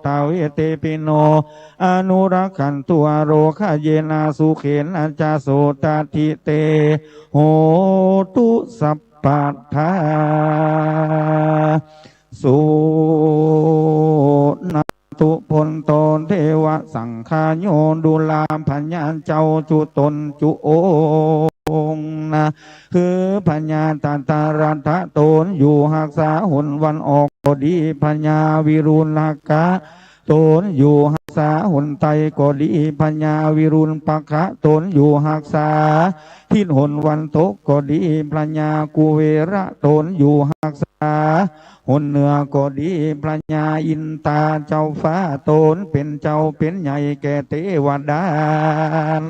ทาเวเตปิโนอนุรักขันตุอโรคะเยนาสุเขนะจาโสตทิเตโหตุสัพปัทธาสุนันตุพลตนเทวะสังฆาโยดุลามพัญญาเจ้าจุตนจุโองนะคือพัญญาตาตารัตะตนอยู่หักษาหุ่นวันออกก็ดีพัญญาวิรุณกะตนอยู่หักษาหุ่นไตก็ดีพัญญาวิรุณปักะตนอยู่หักษาทิศหุ่นวันตกก็ดีพัญญากุเวระตนอยู่หักษาหุ่นเหนือก็ดีพัญญาอินตาเจ้าฟ้าตนเป็นเจ้าเป็นใหญ่แก่เทวดา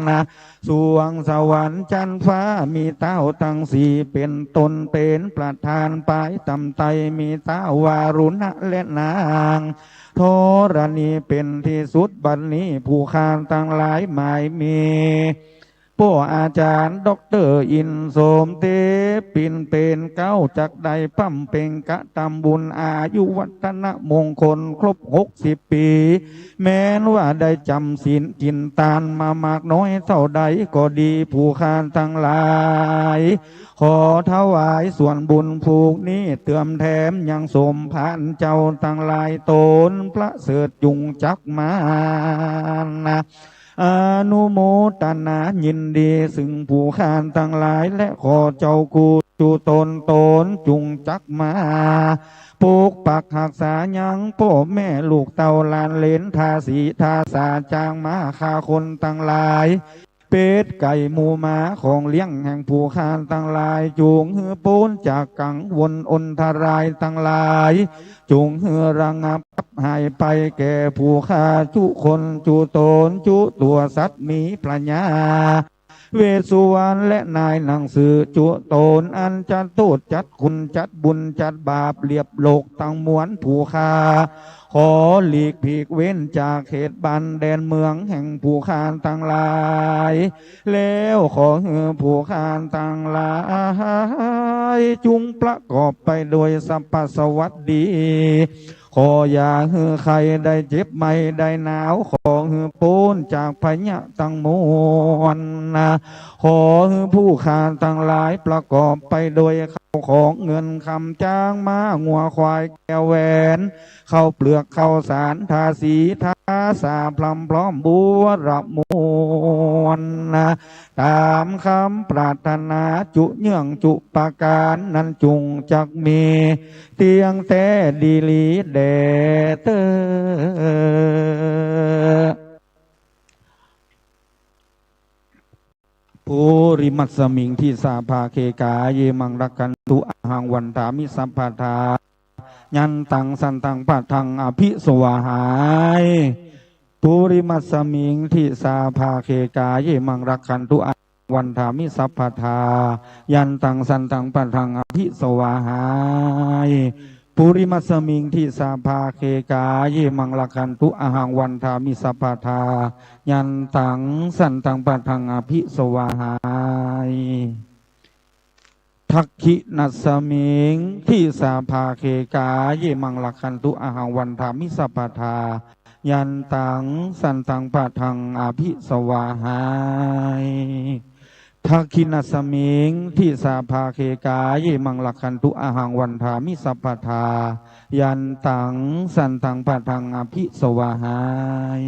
นะสวงสวรรค์จันฟ้ามีเต้าตั้งสี่เป็นตนเป็นประธานปลายตำไตมีเต้าวารุณะและนางโทรณีเป็นที่สุดบัดนี้ผู้คานตั้งหลายหมายมีพ่ออาจารย์ด็อกเตอร์อินโสมเตปินเป็นเก้าจักใดพัมเป่งกะตำบุญอายุวัฒนมงคลครบ60 ปีแม้นว่าได้จำศีลกินตานมามากน้อยเท่าใดก็ดีผู้คานทั้งหลายขอถวายส่วนบุญผูกนี้เติมแถมยังสมพานเจ้าทั้งหลายตนพระเสด็จจุงจักมานะอนุโมทนายินดีซึ่งผู้ขานทั้งหลายและขอเจ้ากูจูตนจุงจักมาปลูกปักหักษายังพ่อแม่ลูกเต่าลานเลนทาสีทาสาจางมาฆ่าคนทั้งหลายเป็ดไก่หมูหมาของเลี้ยงแห่งผู้ขานทั้งหลายจูงหือปูนจากกังวนอนทรายทั้งหลายจูงหือระงับหายไปแก่ผู้ฆ่าจุคนจุตนจุตัวสัตว์มีพระญาเวสสุวรรณและนายหนังสือจุตนอันจัดโทษจัดคุณจัดบุญจัดบาปเรียบโลกตั้งมวลผู้ฆ่าขอหลีกผีกเว้นจากเขตบ้านแดนเมืองแห่งผู้ขานทั้งหลายแล้วขอให้ผู้ขานทั้งหลายจุงประกอบไปโดยสัพพสวัสดีขออย่าให้ใครได้เจ็บไม่ได้หนาวขอให้พ้นจากพยะตั้งมวลนะขอให้ผู้ขานทั้งหลายประกอบไปโดยของเงินคำจ้างม้างัวควายแก้วแหวนเข้าเปลือกเข้าสารทาสีทาสาพลัมพร้อมบัวระมวลนะตามคำปรารถนาจุเนื่องจุปการนั้นจุงจักมีเตียงแต่ดีลีแดเตอภูริมัตสมิงที่สาภาเคกาเยมังรักกันตุอาหังวันถามิสัมปทายันตังสันตังปัทังอภิสวาหายภูริมัตสมิงที่สาภาเคกาเยมังรักกันตุอาหังวันถามิสัมปทายันตังสันตังปัทังอภิสวาหายปุริมัสมิงที่สาภาเคกาเยมังลักันตุอาหังวันทามิสัพพทายันตังสันตังปัทังอภิสวาหายทักขินัสมิงที่สาภาเคกาเยมังลักันตุอาหังวันทามิสัพพทายันตังสันตังปัทังอภิสวาหายทักขินัสมิงที่สาภาเคกาเยมังลักขันตุอาหังวันทามิสัพพทายันตังสันตังปัทังอภิสวาหาย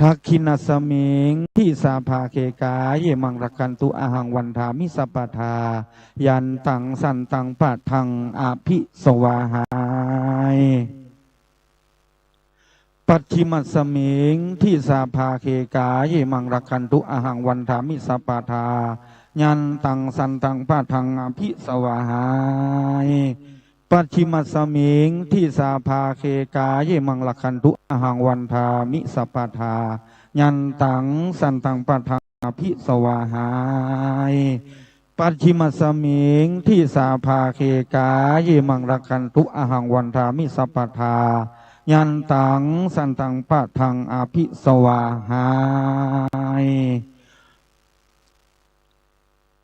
ทักขินัสมิงที่สาภาเคกาเยมังลักขันตุอาหังวันทามิสัพพทายันตังสันตังปัทังอภิสวาหายปัจฉิมัสมิงที่สาภาเคกาเยมังรักขันตุอาหังวันทามิสัพพทายันตังสันตังปัทังอภิสวาหายปัจฉิมัสมิงที่สาภาเคกาเยมังรักขันตุอาหังวันทามิสัพพทายันตังสันตังปัทังอภิสวาหายปัจฉิมัสมิงที่สาภาเคกาเยมังรักขันตุอาหังวันทามิสัพพทายันตังสันตังปัทังอภิสวาหาย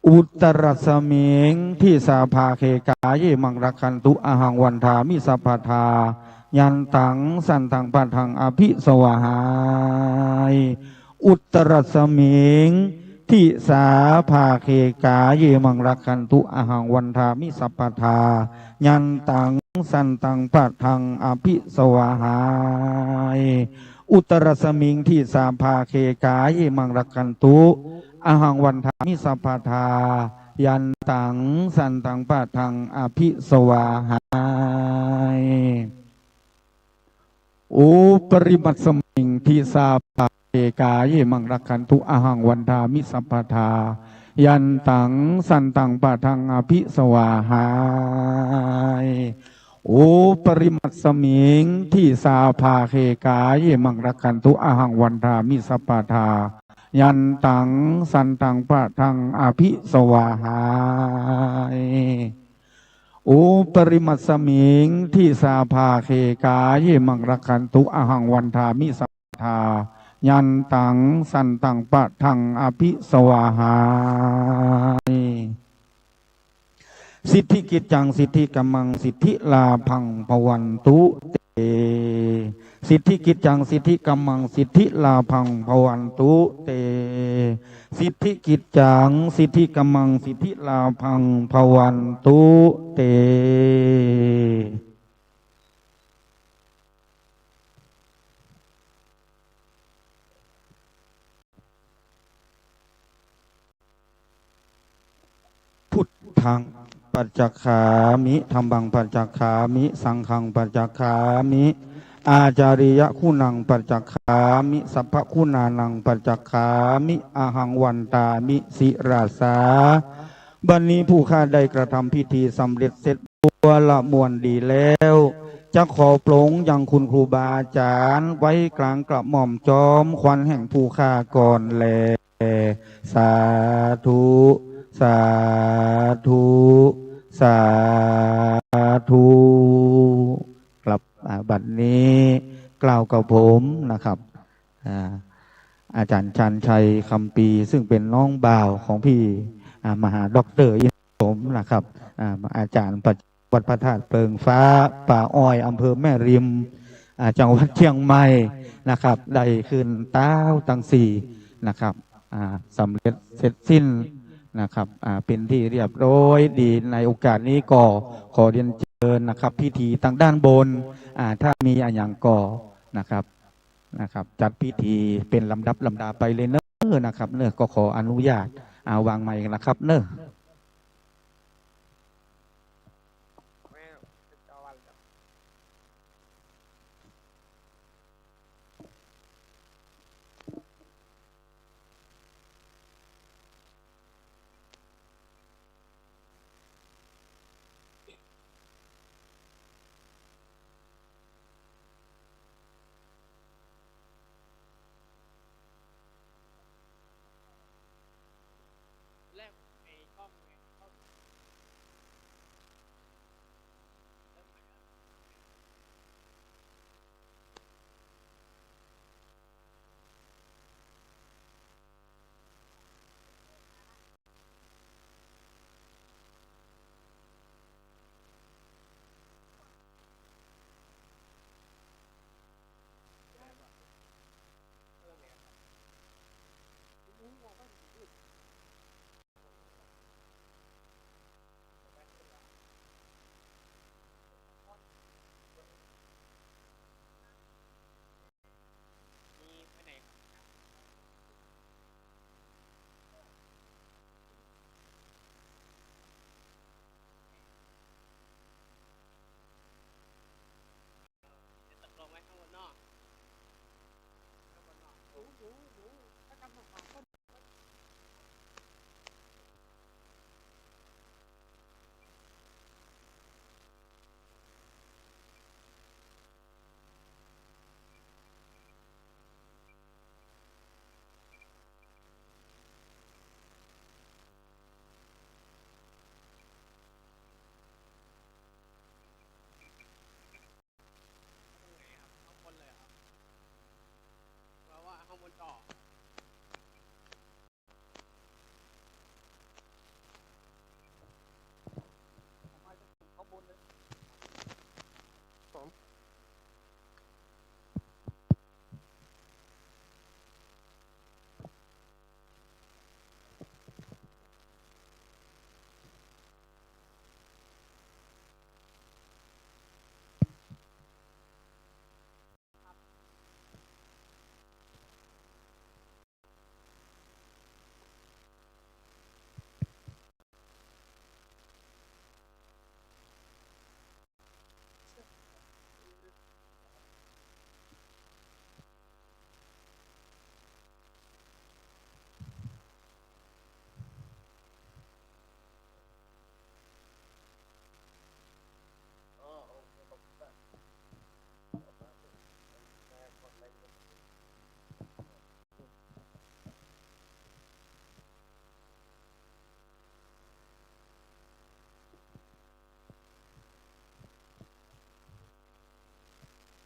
อุตรสมิงที่สาภาเคกาเยมังรักขันตุอาหังวันทามิสัพพทา ยันตังสันตังปัทังอภิสวาหายอุตรสมิงทิสาภาเคกาเยมังรักขันตุอหังวันทามิสัพพทายันตังสันตังปัทังอภิสวาหายอุตรสมิงทิสาภาเคกาเยมังรักขันตุอหังวันทามิสัพพทายันตังสันตังปัทังอภิสวาหายอุปริมัตสมิงทิสาภาเคกาเยมังรักขันตุอหังวันทามิสัพพทายันตังสันตังปัทังอภิสวาหายอุปริมัตสมิงทิสาภาเคกาเยมังรักขันตุอหังวันทามิสัพพทายันตังสันตังปัทังอภิสวาหายอุปริมัตสมิงที่สาภาเคกาเยมังรักขันตุอหังวันทามิสัพพทายันตังสันตังปะทังอภิสวาหายสิทธิกิจจังสิทธิกัมมังสิทธิลาพังภวันตุเตสิทธิกิจจังสิทธิกัมมังสิทธิลาพังภวันตุเตสิทธิกิจจังสิทธิกัมมังสิทธิลาพังภวันตุเตพุทธังปัจจคามิธัมมังปัจจคามิสังฆังปัจจคามิอาจาริยะคุณังปัจจคามิสัพพคุณานังปัจจคามิอาหังวันตามิสิราสาบัดนี้ผู้ข้าได้กระทำพิธีสำเร็จเสร็จบัวละมวลดีแล้วจะขอปลงยังคุณครูบาอาจารย์ไว้กลางกระหม่อมจอมควันแห่งผู้ข้าก่อนแลสาธุสาธุสาธุครับบัดนี้กล่าวกับผมนะครับอาจารย์ชันชัยคำปีซึ่งเป็นน้องบ่าวของพี่มหาด็อกเตอร์อินผมนะครับอาจารย์ปัจวัดพระธาตุเปิงฟ้าป่าอ้อยอำเภอแม่ริมจังหวัดเชียงใหม่นะครับได้ขึ้นเต้าตังสี่นะครับสำเร็จเสร็จสิ้นนะครับเป็นที่เรียบร้อยดีในโอกาสนี้ก็ขอเรียนเชิญนะครับพิธีทางด้านบนถ้ามีอย่างก่อนะครับจัดพิธีเป็นลำดับลำดาไปเลยเนอะนะครับเนอะก็ขออนุญาตวางไมค์นะครับเนอะ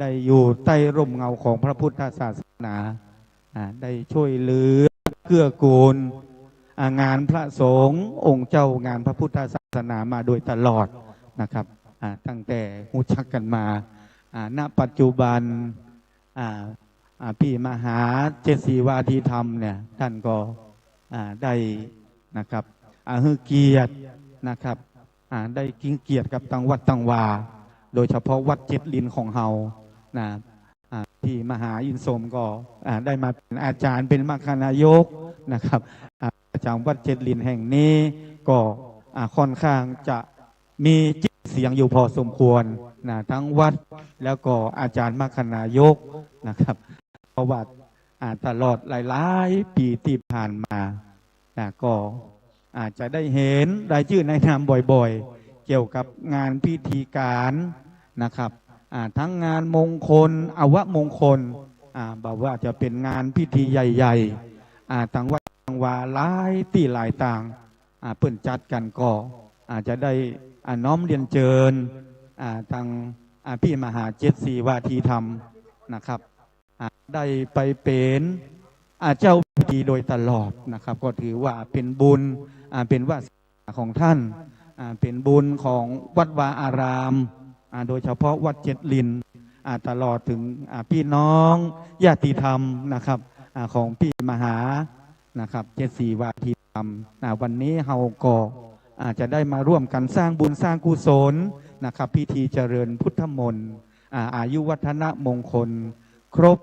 ได้อยู่ใต้ร่มเงาของพระพุทธศาสนาได้ช่วยเหลือเกื้อกูลงานพระสงฆ์องค์เจ้างานพระพุทธศาสนามาโดยตลอดนะครับตั้งแต่รู้จักกันมาณปัจจุบันพี่มหาเจสีวาทีธรรมเนี่ยท่านก็ได้นะครับให้เกียรตินะครับได้กินเกียรติกับตังวัดตังวาโดยเฉพาะวัดเจ็ดลินของเฮานะที่มหาอินทร์สมก็ได้มาเป็นอาจารย์เป็นมรคนายกนะครับอาจารย์วัดเจ็ดลินแห่งนี้ก็ค่อนข้างจะมีชื่อเสียงอยู่พอสมควรนะทั้งวัดแล้วก็อาจารย์มรคนายกนะครับประวัติตลอดหลายๆปีที่ผ่านมาก็อาจจะได้เห็นรายชื่อในนามบ่อยๆเกี่ยวกับงานพิธีการนะครับทั้งงานมงคลอวมงคลบอกว่าจะเป็นงานพิธีใหญ่ๆต่างวัดต่างวาหลายที่หลายต่างเปิ่นจัดกันก็อาจจะได้น้อมเรียนเชิญทางพี่มหาเจสีวาทีธรรมนะครับได้ไปเป็นเจ้าพิธีโดยตลอดนะครับก็ถือว่าเป็นบุญเป็นวาสนาของท่านเป็นบุญของวัดวาอารามโดยเฉพาะวัดเจ็ดลินตลอดถึงพี่น้องญาติธรรมนะครับของพี่มหานะครับเจสีวาทีธรรมวันนี้เฮาก็จะได้มาร่วมกันสร้างบุญสร้างกุศลนะครับพิธีเจริญพุทธมนต์อายุวัฒนมงคลครบ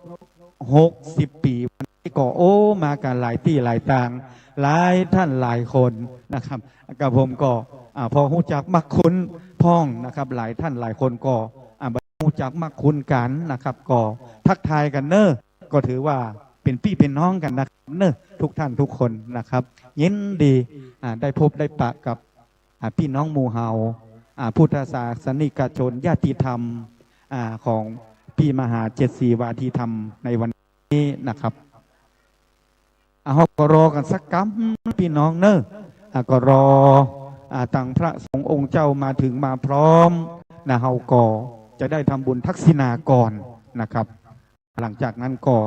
60 ปีวันนี้ก็มากันหลายที่หลายต่างหลายท่านหลายคนนะครับกับผมก็พอหูจักมักคุ้นพ้องนะครับหลายท่านหลายคนก็หูจักมักคุ้นกันนะครับก็ทักทายกันเนอะก็ถือว่าเป็นพี่เป็นน้องกันนะครับเนอะทุกท่านทุกคนนะครับยินดีได้พบได้ปะกับพี่น้องหมู่เฮาพุทธศาสนิกชนญาติธรรมของพี่มหาเจสีวาทีธรรมในวันนี้นะครับเฮาก็รอกันสักกั๊มพี่น้องเนอะก็รอตั้งพระสงฆ์องค์เจ้ามาถึงมาพร้อมเฮาก็จะได้ทำบุญทักษิณาก่อนนะครับหลังจากนั้นก็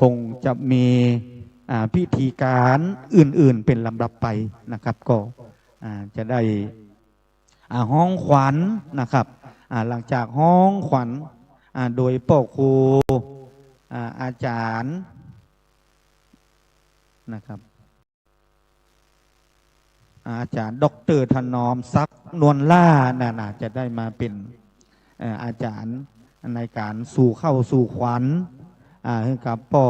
คงจะมีพิธีการอื่นๆเป็นลำดับไปนะครับก็จะได้ห้องขวัญนะครับหลังจากห้องขวัญโดยพ่อครูอาจารย์นะครับอาจารย์ดร.ถนอมศักดิ์นวลล่าน่าจะได้มาเป็นอาจารย์ในการสู่เข้าสู่ขวัญให้กับป่อ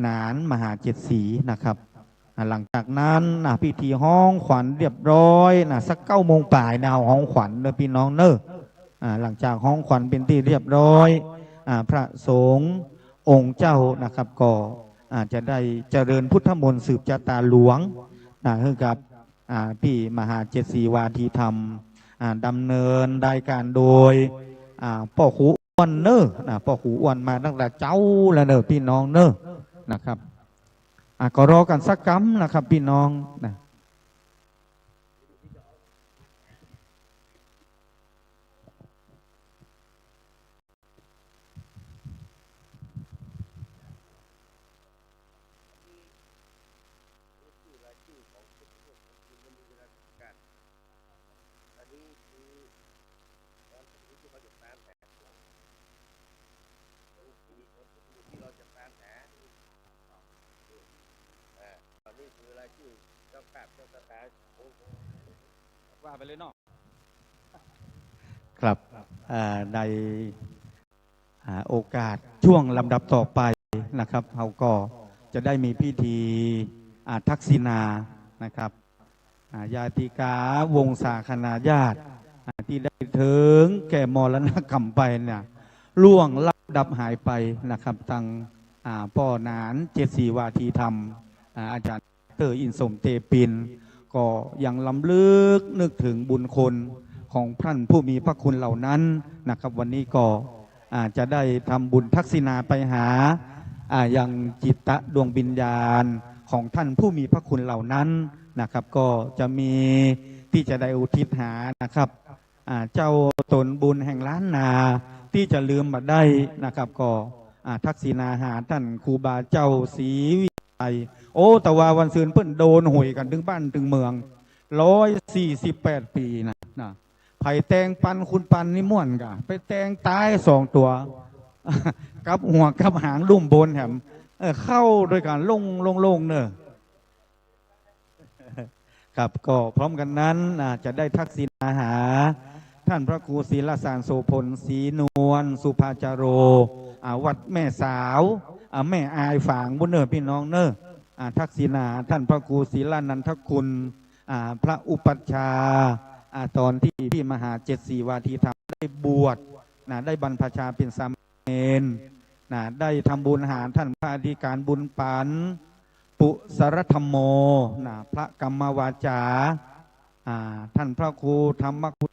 หนานมหาเจสีนะครับหลังจากนั้นพิธีห้องขวัญเรียบร้อยสัก9 โมงป่ายห้องขวัญเนอะพี่น้องเนอะหลังจากห้องขวัญเป็นที่เรียบร้อยพระสงฆ์องค์เจ้านะครับก็จะได้เจริญพุทธมนต์สืบชะตาหลวงให้กับพี่มหาเจสีวาทีธรรมดำเนินรายการโดยพ่อครูอ้วนเนอะพ่อครูอ้วนมาตั้งแต่เจ้าแล้วเนอะพี่น้องเนอะนะครับก็รอกันสักกั๊มนะครับพี่น้องนะว่าไปเลยเนาะครับในโอกาสช่วงลำดับต่อไปนะครับเราก็จะได้มีพิธีทักษิณานะครับญาติกาวงศาคณาญาติที่ได้ถึงแก่มรณกรรมไปเนี่ยล่วงลับดับหายไปนะครับทางพ่อหนานเจสีวาทีธรรมอาจารย์อินสมเตปินก็ยังล้ำลึกนึกถึงบุญคุณของท่านผู้มีพระคุณเหล่านั้นนะครับวันนี้ก็จะได้ทำบุญทักษิณาไปหายังจิตตะดวงวิญญาณของท่านผู้มีพระคุณเหล่านั้นนะครับก็จะมีที่จะได้อุทิศหานะครับเจ้าตนบุญแห่งล้านนา ที่จะลืมมาได้นะครับก็ทักษิณาหาท่านครูบาเจ้าศรีวิชัยโอ้แต่ว่าวันซืนเพิ่นโดนหวยกันถึงบ้านถึงเมือง148 ปีนะไผ่แตงปันคุณปันนี่ม่วนกะไปแตงตาย2 ตัว กับหัวกับหางลุ่มบนแถมเข้าโดยการลงเนอะครับก็พร้อมกันนั้นจะได้ทักษิณาหาท่านพระครูศีลสารโสพลศรีนวลสุภาจโรวัดแม่สาวแม่อายฝางบุญเนอพี่น้องเนอทักษิณาท่านพระครูศีลานันทคุณพระอุปัชฌาย์ตอนที่พี่มหา74 วาทีธรรมได้บวชได้บรรพชาเป็นสามเณรได้ทำบุญหาท่านพระอธิการบุญปันปุสรธรรมโมพระกรรมวาจาท่านพระครูธรรมคุ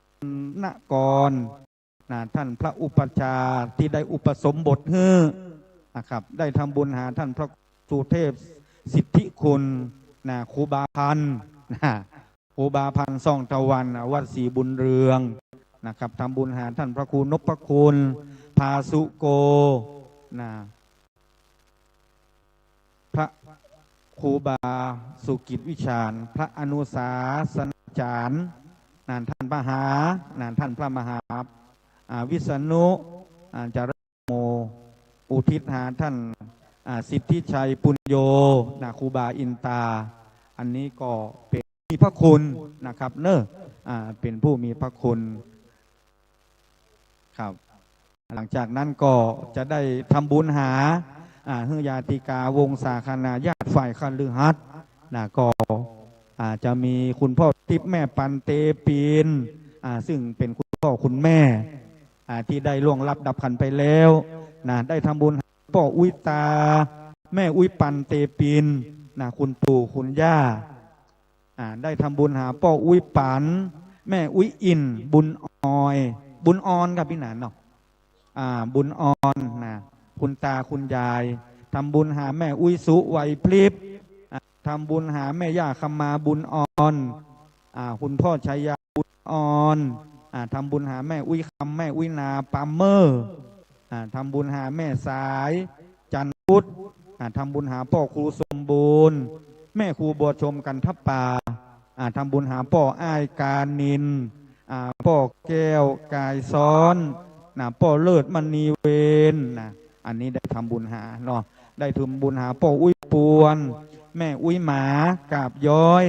ณกรท่านพระอุปัชฌาย์ที่ได้อุปสมบทนะครับได้ทำบุญหาท่านพระสุเทพสิทธิคุณครูบาพันธ์ครูบาพันธ์ซ่องตะวันวัดศรีบุญเรืองนะครับทำบุญหาท่านพระครูนพคุณภาสุโกพระครูบาสุกิจวิชาญพระอนุสาสนจารย์ท่านพระท่านพระมหาวิษณุจารโมอุทิศหาท่านสิทธิชัยปุญโยครูบาอินตาอันนี้ก็เป็นมีพระคุณนะครับเนอะเป็นผู้มีพระคุณครับหลังจากนั้นก็จะได้ทำบุญหาเฮือญาติกาวงศาคณาญาติฝ่ายคันลือฮัตก็จะมีคุณพ่อทิพย์แม่ปันเตปีนซึ่งเป็นคุณพ่อคุณแม่ที่ได้ล่วงลับดับขันไปแล้วได้ทำบุญพ่ออุ้ยตาแม่อุ้ยปันเตปีนคุณปู่คุณย่าได้ทำบุญหาพ่ออุ้ยปันแม่อุ้ยอินบุญบุญออนกับพี่หนานเนาะบุญออนคุณตาคุณยายทำบุญหาแม่อุ้ยสุไหวพลิบทำบุญหาแม่ย่าคำมาบุญออนคุณพ่อชัยยาบุญออนทำบุญหาแม่อุ้ยคำแม่อุ้ยนาปามเมอร์ทำบุญหาแม่สายจันพุทธทำบุญหาพ่อครูสมบูรณ์แม่ครูบัวชมกันทับป่าทำบุญหาพ่ออ้ายกานินพ่อแก้วกายซ้อนพ่อเลิศมณีเวนอันนี้ได้ทำบุญหาเนาะได้ทำบุญหาพ่ออุ้ยปวนแม่อุ้ยหมากาบย้อย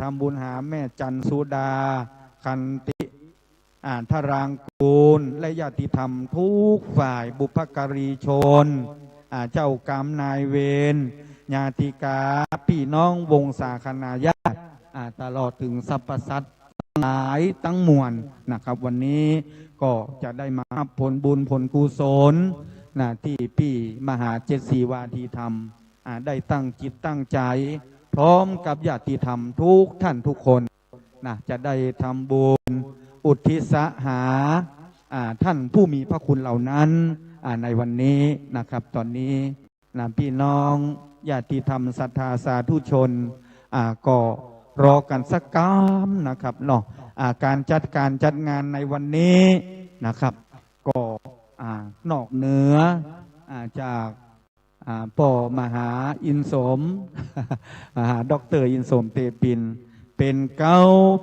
ทำบุญหาแม่จันสุดาคันติทรางกูลและญาติธรรมทุกฝ่ายบุพการีชนเจ้ากรรมนายเวรญาติกาพี่น้องวงศาคณาญาติตลอดถึงสรรพสัตว์หลายตั้งมวลนะครับวันนี้ก็จะได้มาผลบุญผลกุศลที่พี่มหา74 วาทีธรรมได้ตั้งจิตตั้งใจพร้อมกับญาติธรรมทุกท่านทุกคนจะได้ทำบุญอุทิศหาท่านผู้มีพระคุณเหล่านั้นในวันนี้นะครับตอนนี้พี่น้องญาติธรรมศรัทธาสาธุชนก็รอกันสักกามนะครับเนาะการจัดงานในวันนี้นะครับก็นอกเหนือจากป่อมหาอินสมดร.อินสมเตปินเป็น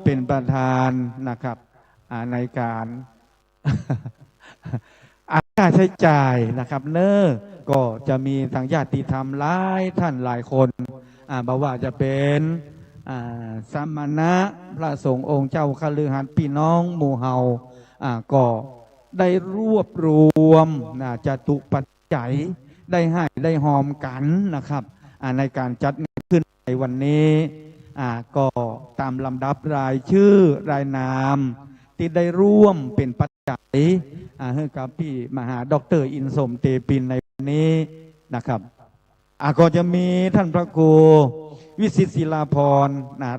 เป็นประธานนะครับในการค่าใช้จ่ายนะครับก็จะมีทางญาติธรรมหลายท่านหลายคนบอกว่าจะเป็นสมณะพระสงฆ์องค์เจ้าคฤหัสถ์พี่น้องหมู่เฮาก็ได้รวบรวมจตุปัจจัยได้ให้ได้หอมกันนะครับในการจัดงานขึ้นในวันนี้ก็ตามลำดับรายชื่อรายนามที่ได้ร่วมเป็นปัจจัยให้กับพี่มหาดร.อินสมเตปินในวันนี้นะครับก็จะมีท่านพระครูวิสิตศิลาพร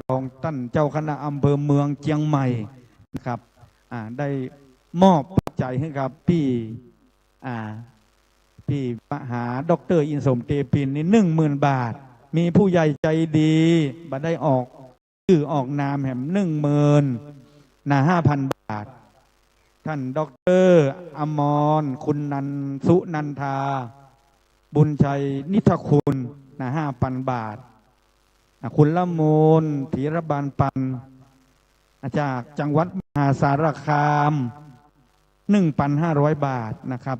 รองท่านเจ้าคณะอำเภอเมืองเชียงใหม่นะครับได้มอบปัจจัยให้กับพี่มหาดร.อินสมเตปินนี่10,000 บาทมีผู้ใหญ่ใจดีบัดได้ออกชื่อออกนามแห่ม10,000 5,000 บาท ท่านดอกเตอรอมรคุณนันสุนันทาบุญชัยนิทคุณนะ5,000 บาทคุณละมูลธีรบาลปันจากจังหวัดมหาสารคาม 1,500 บาทนะครับ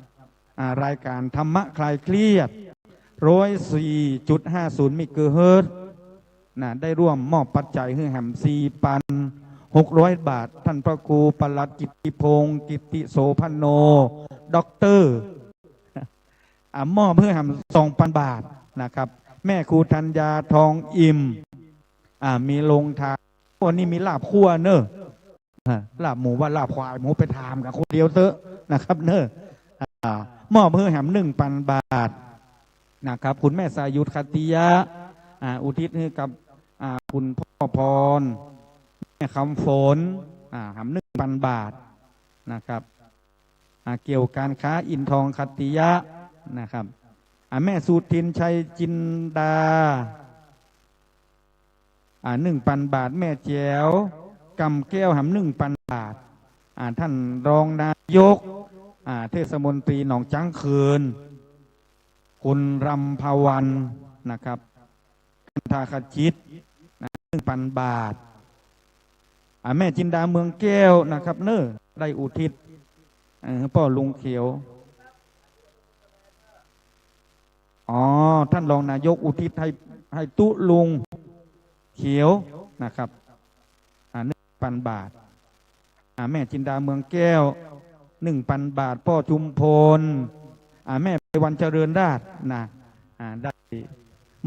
รายการธรรมะคลายเครียด 104.50 มิกะเฮิรตซ์ได้ร่วมมอบปัจจัยให้แหม4,600 บาทท่านพระครูปลัดกิตติพงศ์กิตติโสพโนด็อกเตอร์มอบเพื่อแหม2,000 บาทนะครับแม่ครูธัญญาทองอิ่มมีลงทานวันนี้มีลาบคั่วเนอะลาบหมูว่าลาบควายหมูไปทามกับคนเดียวเตอะนะครับเนอะมอบเพื่อแหม1,000 บาทนะครับคุณแม่สายุทธคติยะอุทิศให้กับคุณพ่อพรแม่คำฝนแหม1,000 บาทนะครับเกี่ยวการค้าอินทองคติยะนะครับแม่สุทินชัยจินดา1,000 บาทแม่แจ๋วกำแก้วแหม1,000 บาทท่านรองนายกเทศมนตรีหนองจังเขินคุณรำภวันนะครับกันทาขจิต1,000 บาทแม่จินดาเมืองแก้วนะครับเนอได้อุทิศพ่อลุงเขียวท่านรองนายกอุทิศให้ตุลุงเขียวนะครับ1,000 บาทแม่จินดาเมืองแก้ว1,000 บาทพ่อชุมพลแม่ไปวันเจริญราษฎร์ได้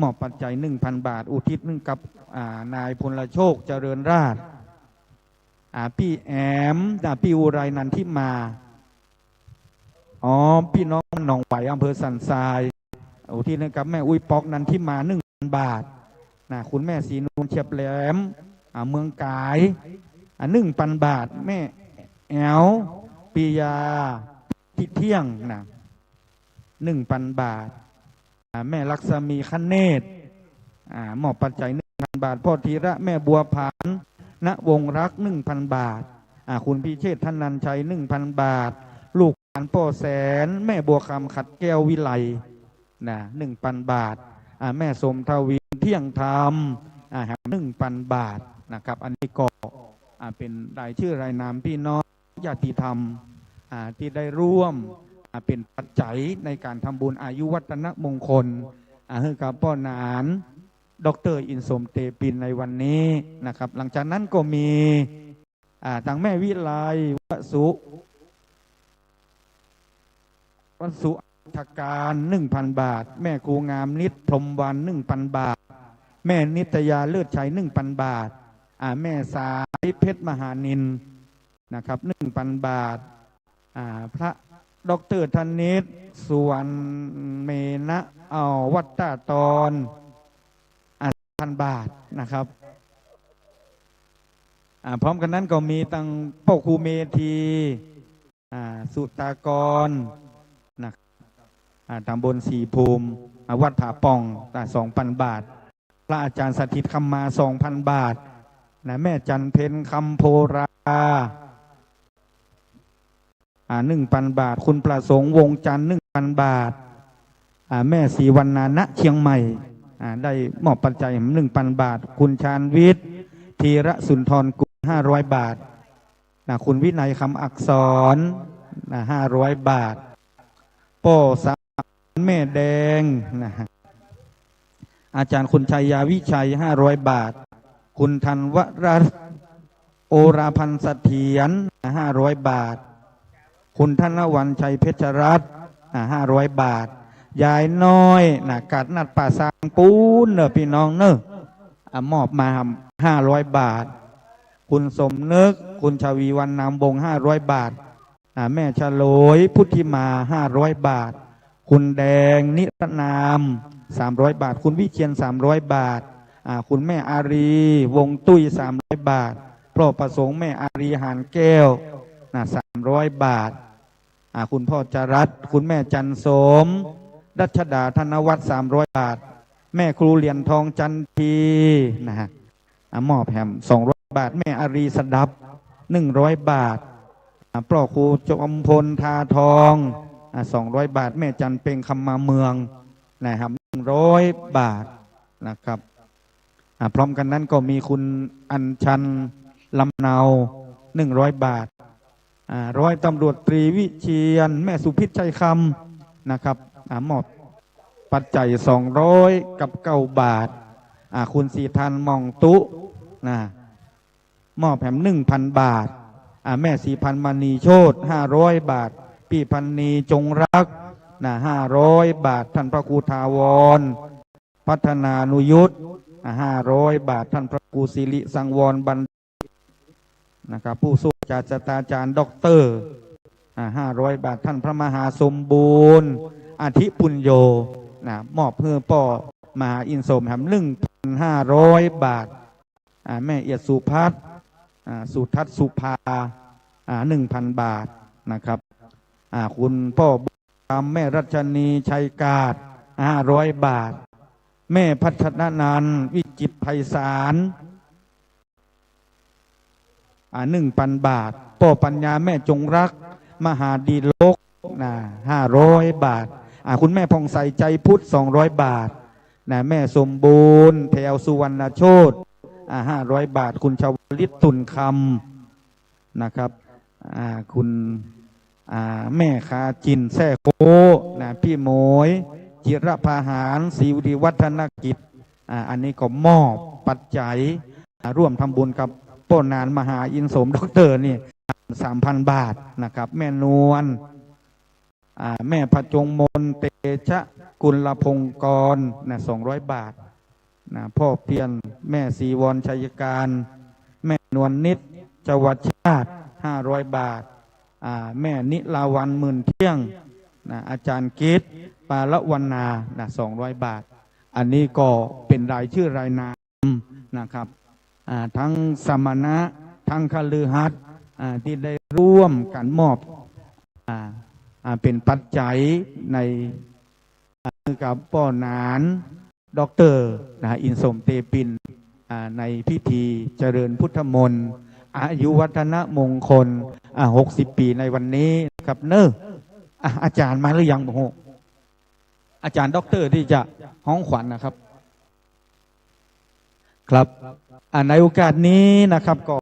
มอบปัจจัย 1,000 บาทอุทิศกับนายพลโชคเจริญราษฎร์พี่แอมพี่อุไรนันทิมาพี่น้องหนองไหวอำเภอสันทรายอุทิศกับแม่อุ้ยปอกนันทิมา 1,000 บาทคุณแม่ศรีนูนเฉียบแหลมเมืองกาย1,000 บาทแม่แอลปียาทิเที่ยง1,000 บาทแม่ลักษมีคันเนตรมอบปัจจัย 1,000 บาทพ่อธีระแม่บัวผันณวงรัก 1,000 บาทคุณพิเชษท่านนันชัย 1,000 บาทลูกหลานพ่อแสนแม่บัวคำขัดแก้ววิไล1,000 บาทแม่สมทวีเที่ยงธรรม1,000 บาทนะครับอันนี้ก็เป็นรายชื่อรายนามพี่น้องญาติธรรมที่ได้ร่วมเป็นปัจจัยในการทำบุญอายุวัฒนมงคลให้กับพ่อนานดร.อินสมเตปินในวันนี้นะครับหลังจากนั้นก็มีทางแม่วิไลวสุทการ 1,000 บาทแม่ครูงามนิดพรหมวัน 1,000 บาทแม่นิตยาเลิศชัย 1,000 บาทแม่สายเพชรมหานินนะครับ 1,000 บาทพระดร.ธนิตสุวรรณเมนะวัดตาตอน1,000 บาทนะครับพร้อมกันนั้นก็มีตังพ่อครูเมธีสุตากรตำบลสีภูมิวัดผาป่อง2,000 บาทพระอาจารย์สถิตคำมา 2,000 บาทแม่จันเพ็ญคำโพรา1,000 บาทคุณประสงค์วงจันทร์ 1,000 บาทแม่ศรีวรรณาณเชียงใหม่ได้มอบปัจจัย 1,000 บาทคุณชาญวิทย์ธีระสุนทรกุล500 บาทคุณวินัยคำอักษร500 บาทพ่อสาวแม่แดงอาจารย์คุณชัยยาวิชัย500 บาทคุณธันวรัตน์โอราพันธ์เสถียร500 บาทคุณธนวรรณชัยเพชรรัตน์500 บาทยายน้อยกัดนัดป่าสางปูนพี่น้องมอบมา500 บาทคุณสมนึกคุณชวีวรรณนามวง500 บาทแม่ฉลยพุทธิมา500 บาทคุณแดงนิรนาม300 บาทคุณวิเชียร300 บาทคุณแม่อารีวงตุ้ย300 บาทพ่อประสงค์แม่อารีหานแก้ว300 บาทคุณพ่อจรัสคุณแม่จันสมรัชดาธนวัฒน์300 บาทแม่ครูเหรียญทองจันทีมอบแหม200 บาทแม่อารีสดับ100 บาท ปลอกครูจอมพลทาทอง200 บาทแม่จันเป็งคำมาเมืองนะครับ100 บาทนะครับพร้อมกันนั้นก็มีคุณอัญชันลำเนา100 บาทร้อยตำรวจตรีวิเชียนแม่สุพิษใจคำนะครับมอบปัจจัย200 กับ9 บาทคุณสีทันมองตุนะมอบแถม1,000 บาทแม่สีพันมณีโชต500 บาทพี่พันนีจงรัก500 บาทท่านพระครูทาวรพัฒนานุยุทธ500 บาทท่านพระครูศิริสังวรบัณฑิตนะครับผู้สู้ศาสตราจารย์ด็อกเตอร์500 บาทท่านพระมหาสมบูรณ์อาทิปุญโยมอบเพื่อป่อมหาอินสมแถม1,500 บาทแม่เอียดสุพัฒน์สุทัศน์สุภา1,000 บาทนะครับคุณพ่อบุญธรรมแม่รัชนีชัยกาศ500 บาทแม่พัฒนันท์วิจิตรไพศาล1,000 บาทพ่อปัญญาแม่จงรักมหาดีโลก500 บาทคุณแม่พองใสใจพุทธ200 บาทแม่สมบูรณ์แถวสุวรรณโชต500 บาทคุณชาวลิตตุนคำนะครับคุณแม่คาจินแซ่โคพี่โมยจิรพาหารศรีวดีวัฒนกิจอันนี้ก็มอบปัจจัยร่วมทำบุญกับป้อนานมหาอินสมด็อกเตอร์นี่3,000 บาทนะครับแม่นวลแม่พจงมนเตชะกุลพงกร200 บาทพ่อเพียรแม่ศรีวรชัยการแม่นวลนิดจวัชชาติ500 บาทแม่นิลาวันหมื่นเที่ยงอาจารย์กิตปาละวันนา200 บาทอันนี้ก็เป็นรายชื่อรายนามนะครับทั้งสมณะทั้งคฤหัสถ์ที่ได้ร่วมกันมอบเป็นปัจจัยในกับป้อนานด็อกเตอร์อินสมเตปินในพิธีเจริญพุทธมนต์อายุวัฒนมงคล60 ปีในวันนี้ครับอาจารย์มาหรือยังบอกอาจารย์ด็อกเตอร์ที่จะห้องขวัญนะครับครับในโอกาสนี้นะครับก็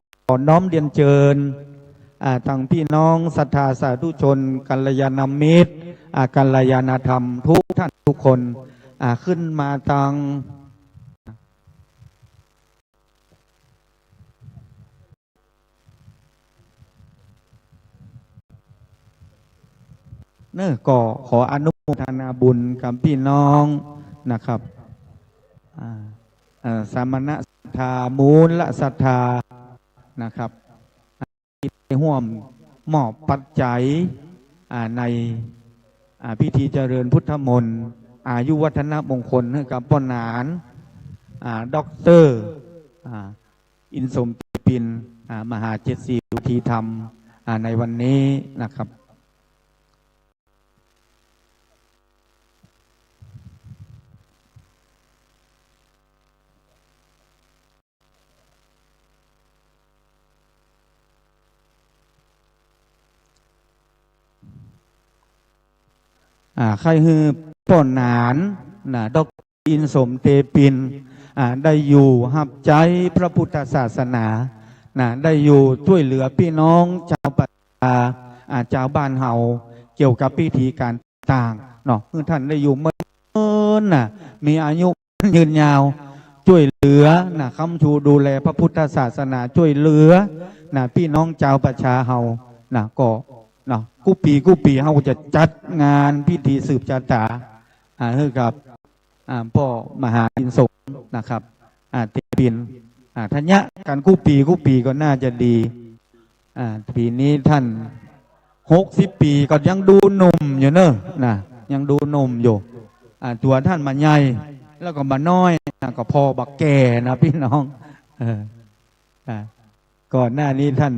น้อมเรียนเชิญทางพี่น้องศรัทธาสาธุชนกัลยาณมิตรกัลยาณธรรมทุกท่านทุกคนขึ้นมาตังก็ขออนุโมทนาบุญกับพี่น้องนะครับสามณะศรัทธามูลละศรัทธานะครับที่ร่วมมอบปัจจัยในพิธีเจริญพุทธมนต์อายุวัฒนมงคลให้กับป้อนานด็อกเตอร์อินสมปินมหาเจตสีวิธีธรรมในวันนี้นะครับใครคือป้อนานด็อกอินสมเตปินได้อยู่หับใจพระพุทธศาสนาได้อยู่ช่วยเหลือพี่น้องชาวปัตตาชาวบ้านเฮาเกี่ยวกับพิธีการต่างเนาะคือท่านได้อยู่เมื่อมีอายุยืนยาวช่วยเหลือคำชูดูแลพระพุทธศาสนาช่วยเหลือพี่น้องชาวประชาเฮาก็กูปีเขาจะจัดงานพิธีสืบชะตาให้กับพ่อมหาอินสมนะครับเตปินทัญญะการกูปีก็น่าจะดีปีนี้ท่าน60 ปีก็ยังดูหนุ่มอยู่เนอะยังดูหนุ่มอยู่ตัวท่านมาใหญ่แล้วก็มาน้อยก็พอบักแก่นะพี่น้องก่อนหน้านี้ท่าน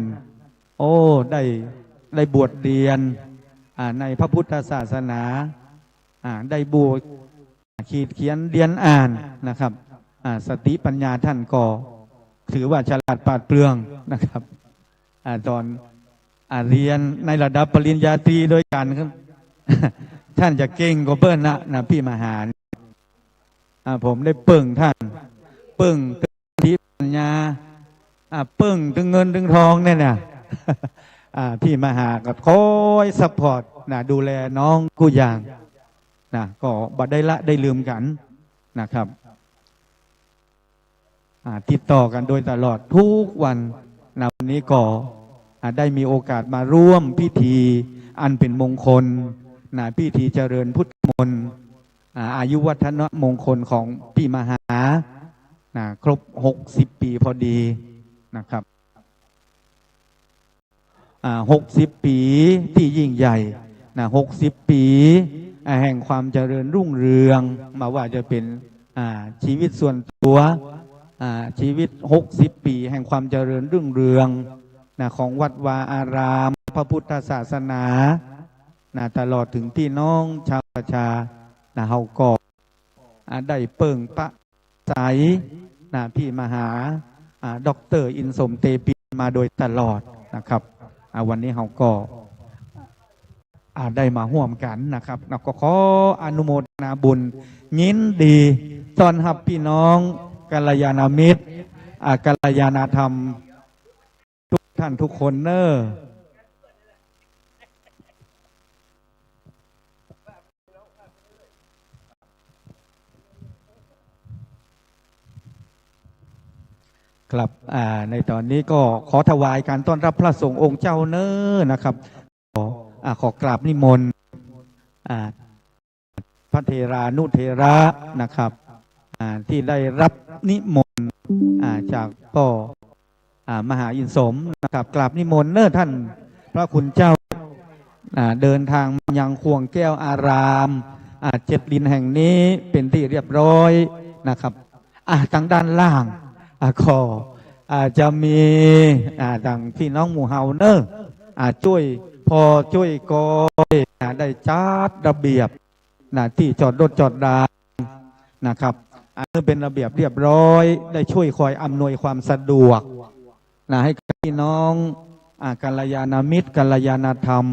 ได้บวชเรียนในพระพุทธศาสนาได้บวชเขียนเรียนอ่านนะครับสติปัญญาท่านก็ถือว่าฉลาดปราดเปรื่องนะครับตอน เรียนในระดับปริญญาตรีด้วยกันครับ ท่านจะเก่งกว่าเปิ้ลนะพี่มหาผมได้เปิ่งท่านเปิ่งถึงทิพย์ปัญญาเปิ่งถึงเงินถึงทองเนี่ยนะ พี่มหาก็คอยซัพพอร์ตดูแลน้องกูอย่างก็บัดได้ละได้ลืมกันนะครับติดต่อกันโดยตลอดทุกวันวันนี้ก็ได้มีโอกาสมาร่วมพิธีอันเป็นมงคลพิธีเจริญพุทธมนต์อายุวัฒนมงคลของพี่มหาครบ60 ปีพอดีนะครับ60 ปีที่ยิ่งใหญ่60 ปีแห่งความเจริญรุ่งเรืองมาว่าจะเป็นชีวิตส่วนตัวชีวิต60 ปีแห่งความเจริญรุ่งเรืองของวัดวาอารามพระพุทธศาสนาตลอดถึงพี่น้องชาวประชาเฮาก็ได้เปิ่งประสัยพี่มหาดร.อินสมเตปินมาโดยตลอดนะครับวันนี้เฮาก็ได้มาร่วมกันนะครับก็ขออนุโมทนาบุญยินดีต้อนรับพี่น้องกัลยาณมิตรกัลยาณธรรมทุกท่านทุกคนเนอะครับในตอนนี้ก็ขอถวายการต้อนรับพระสงฆ์องค์เจ้าเนอะนะครับขอกราบนิมนต์พระเทรานุเทระนะครับที่ได้รับนิมนต์จากพ่อมหาอินสมนะครับกราบนิมนต์เนอะท่านพระคุณเจ้าเดินทางมายังควงแก้วอาราม7 ลิ้นแห่งนี้เป็นที่เรียบร้อยนะครับทางด้านล่างก็จะมีทางพี่น้องหมู่เฮาเนอะช่วยพอช่วยก็ได้จัดระเบียบที่จอดรถจอดรานะครับเป็นระเบียบเรียบร้อยได้ช่วยคอยอำนวยความสะดวกให้พี่น้องกัลยาณมิตรกัลยาณธรรม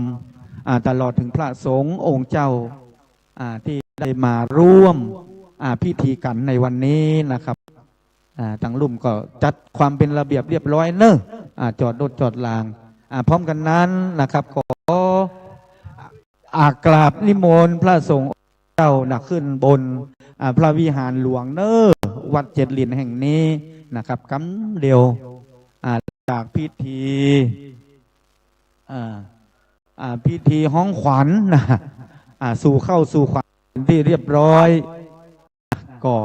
ตลอดถึงพระสงฆ์องค์เจ้าที่ได้มาร่วมพิธีกันในวันนี้นะครับทางลุ่มก็จัดความเป็นระเบียบเรียบร้อยเนอะจอดรถจอดรางพร้อมกันนั้นนะครับขอกราบนิมนต์พระสงฆ์เจ้าขึ้นบนพระวิหารหลวงเนอะวัด7 ลิ้นแห่งนี้นะครับกำเดียวจากพิธีห้องขวัญสู่เข้าสู่ขวัญที่เรียบร้อยก็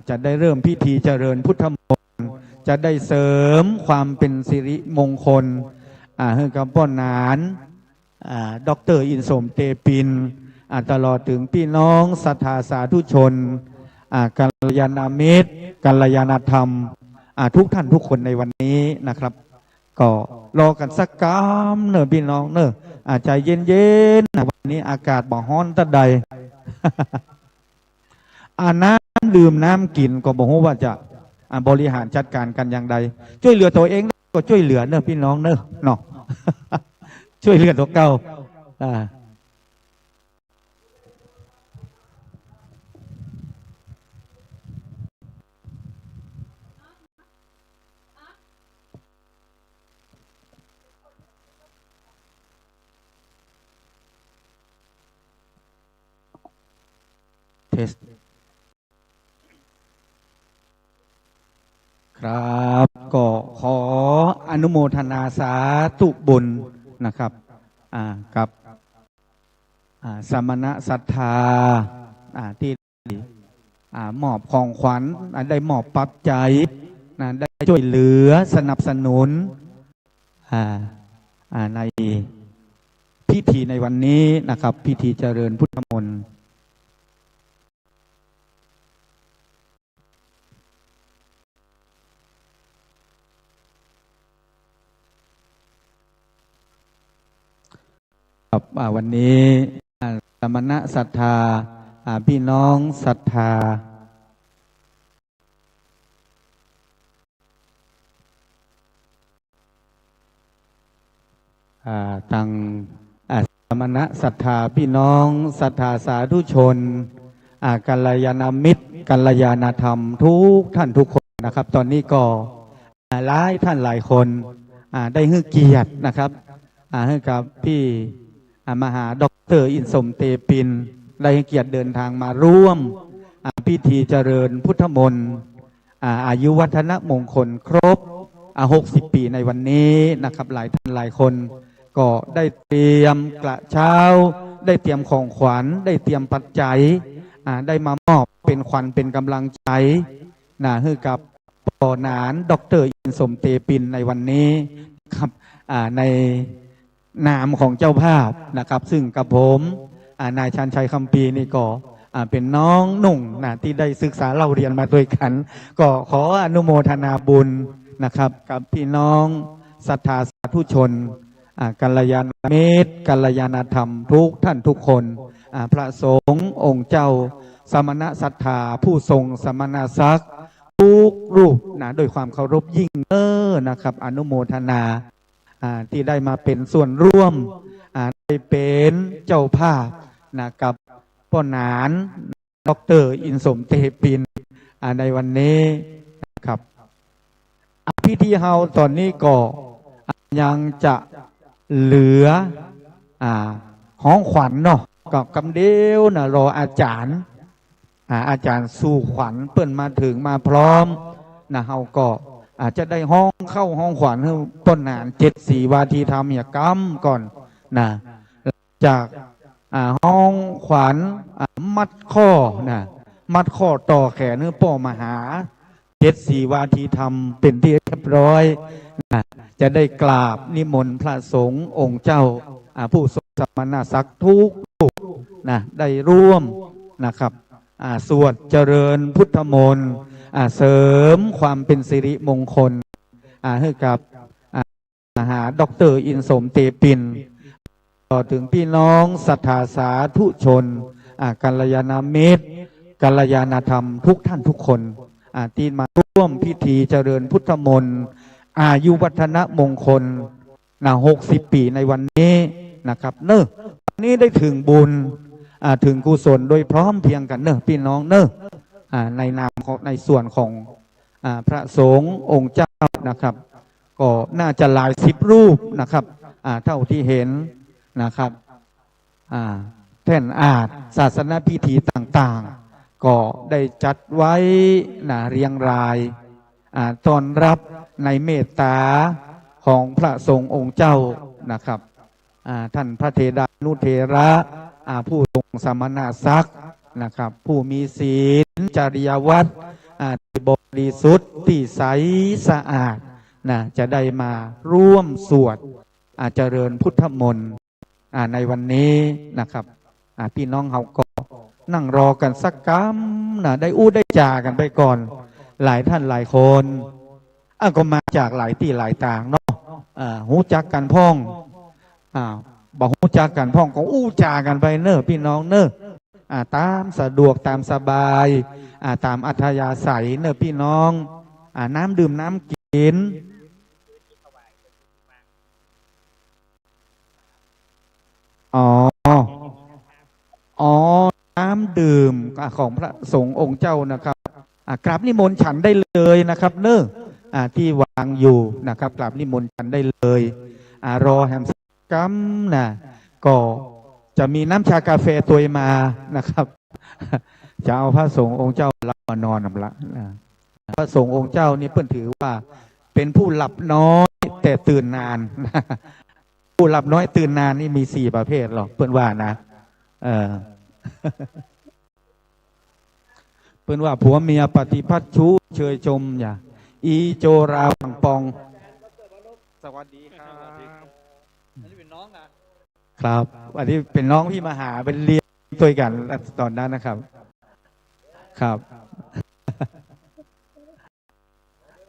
จะได้เริ่มพิธีเจริญพุทธมนต์จะได้เสริมความเป็นสิริมงคลให้กับพ่อหนานดร.อินสมเตปินตลอดถึงพี่น้องศรัทธาสาธุชนกัลยาณมิตรกัลยาณธรรมทุกท่านทุกคนในวันนี้นะครับก็รอกันสักกามเนอะพี่น้องเนอะใจเย็นๆวันนี้อากาศบ่ฮ้อนตะใด น้ำดื่มน้ำกินก็บอกว่าจะบริหารจัดการกันอย่างใดช่วยเหลือตัวเองก็ช่วยเหลือเนอะพี่น้องเนอะเนาะ ช่วยเหลือตัวเก่าเทสครับก็ขออนุโมทนาสาธุบุญนะครับกับสมณศรัทธาที่มอบของขวัญได้มอบปัจจัยได้ช่วยเหลือสนับสนุนในพิธีในวันนี้นะครับพิธีเจริญพุทธมนต์ครับวันนี้สมณศรัทธาพี่น้องศรัทธา ทางสมณะศรัทธาพี่น้องศรัทธาสาธุชนกัลยาณมิตรกัลยาณธรรมทุกท่านทุกคนนะครับตอนนี้ก็หลายท่านหลายคนได้ให้เกียรตินะครับให้กับพี่มหาดร.อินสมเตปินได้ให้เกียรติเดินทางมาร่วมพิธีเจริญพุทธมนต์อายุวัฒนมงคลครบ60 ปีในวันนี้นะครับหลายท่านหลายคนก็ได้เตรียมกระเช้าได้เตรียมของขวัญได้เตรียมปัจจัยได้มามอบเป็นขวัญเป็นกำลังใจให้กับปอหนานดร.อินสมเตปินในวันนี้ครับในนามของเจ้าภาพนะครับซึ่งกับผมนายชันชัยคำปีนี่ก็เป็นน้องหนุ่งที่ได้ศึกษาเล่าเรียนมาด้วยกันก็ขออนุโมทนาบุญนะครับกับพี่น้องศรัทธาสาธุชนกัลยาณมิตรกัลยาณธรรมทุกท่านทุกคนพระสงฆ์องค์เจ้าสมณศรัทธาผู้ทรงสมณศักดิ์ทุกรูปโดยความเคารพยิ่งนะครับอนุโมทนาที่ได้มาเป็นส่วนร่วมได้เป็นเจ้าภาพกับป้อหนานดร.อินสมเตปินในวันนี้นะครับพิธีเฮาตอนนี้ก็ยังจะเหลือของขวัญเนาะกับกำเดียวรออาจารย์สู่ขวัญเปิ้นมาถึงมาพร้อมเฮาก็อาจจะได้ห้องเข้าห้องขวัญให้ต้นนาน74 วาทีธรรมกรรมก่อนจากห้องขวัญมัดข้อมัดข้อต่อแขนเนื้อป่อมหา74 วาทีธรรมเป็นที่เรียบร้อยจะได้กราบนิมนต์พระสงฆ์องค์เจ้าผู้ทรงสมณศักดิ์ทุกรูปได้ร่วมนะครับสวดเจริญพุทธมนต์เสริมความเป็นสิริมงคลให้กับมหาดร.อินสมเตปินต่อถึงพี่น้องศรัทธาสาธุชนกัลยาณมิตรกัลยาณธรรมทุกท่านทุกคนที่มาร่วมพิธีเจริญพุทธมนต์อายุวัฒนมงคล60 ปีในวันนี้นะครับวันนี้ได้ถึงบุญถึงกุศลโดยพร้อมเพียงกันพี่น้องในนามของในส่วนของพระสงฆ์องค์เจ้านะครับก็น่าจะหลาย10 รูปนะครับเท่าที่เห็นนะครับแท่นศาสนพิธีต่างๆก็ได้จัดไว้เรียงรายต้อนรับในเมตตาของพระสงฆ์องค์เจ้านะครับท่านพระเทดานุเทระผู้ทรงสมณศักดิ์นะครับผู้มีศีลจริยวัตรที่บริสุทธิ์ที่ใสสะอาดจะได้มาร่วมสวดเจริญพุทธมนต์ในวันนี้นะครับพี่น้องเขาก็นั่งรอกันสักกัมได้ได้จากันไปก่อนหลายท่านหลายคนก็มาจากหลายที่หลายต่างเนาะหูจักกันพ้องบอกหูจักกันพ้องก็จากันไปพี่น้องตามสะดวกตามสบายตามอัธยาศัยพี่น้องน้ำดื่มน้ำกินน้ำดื่มของพระสงฆ์องค์เจ้านะครับกราบนิมนต์ฉันได้เลยนะครับที่วางอยู่นะครับกราบนิมนต์ฉันได้เลยรอแฮมสกัมก็จะมีน้ำชากาแฟตัวมานะครับจะเอาพระสงฆ์องค์เจ้ารับมานอนละพระสงฆ์องค์เจ้านี่เพิ่นถือว่าเป็นผู้หลับน้อยแต่ตื่นนานผู้หลับน้อยตื่นนานนี่มี4 ประเภทหรอกเพิ่นว่านะเพิ่นว่าผัวเมียปฏิพัทธ์ชู้เชยชมอีโจราวังปองสวัสดีครับอันนี้เป็นน้องครับอันนี้เป็นน้องพี่มหาเป็นเรียนตัวกันตอนนั้นนะครับครับ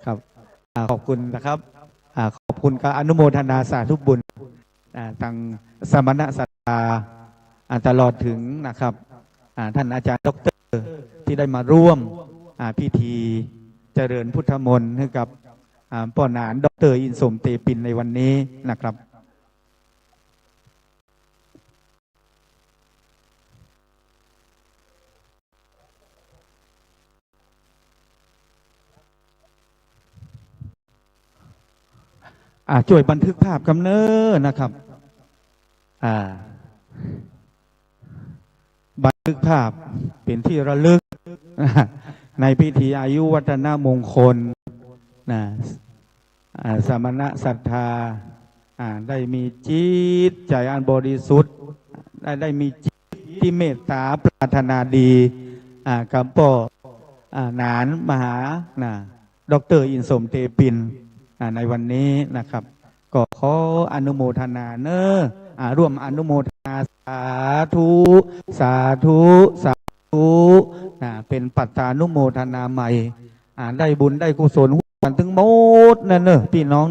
ครับขอบคุณนะครับขอบคุณกับอนุโมทนาสาธุบุญทางสมณศรัทธาตลอดถึงนะครับท่านอาจารย์ดร.ที่ได้มาร่วมพิธีเจริญพุทธมนต์ให้กับป้อหนานดร.อินสมเตปินในวันนี้นะครับ ช่วยบันทึกภาพกำเนิดนะครับบันทึกภาพเป็นที่ระลึกในพิธีอายุวัฒนมงคลสมณะศรัทธาได้มีจิตใจอันบริสุทธิ์ได้มีจิตที่เมตตาปรารถนาดีกับพ่อหนานมหาดร.อินสมเตปินในวันนี้นะครับก็ขออนุโมทนาร่วมอนุโมทนาสาธุสาธุสาธุเป็นปัตตานุโมทนาใหม่ได้บุญได้กุศลกันถึงหมดนั่นพี่น้อง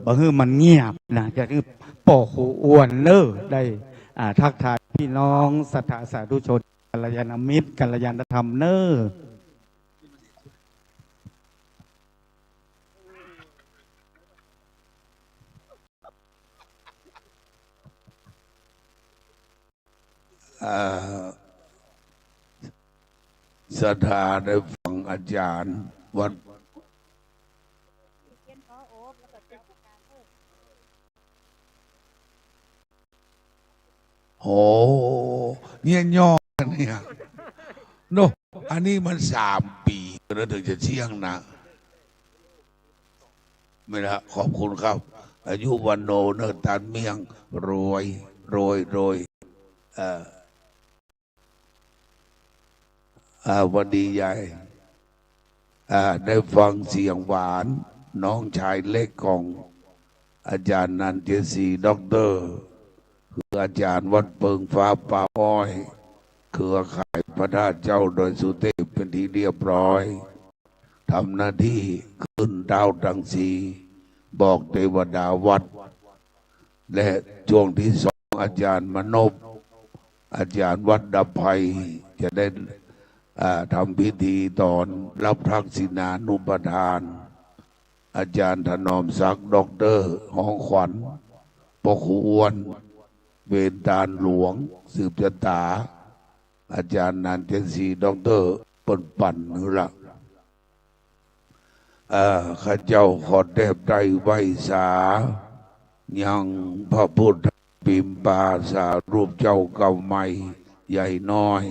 บางทีมันเงียบจะคือป่อหูอ้วนได้ทักทายพี่น้องศรัทธาสาธุชนกัลยาณมิตรกัลยาณธรรมศรัทธาได้ฟังอาจารย์วัดโหเนี่ยย่อเนี่ยโนอันนี้มัน3 ปีแล้วถึงจะเชี่ยงนะไม่ละขอบคุณครับอายุวันโนเนตันเมียงรวยวันดีใหญ่ได้ฟังเสียงหวานน้องชายเล็กของอาจารย์นันเจศรีด็อกเตอร์คืออาจารย์วัดเปิงฟ้าป่าอ้อยเครือข่ายพระธาตุเจ้าโดยสุเทพเป็นที่เรียบร้อยทำหน้าที่ขึ้นดาวดังสีบอกเทวดาวัดและช่วงที่2อาจารย์มนพอาจารย์วัดดับภัยจะได้ ทำพิธีตอนรับทักษิณานุปทาน อาจารย์ถนอมศักดิ์ด็อกเตอร์หองขวัญปอครูอ้วนเวรตาลหลวงสืบชะตา อาจารย์นันเจนศรีด็อกเตอร์ปนปั่นนี่ละข้าเจ้าขอแดบได้ไว้สายังพระพุทธปิมปาสารูปเจ้าเก่าใหม่ใหญ่น้อย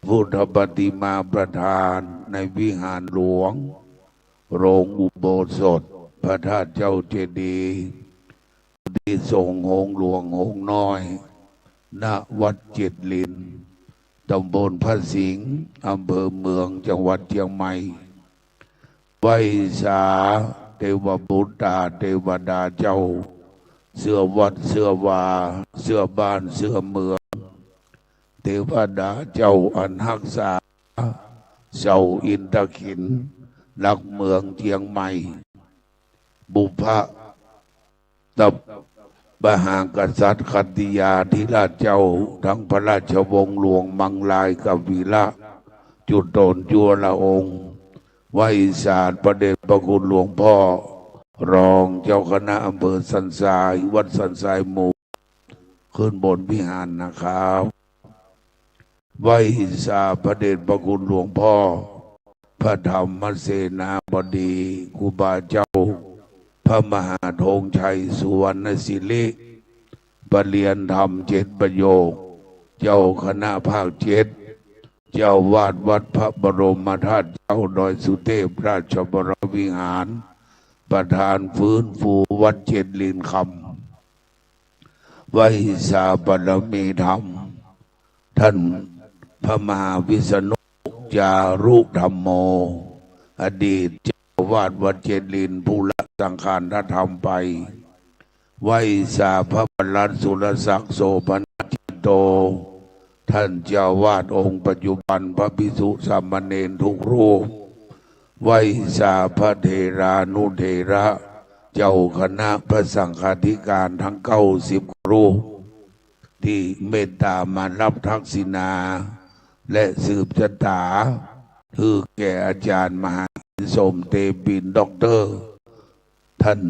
พุทธปฏิมาประธานในวิหารหลวง โรงอุโบสถพระธาตุเจ้าเจดีย์ที่ทรงหงหลวงหงน้อย ณ วัดเจ็ดลิน ตำบลพระสิงห์อำเภอเมืองจังหวัดเชียงใหม่ ไว้สาเทวบุตรเทวดาเจ้า เสื้อวัดเสื้อวาเสื้อบ้านเสื้อเมืองเทวดาเจ้าอันรักษาเจ้าอินทขินหลักเมืองเชียงใหม่ บุพตับบหากษัตริย์ขัตติยาธิราชเจ้าทั้งพระราชวงศ์หลวงมังลายกวีระจุดโตนจัวละองค์ไว้ศาสตร์ประเดชพระคุณหลวงพ่อรองเจ้าคณะอำเภอสันทรายวัดสันทรายหมู่ขึ้นบนวิหารนะครับไว้ศาสตร์ประเดชพระคุณหลวงพ่อพระธรรมเสนาบดีครูบาเจ้าพระมหาธงชัยสุวรรณศิริปรริยนธรรม7 ประโยคเจ้าคณะภาค7เจ้าวาดวัดพระบรมธาตุเจ้าดอยสุเทพราชบรมวิหารประธานฟื้นฟูวัดเจ็ดลินคำไว้สาบารมีธรรมท่านพระมหาวิษณุจารุธรรมโมอดีตเจ้าวาดวัดเจ็ดลินผู้ละสังขารธรรมไปไว้สาพระบรมสุรศักดิ์โสภณจิตโตท่านเจ้าวาดองค์ปัจจุบันพระภิกษุสามเณรทุกรูปไว้สาพระเถรานุเถระเจ้าคณะพระสังฆาธิการทั้ง90 รูปที่เมตตามารับทักษิณาและสืบชะตาคือแก่อาจารย์มหาสมเตปินด็อกเตอร์ท่าน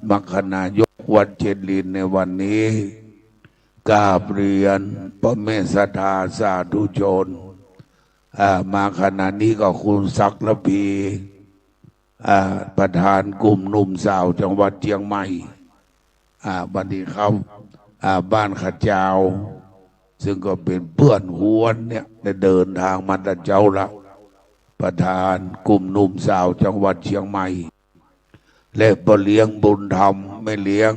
มัคคณายกวัดเจดีย์ในวันนี้กราบเรียนพระเมตศรัทธาสาธุชนมาขณะนี้ก็คุณศักดิ์ละพีประธานกลุ่มหนุ่มสาวจังหวัดเชียงใหม่บัดนี้เขาบ้านขัดเจ้าซึ่งก็เป็นเพื่อนหวนเนี่ยได้เดินทางมาแต่เจ้าละประธานกลุ่มหนุ่มสาวจังหวัดเชียงใหม่และบ่เลี้ยงบุญธรรมไม่เลี้ยง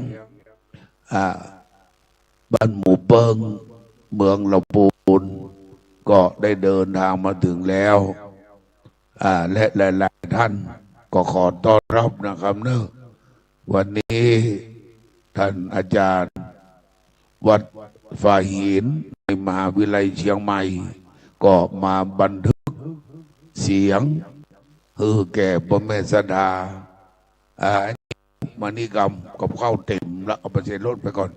บ้านหมู่เปิงเมืองลำพูนก็ได้เดินทางมาถึงแล้วและหลายๆท่านก็ขอต้อนรับนะครับเนอะวันนี้ท่านอาจารย์วัดฝ่ายหินในมหาวิทยาลัยเชียงใหม่ก็มาบันทึกเสียงแก่พระเมสดามานิกรรมกับข้าวเต็มแล้วเอาไปใส่รถไปก่อน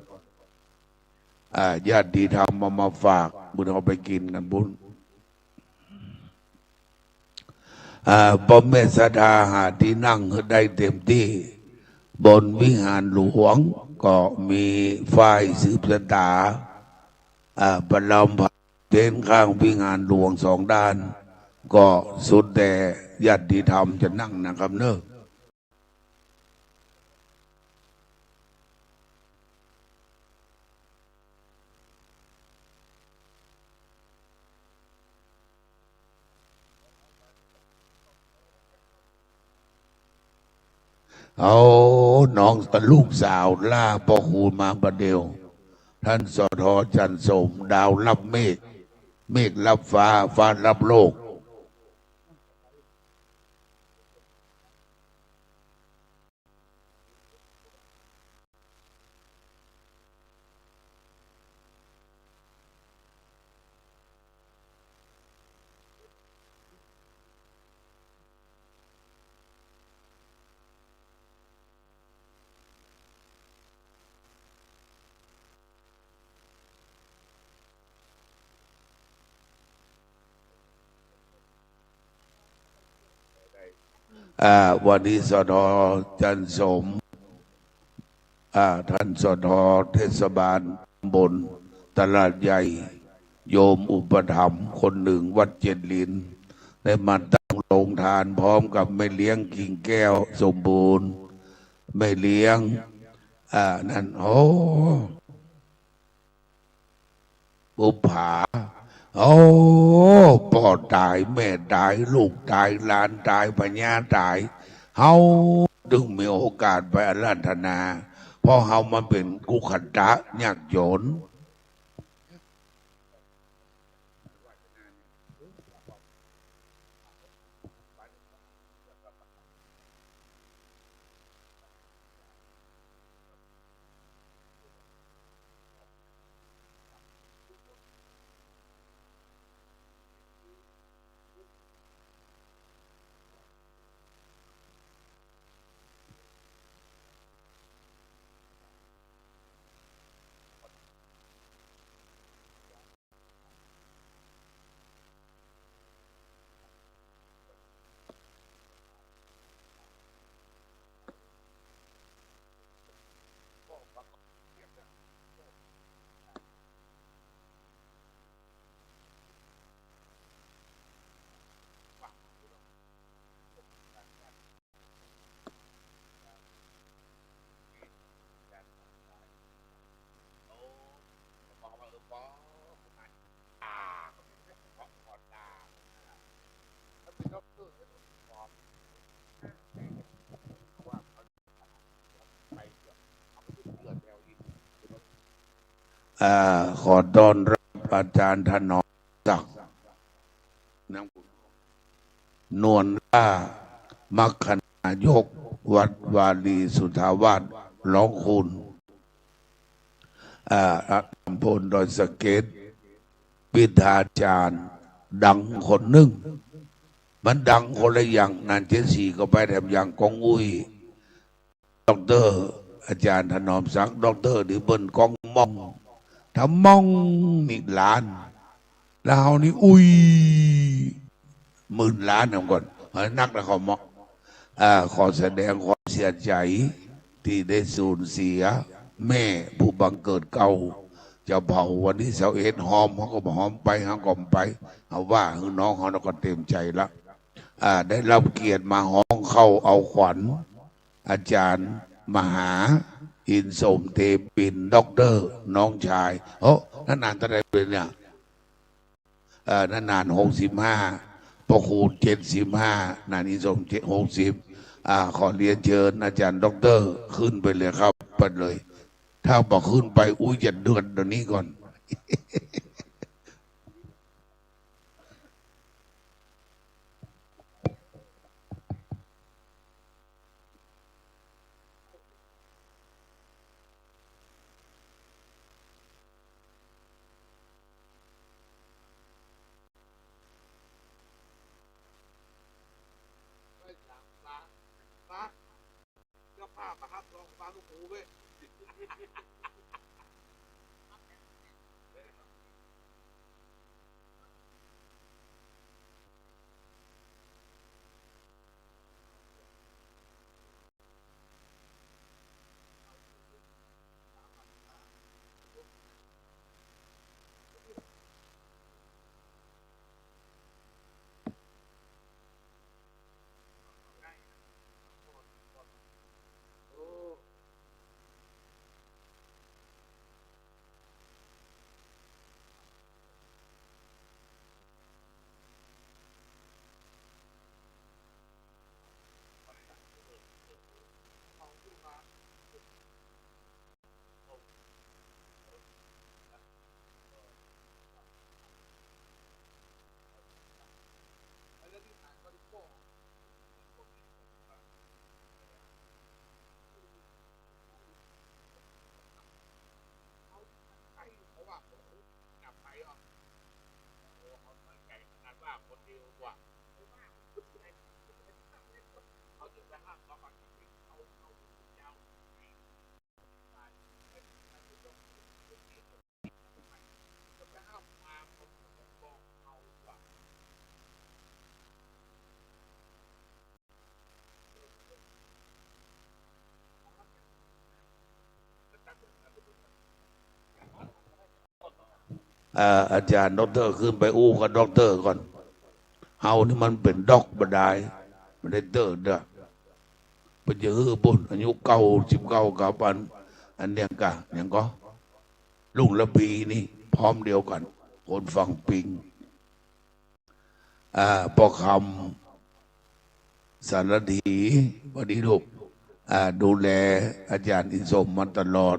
ญาติธรรมมาฝากบุญเอาไปกินกันบุญพระเมสดาหาที่นั่งได้เต็มที่บนวิหารหลวงก็มีฝ่ายสืบชะตาประลำเต้นข้างวิหารหลวง2 ด้านก็สุดแต่ญาติธรรมจะนั่งนะครับเนอะเอาน้องลูกสาวล่าพ่อคูณมาประเดียวท่านสทจันสมดาวรับเมฆเมฆรับฟ้าฟ้ารับโลก วันนี้สทจันสมท่านสทเทศบาลตำบลตลาดใหญ่โยมอุปถัมภ์คนหนึ่งวัดเจ็ดลินได้มาตั้งโรงทานพร้อมกับแม่เลี้ยงกิ่งแก้วสมบูรณ์แม่เลี้ยงนั่นโอ้บุปผาโอ้พ่อตายแม่ตายลูกตายหลานตายปัญญาตายเฮาดึงมีโอกาสไปอาราธนาเพราะเฮามาเป็นกุขันตะยากจนขอต้อนรับอาจารย์ถนอมศักดิ์นวลล่ามัคคณายกวัดวาลีสุทธาวาสร้องคุณอำเภอดอยสะเก็ดปิธาจารย์ดังคนหนึ่งมันดังคนละอย่างนันเจสีก็ไปแถมอย่างกองอุ้ยด็อกเตอร์อาจารย์ถนอมศักดิ์ด็อกเตอร์ดิเบิลกองมองถ้ามองนี่ล้านแล้วนี่อุ้ย10,000 ล้านนะก่อนนักนะเขาเหมาะขอแสดงความเสียใจที่ได้สูญเสียแม่ผู้บังเกิดเก่าจะเผาวันนี้21หอมเขาก็หอมไปเขาก็ไปเอาว่าคือน้องเขาก็เต็มใจละได้รับเกียรติมาห้องเข้าเอาขวัญอาจารย์มหาอินสมเทปินด็อกเตอร์น้องชายโอ้นานๆเท่าไรเลยเนี่ยนาน65พระครู75นานอินสม60ขอเรียนเชิญอาจารย์ด็อกเตอร์ขึ้นไปเลยครับไปเลย ถ้าบอกขึ้นไปอุ้ยจะเดือดเดี๋ยวนี้ก่อน เ อาจารย์ด็อกเตอร์ขึ้นไปอู้กับด็อกเตอร์ก่อนเฮานี่มันเป็นด็อกบดายไม่ได้เตอร์เด้อเป็นเยอะบุญอายุ19กับอันเนี้ยกะอย่างก็ลุงละปีนี่พร้อมเดียวกันคนฟังปิงพอคำสารถีวันนี้ลูกดูแลอาจารย์อินสมมาตลอด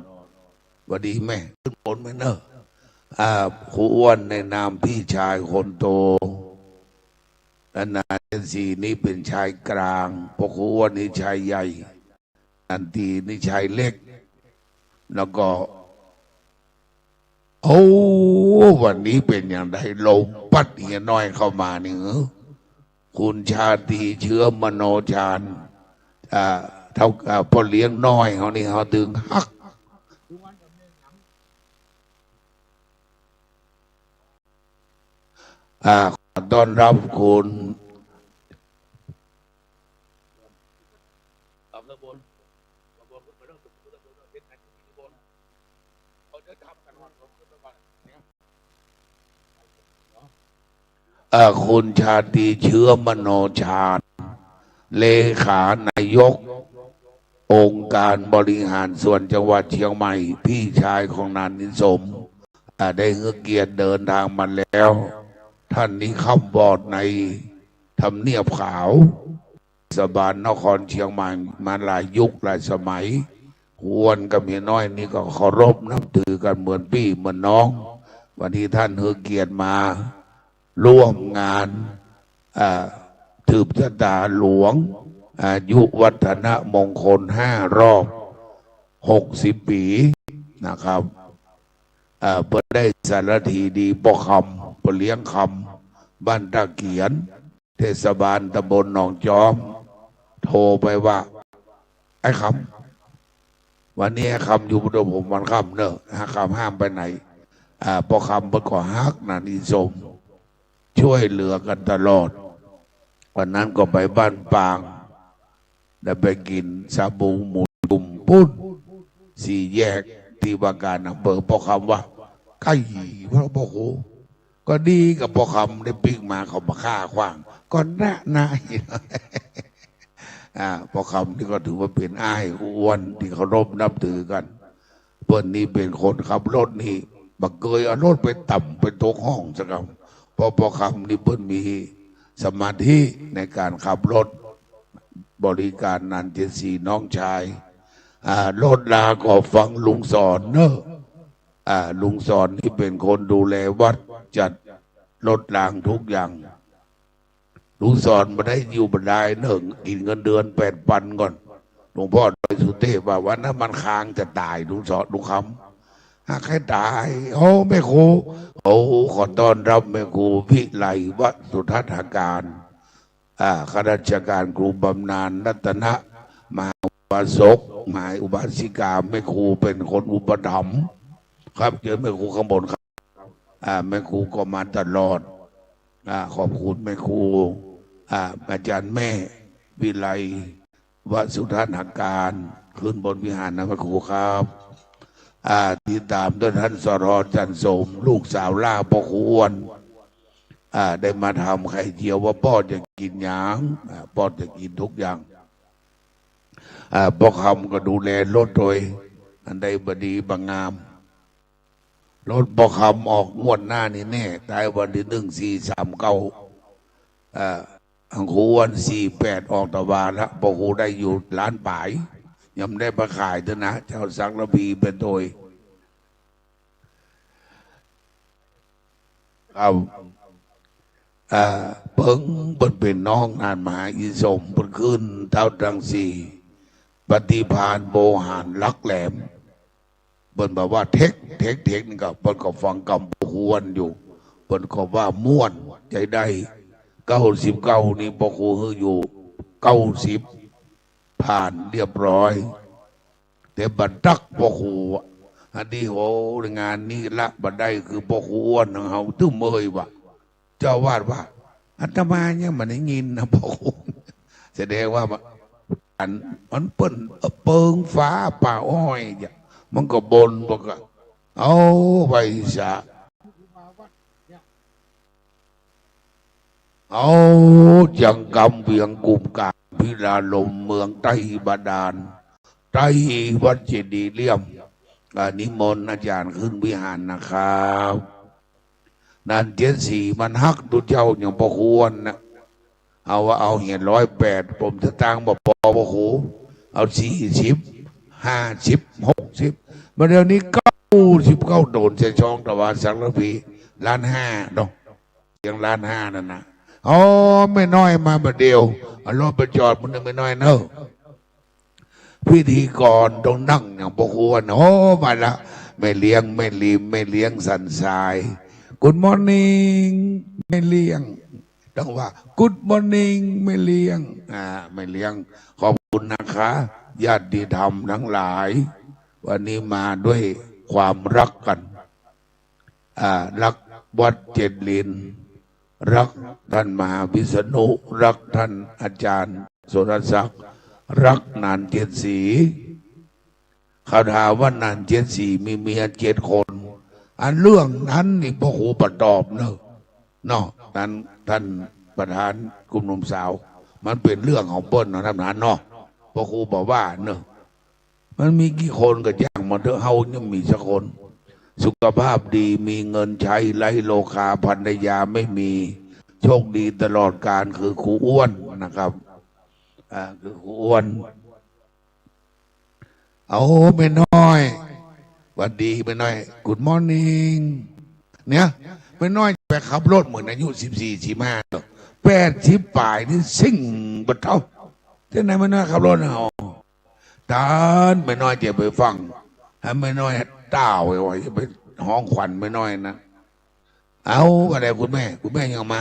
วันดีแม่ขึ้นบนไหมเนอะครูอ้วนในนามพี่ชายคนโตและนายเจนซีนี่เป็นชายกลางพวกครูอ้วนนี่ชายใหญ่นันทีนี่ชายเล็กแล้วก็โอ้วันนี้เป็นอย่างไรลมปัดเฮียน้อยเข้ามานี่คุณชาติเชื้อมโนชาญเท่าพ่อเลี้ยงน้อยเขานี่เขาดึงฮักขอต้อนรับคุณคุณชาติเชื้อมโนชาญเลขานายกองค์การบริหารส่วนจังหวัดเชียงใหม่พี่ชายของนานนิสมได้เกียรติเดินทางมาแล้วท่านนี้เข้าบอดในทำเนียบขาวสบานนครเชียงใหม่มาหลายยุคหลายสมัยหวนกับเมียน้อยนี่ก็เคารพนับถือกันเหมือนพี่เหมือนน้องวันนี้ท่านเกียรติมาร่วมงานถือชะตาหลวงอายุวัฒนมงคล5 รอบ60 ปีนะครับเปิดได้สารถีดีปอคำปเลี้ยงคำบ้านตะเกียนเทศบาลตำบลหนองจอมโทรไปว่าไอ้คำวันนี้ไอ้คำอยู่บนผมวันค่ำเนอะคำห้ามไปไหนปอคำประกอบฮักนานิสมช่วยเหลือกันตลอดวันนั้นก็ไปบ้านปางได้ไปกินซาบูหมูตุ่มปุ้น4 แยกที่ว่าการอำเภอพอคำว่าไก่พระพ่อโหก็ดีกับพอคำได้ปิ้งมาเขามาฆ่าขว้างก็น่าพอคำนี่ก็ถือว่าเป็นอ้ายอ้วนที่เคารพนับถือกันเพื่อนนี่เป็นคนขับรถนี่บักเกยเอารถไปต่ำไปตกห้องสักคำพอคำนี่เพื่อนมีสมาธิในการขับรถบริการนันเจสีน้องชายรถลาก็ฟังลุงสอนเนอะลุงสอนนี่เป็นคนดูแลวัดจัดรถรางทุกอย่างลุงสอนมาได้อยู่บันไดเนอะกินเงินเดือน8,000ก่อนหลวงพ่อโดยสุเทพว่าวันนั้นมันค้างจะตายลุงสอนลุงคำหากใครตายโอ้แม่ครูขอต้อนรับแม่ครูวิไลวัดสุทัศนการข้าราชการครูบำนาญรัตนะมหาอุบาสกมหาอุบาสิกาแม่ครูเป็นคนอุปถัมภ์ครับเจอแม่ครูข้างบนครับแม่ครูก็มาตลอดขอบคุณแม่ครูอาจารย์แม่วิไลวัดสุทัศนการขึ้นบนวิหารนะแม่ครูครับติดตามด้วยท่านสรจันทร์สมลูกสาวล่าพ่อครูอ้วนได้มาทำไข่เจียวว่าพ่อจะกินอย่างพ่อจะกินทุกอย่างพ่อคำก็ดูแลรถโดยอันใดบดีบางงามรถพ่อคำออกงวดหน้านี่แน่ตายวันที่1439อังคูวัน48ออกตะวันละพ่อครูได้อยู่ล้านป่ายยังได้ประขายเถอะนะเจ้าสังระบีเป็นโดยเพิ่งเป็นน้องนานมหาอิสมเพิ่งขึ้นเท้าดังสีปฏิพานโบหารลักแหลมเพิ่นบอกว่าเทคนี่ก็เพิ่นก็ฟังกำปูควรอยู่เพิ่นก็ว่าม่วนใจได้99นี่ปคูอยู่90ผ่านเรียบร้อยแต่บัดดักปคูอันนี้โหงานนี้ละบัดได้คือปคูอ้วนของเฮาตึ้มเมยวะเจ้าวาดว่าอาตมาเนี่ยมันได้ยินนะพ่อคุณแสดงว่ามันเปิ้นเปิงฟ้าป่าอ้อยมันก็บนบอกว่าเอาไปซะ เอาจังกำเวียงกุมกาพิลาลมเมืองไต้บาดาลไต้วัดเจดีย์เลี่ยมนิมนต์อาจารย์ขึ้นวิหารนะครับนั่น74มันฮักดูเจ้าอย่างพอควรนะเอาเห็น108ผมจะตั้งบ่พอพอคูเอา40 50 60มาเดี๋ยวนี้99โดนเสียช่องตะวันสังระพี1,500,000เนาะยัง1,500,000นั่นนะอ๋อไม่น้อยมาบัดเดียวเอารถไปจอดมันไม่น้อยเนอะพิธีกรต้องนั่งอย่างพอควรโอ้มาละไม่เลี้ยงไม่ลีมไม่เลี้ยงสันทราย Good morning ไม่เลี้ยงต้องว่า Good morning ไม่เลี้ยงไม่เลี้ยงขอบคุณนะคะญาติธรรมทั้งหลายวันนี้มาด้วยความรักกันรักวัดเจ็ดลินรักท่านมหาวิษณุรักท่านอาจารย์สุรศักดิ์รักนาน7 สีเขาถามว่านาน7 สีมีเมีย7 คนอันเรื่องนั้นนี่พ่อครูประตอบเนอะนั้นท่านประธานกลุ่มหนุ่มสาวมันเป็นเรื่องของเปิ้ลนะท่านประธานเนาะพ่อครูบอกว่าเนอะมันมีกี่คนก็ย่างมาเถอะเฮายังมีสักคนสุขภาพดีมีเงินใช้ไร้โลคาภรรยาไม่มีโชคดีตลอดการคือครูอ้วนนะครับคือครูอ้วนเอาไม่น้อยวันดีไม่น้อย Good morning เนี่ยไม่น้อยไปขับรถเหมือนอายุ14-15 80ป่ายนี่ซิ่งบัดเท่าที่ไหนไม่น้อยขับรถเอาตานไม่น้อยจะไปฟังให้ไม่น้อยต้าวไว้ไปห้องขวัญไม่น้อยนะเอาอะไรคุณแม่ยังมา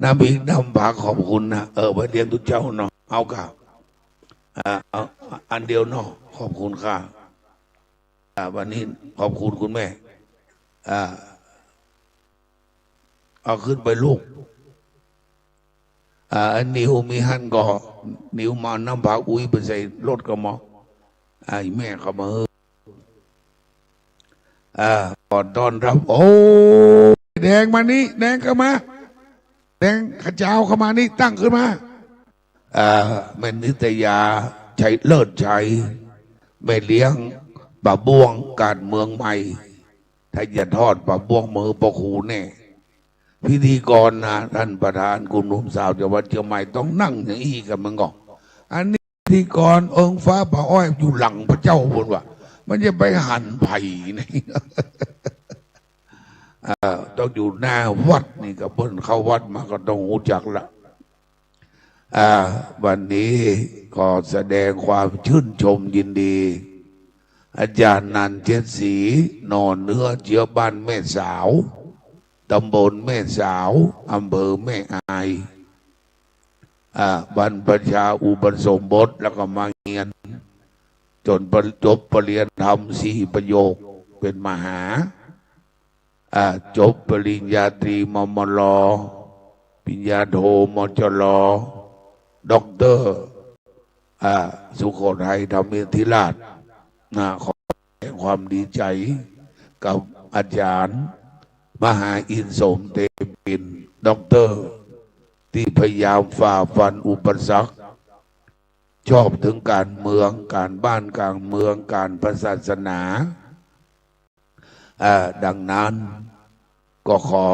น้ำพริกน้ำปลาขอบคุณนะไปเลี้ยงทุกเจ้าเนาะเอาค่ะเอาอันเดียวเนาะขอบคุณค่ะวันนี้ขอบคุณคุณแม่เอาขึ้นไปลูกอันนิวมีหันก็นิวมาน้ำผักอุ้ยไปใส่รถก็มอไอ้แม่เขามาก่อนตอนรับโอ้แดงมานี่แดงเข้ามาแดงขจาวเข้ามานี่ตั้งขึ้นมาแม่นิตยาชัยเลิศชัยแม่เลี้ยงปะบ่วงการเมืองใหม่ถ้าจะทอดปะบ่วงมือปะคูแน่พิธีกรนะท่านประธานกลุ่มหนุ่มสาวจังหวัดเชียงใหม่ต้องนั่งอย่างอี้กันมึงก่อนอันนี้พิธีกรองค์ฟ้าพระอ้อยอยู่หลังพระเจ้าบนว่ามันจะไปหั่นไผ่นี่ต้องอยู่หน้าวัดนี่กับเพิ่นเข้าวัดมาก็ต้องรู้จักละวันนี้ขอแสดงความชื่นชมยินดีอาจารย์นัน7 สีนอนเนื้อเชื้อบ้านแม่สาวตำบลแม่สาวอำเภอแม่อายบรรพชาอุปสมบทแล้วก็มาเรียนจนจบปริญญาธรรม4 ประโยคเป็นมหาจบปริญญาตรีมมลปริญญาโทมจลด็อกเตอร์สุโขทัยธรรมิธิราชขอแสดงความดีใจกับอาจารย์มหาอินทร์สมเตปินด็อกเตอร์ที่พยายามฝ่าฟันอุปสรรคชอบถึงการเมืองการบ้านการเมืองการพระศาสนาดังนั้นก็ขอ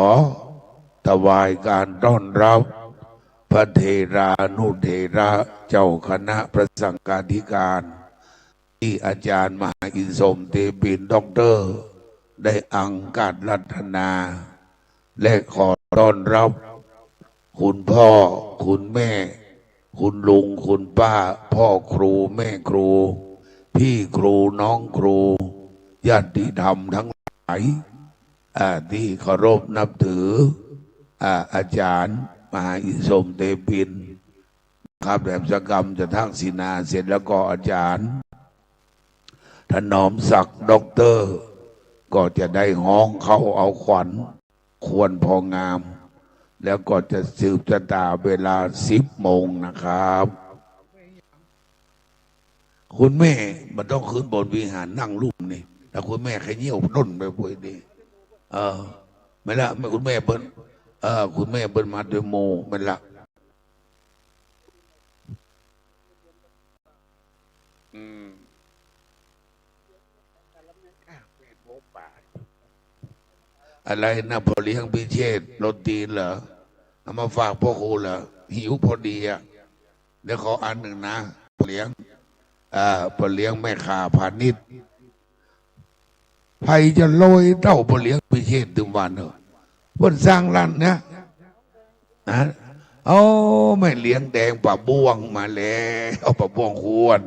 ถวายการต้อนรับพระเทรานุเถระเจ้าคณะพระสังฆาธิการที่อาจารย์มหาอินทร์สมเตปินด็อกเตอร์ได้อังการรัตนาและขอต้อนรับคุณพ่อคุณแม่คุณลุงคุณป้าพ่อครูแม่ครูพี่ครูน้องครูญาติธรรมทั้งหลายที่เคารพนับถืออาจารย์มหาอินทร์สมเตปินครับแรมสกรรมจะทักษิณาเสร็จแล้วก็อาจารย์ถนอมศักดิ์ด็อกเตอร์ก็จะได้ห้องเข้าเอาขวัญควรพองาม แล้วก็จะสืบชะตาเวลา10 โมงนะครับ คุณแม่มันต้องขึ้นบนวิหารนั่งลุ่มนี่แต่คุณแม่แค่เยี่ยวด้นไปพวกนี้ไม่ละไม่คุณแม่เปิ้ล คุณแม่เปิ้นมาด้วยโมมันละอะไรนะพอเลี้ยงพิเชษโรตีนเหรอเอามาฝากพ่อครูเหรอหิวพอดีอ่ะเดี๋ยวขออันหนึ่งนะพอเลี้ยงพอเลี้ยงแม่ค้าพาณิชย์ใครจะโรยเต้าพอเลี้ยงพิเชษถึงวันเหรอเพิ่นสร้างร้านนะเอาไม่เลี้ยงแดงปะบ่วงมาแล้วเอาปะบ่วงควร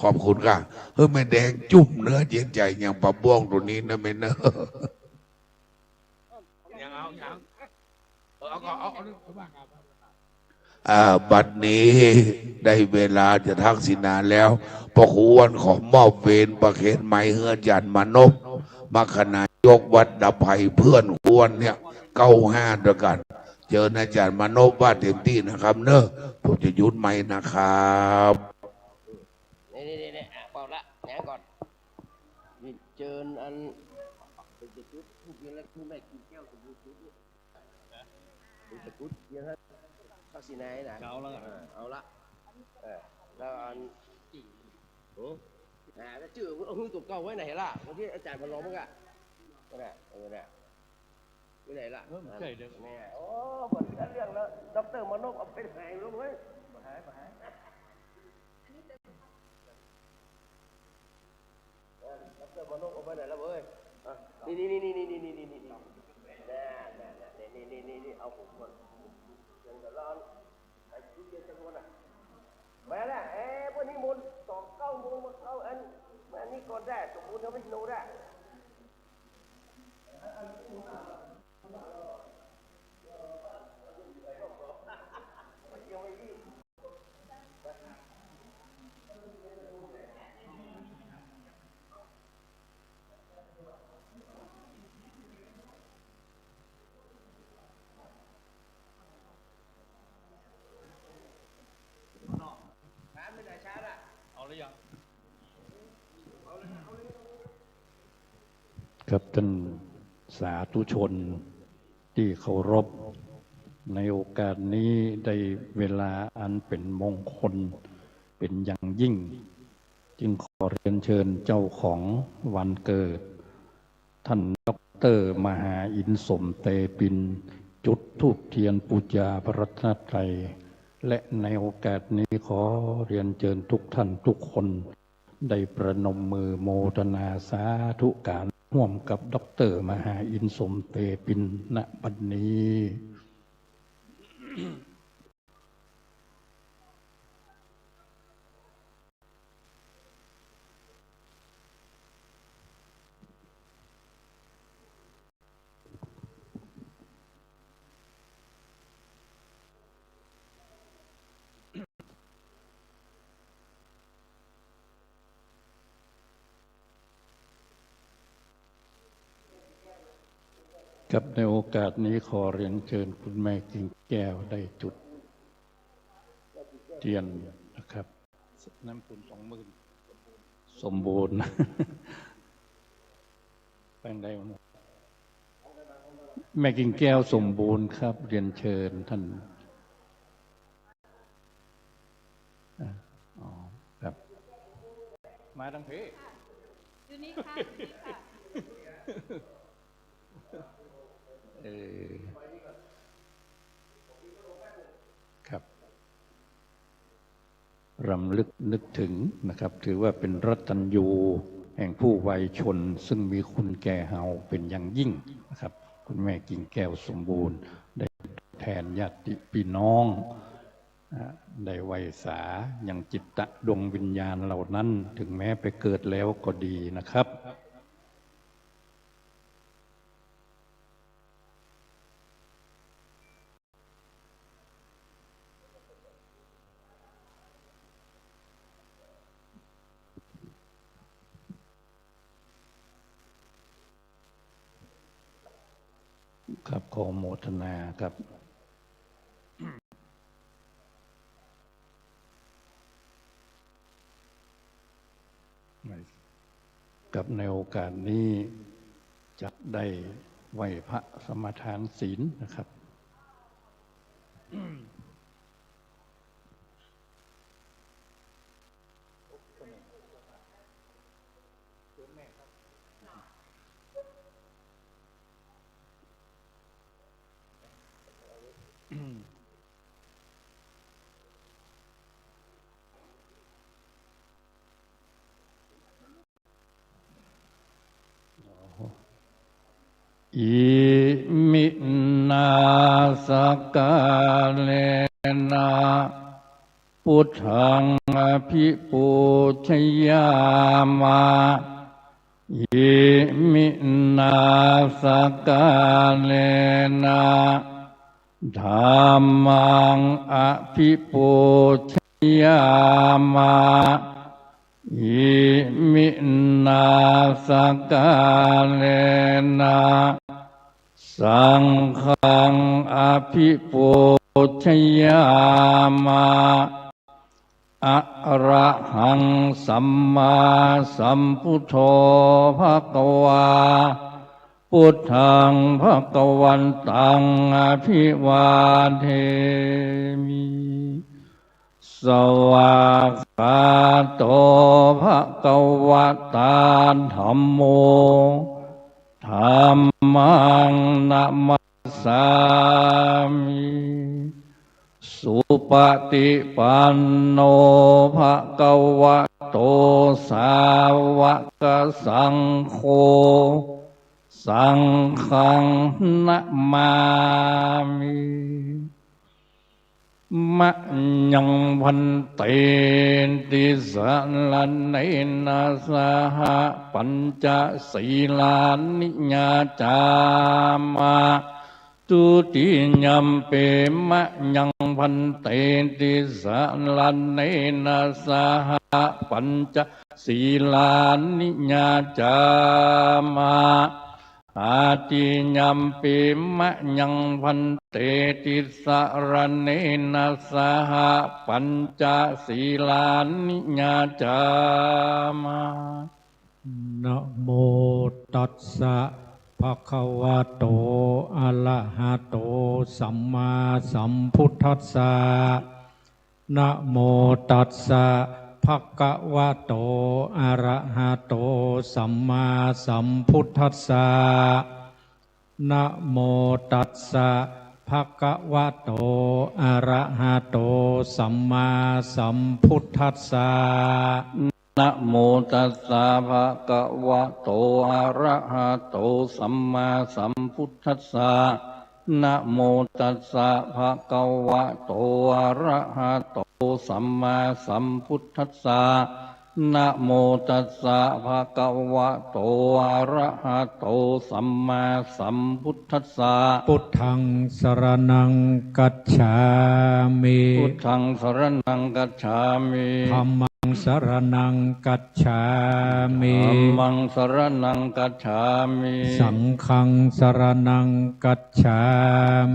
ขอบคุณค่ะไม่แดงจุ่มเนื้อเย็นใจอย่างปะบ่วงตัวนี้นะไม่เนอะบัดนี้ได้เวลาจะทักษิณาแล้วพอควรขอมอบเวรประเคนไม้เฮือจันมานพมาขณะยกวัดดับภัยเพื่อนควรเนี่ย95ด้วยกันเจออาจารย์มานพว่าเต็มที่นะครับเนอะผมจะยุดไม้นะครับนี่เปล่าละแหนก่อนนี่เจิญอันเป็นตะกุดทุกอย่างแล้วคุณแม่กินแก้วสมบูรณ์เป็นตะกุดเยอะฮะทักษิณานะเอาละแล้วอันแล้วชื่อเอาหุ้นตัวเก่าไว้ไหนล่ะเมื่อกี้อาจารย์มาลองมั้งอ่ะนี่ไหนล่ะใช่เด้อแม่โอ้หมดเรื่องแล้วด็อกเตอร์มานพเอาไปหายรู้ไหมหายด็อกเตอร์มานพเอาไปไหนแล้วเว้ยนี่เอาผมก่อนยังจะร้อนไอ้ชุดเย็นจังวันอ่ะมาแล้วพวกนี้มูล2 9 มูลมาเข้าอันนี้ก่อนได้สมบูรณ์ทำให้โนได้ครับท่านสาธุชนที่เคารพในโอกาสนี้ได้เวลาอันเป็นมงคลเป็นอย่างยิ่งจึงขอเรียนเชิญเจ้าของวันเกิดท่านดร.มหาอินทร์สมเตปินจุดธูปเทียนปูชาพระรัตนตรัยและในโอกาสนี้ขอเรียนเชิญทุกท่านทุกคนได้ประนมมือโมทนาสาธุการร่วมกับดร.มหาอินทร์สมเตปินณบัดนี้กับในโอกาสนี้ขอเรียนเชิญคุณแม่กิ่งแก้วได้จุดเทียนนะครับน้ำคุณ20,000สมบูรณ์แปลงได้หมดแม่กิ่งแก้วสมบูรณ์ครับเรียนเชิญท่านครับมาทั้งเพอยู่นี่ค่ะครับรำลึกนึกถึงนะครับถือว่าเป็นรัตตัญญูแห่งผู้วัยชนซึ่งมีคุณแก่เฮาเป็นอย่างยิ่งนะครับคุณแม่กิ่งแก้วสมบูรณ์ได้แทนญาติพี่น้องได้ไวยสาอย่างจิตตะดวงวิญญาณเหล่านั้นถึงแม้ไปเกิดแล้วก็ดีนะครับครับขอโมทนาครับกับในโอกาสนี้จัดได้ ไหว้พระสมาทานศีลนะครับอิมินาสกาเลนะพุทธังอภิปูชยามาอิมินาสกาเลนะธัมมังอภิปูชยามาอิมินาสกาเลนะสังฆังอภิปูชยามาอะระหังสัมมาสัมพุทโธภควาพุทธังภควันตังอภิวาเทมิสวากขาโตภควตาธัมโมธัมมังนะมัสสามิสุปฏิปันโนภควโตสาวกสังโฆสังฆังนะมามิมะยังพันเตติสัลลันเนนะสหปัญจศีลานิญาจามะตุติยัมเปมะยังพันเตติสัลลันเนนะสหปัญจศีลานิญาจามะอาติยัมปิมะยังพันเตติสรเนนะสหปัญจศีลานิญาจามะนะโมตัสสะภะคะวะโตอะระหะโตสัมมาสัมพุทธัสสะนะโมตัสสะภะคะวะโตอะระหะโตสัมมาสัมพุทธัสสะนะโมตัสสะภะคะวะโตอะระหะโตสัมมาสัมพุทธัสสะนะโมตัสสะภะคะวะโตอะระหะโตสัมมาสัมพุทธัสสะนะโมตัสสะภะคะวะโตอะระหะโตสัมมาสัมพุทธัสสะนะโมตัสสะภะคะวะโตอะระหะโตสัมมาสัมพุทธัสสะพุทธังสรณังกัจฉามิพุทธังสรณังกัจฉามิธัมมังสรณังกัจฉามิธัมมังสรณังกัจฉามิสังฆังสรณังกัจฉา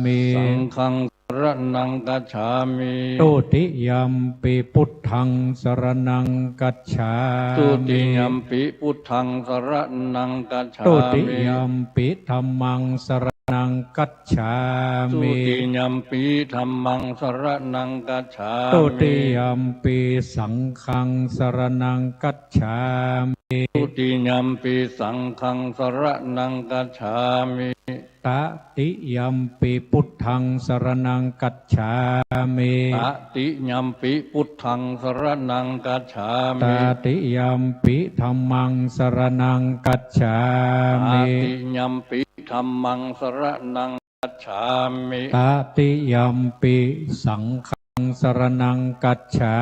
มิสังฆังสรณังกัจฉามิตุติยัมปิพุทธังสรณังกัจฉามิตุติยัมปิพุทธังสรณังกัจฉามิตุติยัมปิธัมมังสรณังกัจฉามิตุติยัมปิธัมมังสรณังกัจฉามิตุติยัมปิสังฆังสรณังกัจฉามิตุติยัมปิสังฆังสรณังกัจฉามิตติยัมปิพุทธังสรณังกัจฉามิตติยัมปิพุทธังสรณังกัจฉามิตติยัมปิธัมมังสรณังกัจฉามิตติยัมปิธัมมังสรณังกัจฉามิตติยัมปิสังฆังสรณังกัจฉา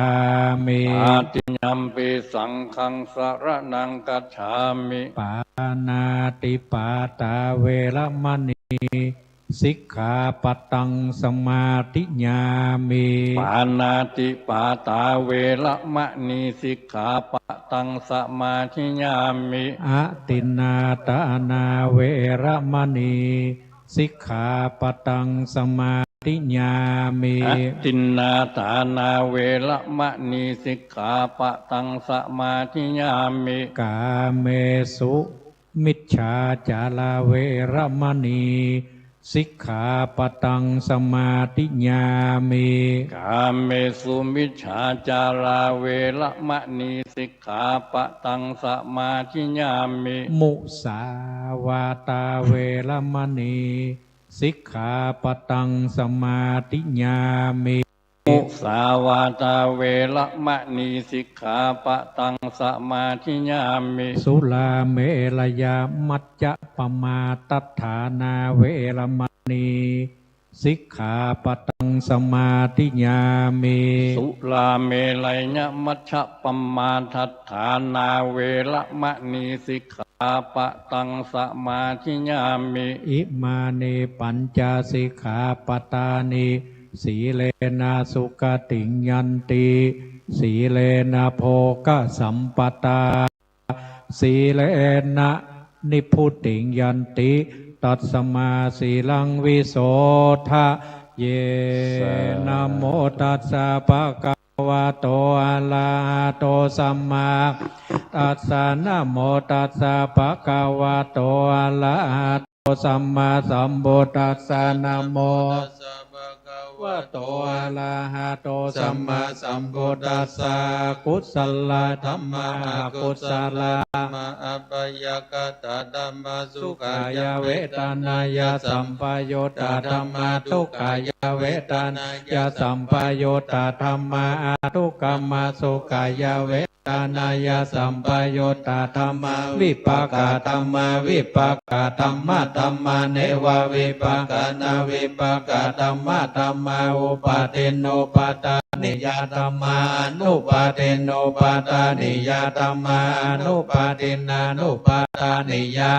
มิตติยัมปิสังฆังสรณังกัจฉามิปานาติปาตาเวรมณีสิกขาปัตตังสมาธิญามิปานาติปาตาเวรมณีสิกขาปัตตังสมาธิญามิอะตินนาตานาเวรมณีสิกขาปัตตังสมาธิญามิอะตินนาตานาเวรมณีสิกขาปัตตังสมาธิญามิกาเมสุ มิจฉาจาราเวรมณีสิกขาปตังสมาธิญามิกาเมสุมิจฉาจาราเวรมณีสิกขาปตังสมาธิญามิมุสาวาตาเวรมณีสิกขาปตังสมาธิญามิมุสาวาตาเวรมณีสิกขาปตังสมาธิญามิสุลาเมรยามัจจะปมาตัฏฐานาเวรมณีสิกขาปตังสมาธิญามิสุลาเมลัยญมัชฌะปมาทัฏฐานาเวรมณีสิกขาปตังสมาธิญามิอิมานิปัญจสิกขาปตานิสีเลนะสุขติงยันติสีเลนะโภคสัมปตาสีเลนะนิพุติงยันติตัสมาสีลังวิโสทะเยนะโมตัสสะภะคะวะโตอะระหะโตสัมมาตัสสะนะโมตัสสะภะคะวะโตอะระหะโตสัมมาสัมพุทธัสสะนะโมวะโตอะระหะโตสัมมาสัมพุทธัสสะกุศลธัมมากุศลมาอัปยกตะธัมมาสุขายเวทนายาสัมปโยตะธัมมาทุกขายเวทนายาสัมปโยตะธัมมาทุกขมาสุขายเวทนายาสัมปโยตะธัมมาวิปากาธัมมาวิปากาธัมมาธัมมาเนวะวิปากานาวิปากาธัมมาธัมมาอุปาทินโนปาตานิยาธัมมานุปาทินโนปาตานิยาธัมมานุปาทินานุปาตานิยา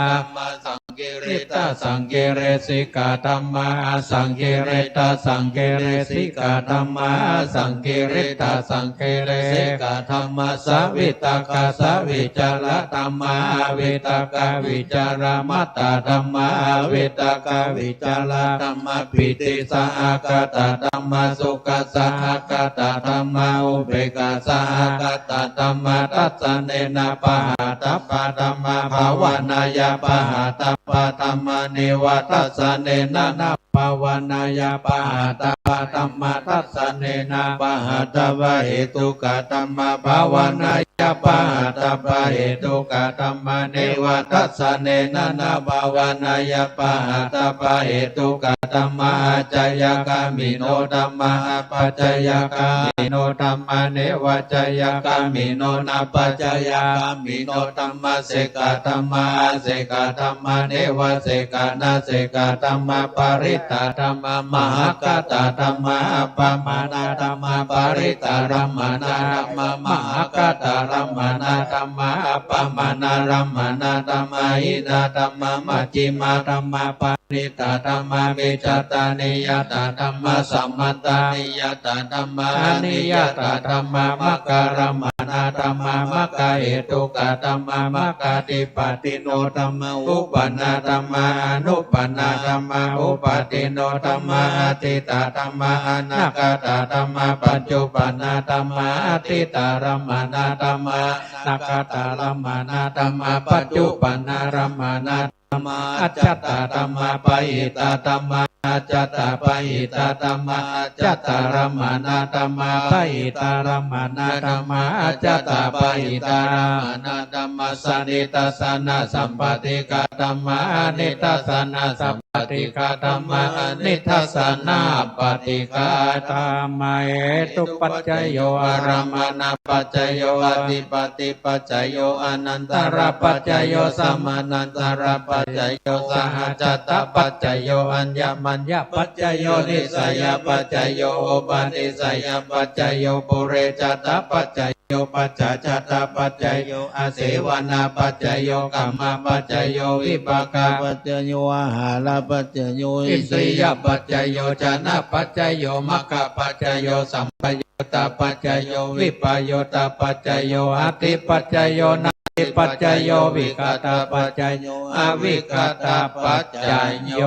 สังเกเรตาสังเกเรสิกาธัมมาสังเกเรตาสังเกเรสิกาธัมมาสังเกเรตาสังเกเรสิกาธัมมาสวิตากาสวิจารธัมมาวิตากาวิจารมัตตาธัมมาวิตากาวิจารธัมมาปิติสหกตาธัมมาสุขสหกตาธัมมาอุเบกขาสหกตาธัมมาตัสสะเนนะปะหาตัปปะธัมมาภาวนายาปะหาตัปปะธัมมาเนวตัสสะเนนะนะภาวนายาปะหาตัปปะธัมมาตัสสะเนนะปะหาตวะเหตุกะธัมมาภาวนายาปะหาตัปปะเหตุกะธัมมาเนวตัสสะเนนะนะภาวนายาปะหาตัปปะเหตุกะธัมมาจายกามิโนธัมมาปัจจยกามิโนธัมมาเนวจายกามิโนนะปัจจยกามิโนธัมมาเสกธัมมาเสกธัมมาเนวเสกนาเสกธัมมาปริตตธัมมามหากตธัมมาปมานาธัมมาปริตตรัมมานาธัมมามหากตรัมมานาธัมมาปมานารัมมานาธัมมาอิดาธัมมามัจจิมาธัมมาปริตตธัมมาเวจตานิยตธัมมาสัมมัตตานิยตธัมมานิยตธัมมามัคการมนาธัมมามัคคาเหตุกะธัมมามัคคาติปติโนธัมมาอุปนาธัมมาอนุปนาธัมมาอุปติโนธัมมาอติตาธัมมาอนาคตาธัมมาปัจจุปนาธัมมาอติตารัมมานาธัมมานาคตารัมมานาธัมมาปัจจุปนารัมมานาธัมมาอัจจตาธัมมาปหิตาธัมมาอัจจตาปหิตาธัมมาอัจจตารัมมานาธัมมาปหิตารัมมานาธัมมาอัจจตาปหิตารัมมานาธัมมาสนิทัสสนะสัมปติกาธัมมาอนิทัสสนะสัมปติกาธัมมาอนิทัสสนะปฏิกาธัมมาเหตุปัจจโยอารัมมณปัจจโยอธิปติปัจจโยอนันตรปัจจโยสัมมานันตรปัจจโยสหจัตตปัจจโยอัญญมัญญปัจจโยนิสัยปัจจโยอุปนิสัยปัจจโยปุเรจัตตปัจจโยปัจจจัตตปัจจโยอาเสวนาปัจจโยกัมมาปัจจโยวิปากาปัจจโยอาหารปัจจโยอินทรียปัจจโยจนะปัจจโยมัคคะปัจจโยสัมปโยตปัจจโยวิปโยตปัจจโยอติปัจจโยนาปัจจโยวิกตปัจจโยอวิกตปัจจโย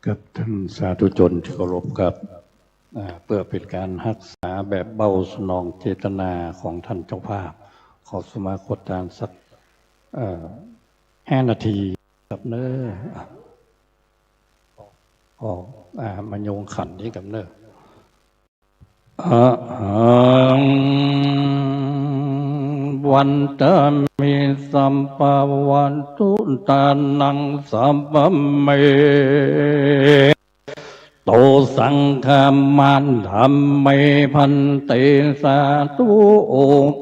กับท่านสาธุชนที่เคารพครับเพื่อเป็นการรักษาแบบเบาสนองเจตนาของท่านเจ้าภาพขอสมาคตทานสัก 5 นาทีกับเนอออกมาโยงขันนี้กับเนอวันตามิสัมปวันตุตานังสัมปเมโตสังฆามันธรรมเมพันเตสาธุโอ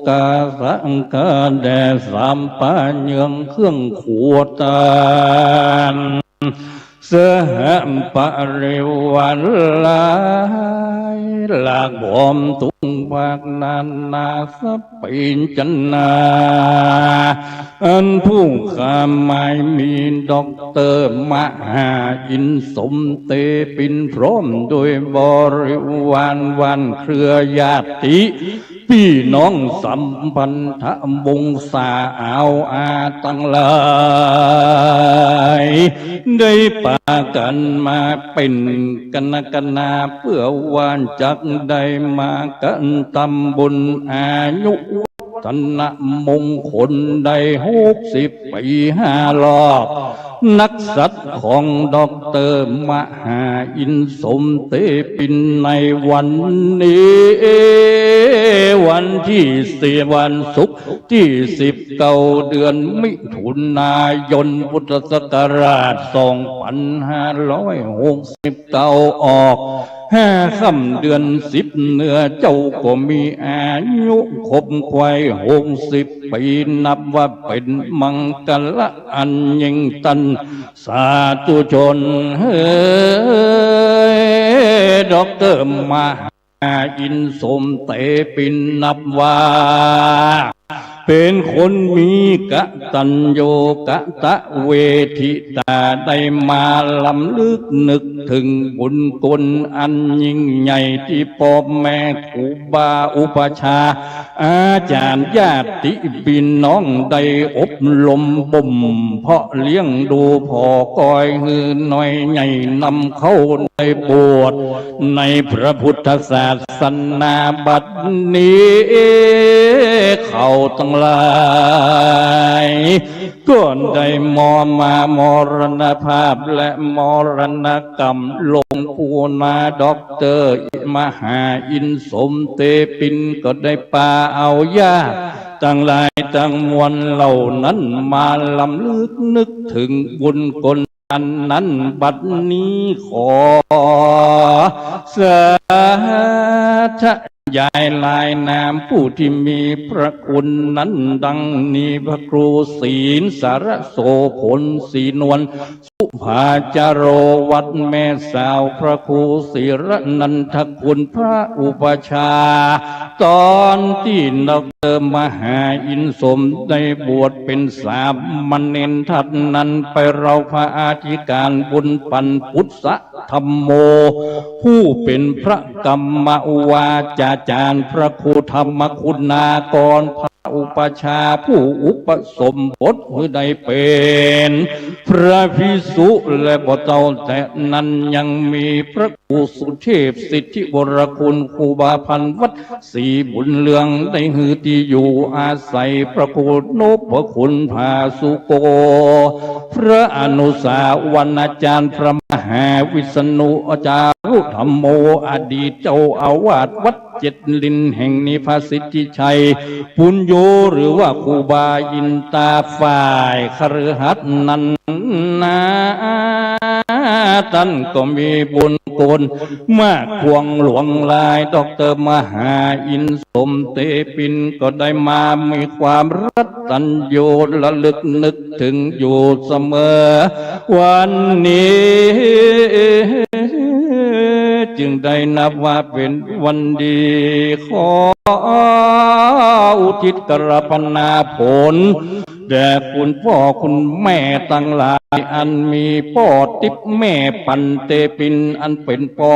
กาสังฆาแด่สามปัญญังเครื่องขวดานเสหปริวันลายหลากบอมตุงภาคนานาสัพปินจันนาอันผู้ข้าไม่มีด็อกเตอร์มหาอินสมเตปินพร้อมโดยบริวารวันเครือญาติพี่น้องสัมพันธวงศาเอาอาตั้งหลายได้ปากันมาเป็นกันนาเพื่อวานจักได้มากันตำบุญอายุธนมงคลได้60 ปี5 รอบนักสัตว์ของด็อกเตอร์มหาอินสมเตปินในวันนี้วันที่4วันศุกร์ที่19 เดือนมิถุนายนพุทธศักราช2569ออก5 ค่ำเดือน10เนื้อเจ้าก็มีอายุครบไขว้60 ปีนับว่าเป็นมังกรอันยิ่งตันสาธุชนเฮ้ด็อกเตอร์มหาอินสมเตปินนับว่าเป็นคนมีกตัญญูกตเวทิตาได้มาลำลึกนึกถึงบุญคุณอันยิ่งใหญ่ที่พ่อแม่ครูบาอุปชาอาจารย์ญาติพี่น้องได้อบรมบ่มเพาะเลี้ยงดูพ่อก้อยหือน้อยใหญ่นำเข้าในบวชในพระพุทธศาสนาบัดนี้เขาตั้งหลายก่อนได้มามรณภาพและมรณกรรมลงผู้นาด็อกเตอร์มหาอินสมเตปินก็ได้ปาเอาญาติตั้งหลายตั้งมวลเหล่านั้นมาลำลึกนึกถึงบุญคุณอันนั้นบัดนี้ขอสาธุยายลายนามผู้ที่มีพระคุณนั้นดังนี้พระครูศีลสารโสพลศรีนวลสุภาจาโรวัดแม่สาวพระครูศิรนันทคุณพระอุปชาตอนที่ดอกเตอร์มหาอินสมได้บวชเป็นสามเณรทัดนั้นไปเราพระอาธิการบุญปันพุทธธรรมโมผู้เป็นพระกรรมวาจาจารย์พระครูธรรมคุณากรพระอุปชาผู้อุปสมบทผู้ใดเป็นพระภิกษุและบ่เจ้าแต่นั้นยังมีพระครูสุเทพสิทธิวรคุณครูบาพันวัดศรีบุญเรืองได้หือที่อยู่อาศัยพระครูนพคุณภาสุโกพระอนุสาวรอาจารย์พระมหาวิษณุอาจารุธรรมโมอดีตเจ้าอาวาสวัดเจ็ดลินแห่งนิพพาสิทธิชัยปุญโญหรือว่าครูบาอินตาฝ่ายคฤหัสถ์นั้นนะท่านก็มีบุญคุณมากควงหลวงลายดอกเตอร์มหาอินสมเตปินก็ได้มามีความรัตัญญูระลึกนึกถึงอยู่เสมอวันนี้จึงได้นับว่าเป็นวันดีขออุทิศกรปนาผลแด่คุณพ่อคุณแม่ตั้งหลายอันมีพ่อติบแม่ปันเตปินอันเป็นพ่อ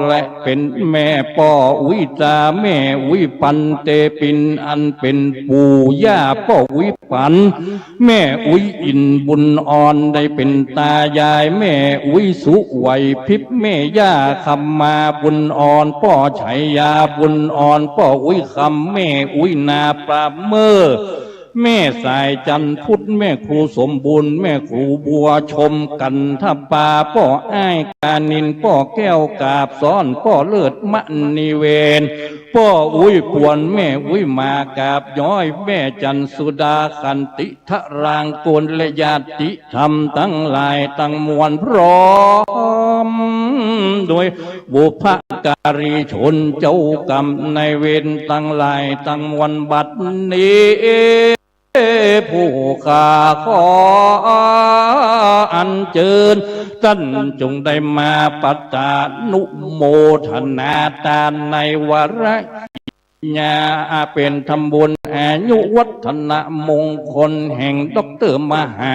และเป็นแม่พ่อวิจาแม่วิปันเตปินอันเป็นปู่ย่าพ่อวิปันแม่อุยอินบุญอ่อนได้เป็นตายายแม่อุยสุไหวพริบแม่ย่าคำมาบุญอ่อนพ่อชัยยาบุญอ่อนพ่ออุยคำแม่อุยนาปราเมอ แม่สายจันพุทธแม่ครูสมบูรณ์แม่ครูบัวชมกันทับป่าป่ออ้ายกานินป่อแก้วกาบซ้อนป่อเลิศมะนิเวนป่ออุ้ยปวนแม่อุ้ยมากาบย้อยแม่จันสุดาขันติทรางโกนและญาติธรรมตั้งหลายตั้งมวลพร้อมโดยบุพการีชนเจ้ากรรมในเวรตั้งหลายตั้งมวลบัดนี้ผู้ข้าขออัญเชิญท่านจงได้มาปัตตานุโมทนาทานในวาระญาเป็นธรรมบุญอายุวัฒนมงคลแห่งดร.มหา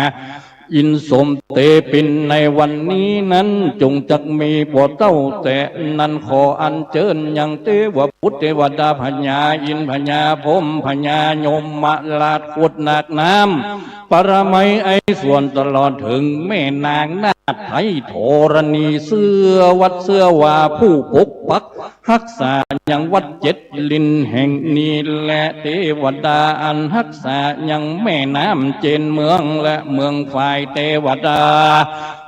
อินสมเตปินในวันนี้นั้นจงจักมีบ่เต้าแต่นั้นขออัญเชิญยังเทวพุทธเทวดาพญาอินพญาพรหมพญายมมาลาดขุดหนักน้ำปรมัยไอส่วนตลอดถึงแม่นางนาถไทยธรณีเสื้อวัดเสื้อว่าผู้ปกปักรักษายังวัดเจ็ดลินแห่งนี้และเทวดาอันรักษายังแม่น้ำเจนเมืองและเมืองฝ่ายเทวดา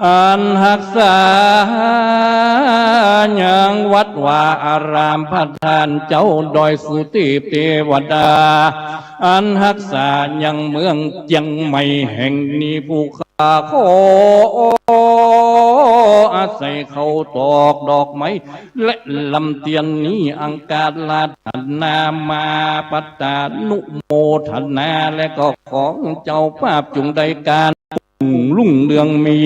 อันรักษายังวัดว่าอารามพระทานเจ้าดอยสุเทพเทวดาอันรักษายังเมืองเจียงใหม่แห่งนี้ผู้ข้าขออาศัยเขาตอกดอกไม้และลำเตียนนี้อังการลาดนามาปัตตานุโมทนาและก็ของเจ้าภาพจงได้การลุ่งเรืองมี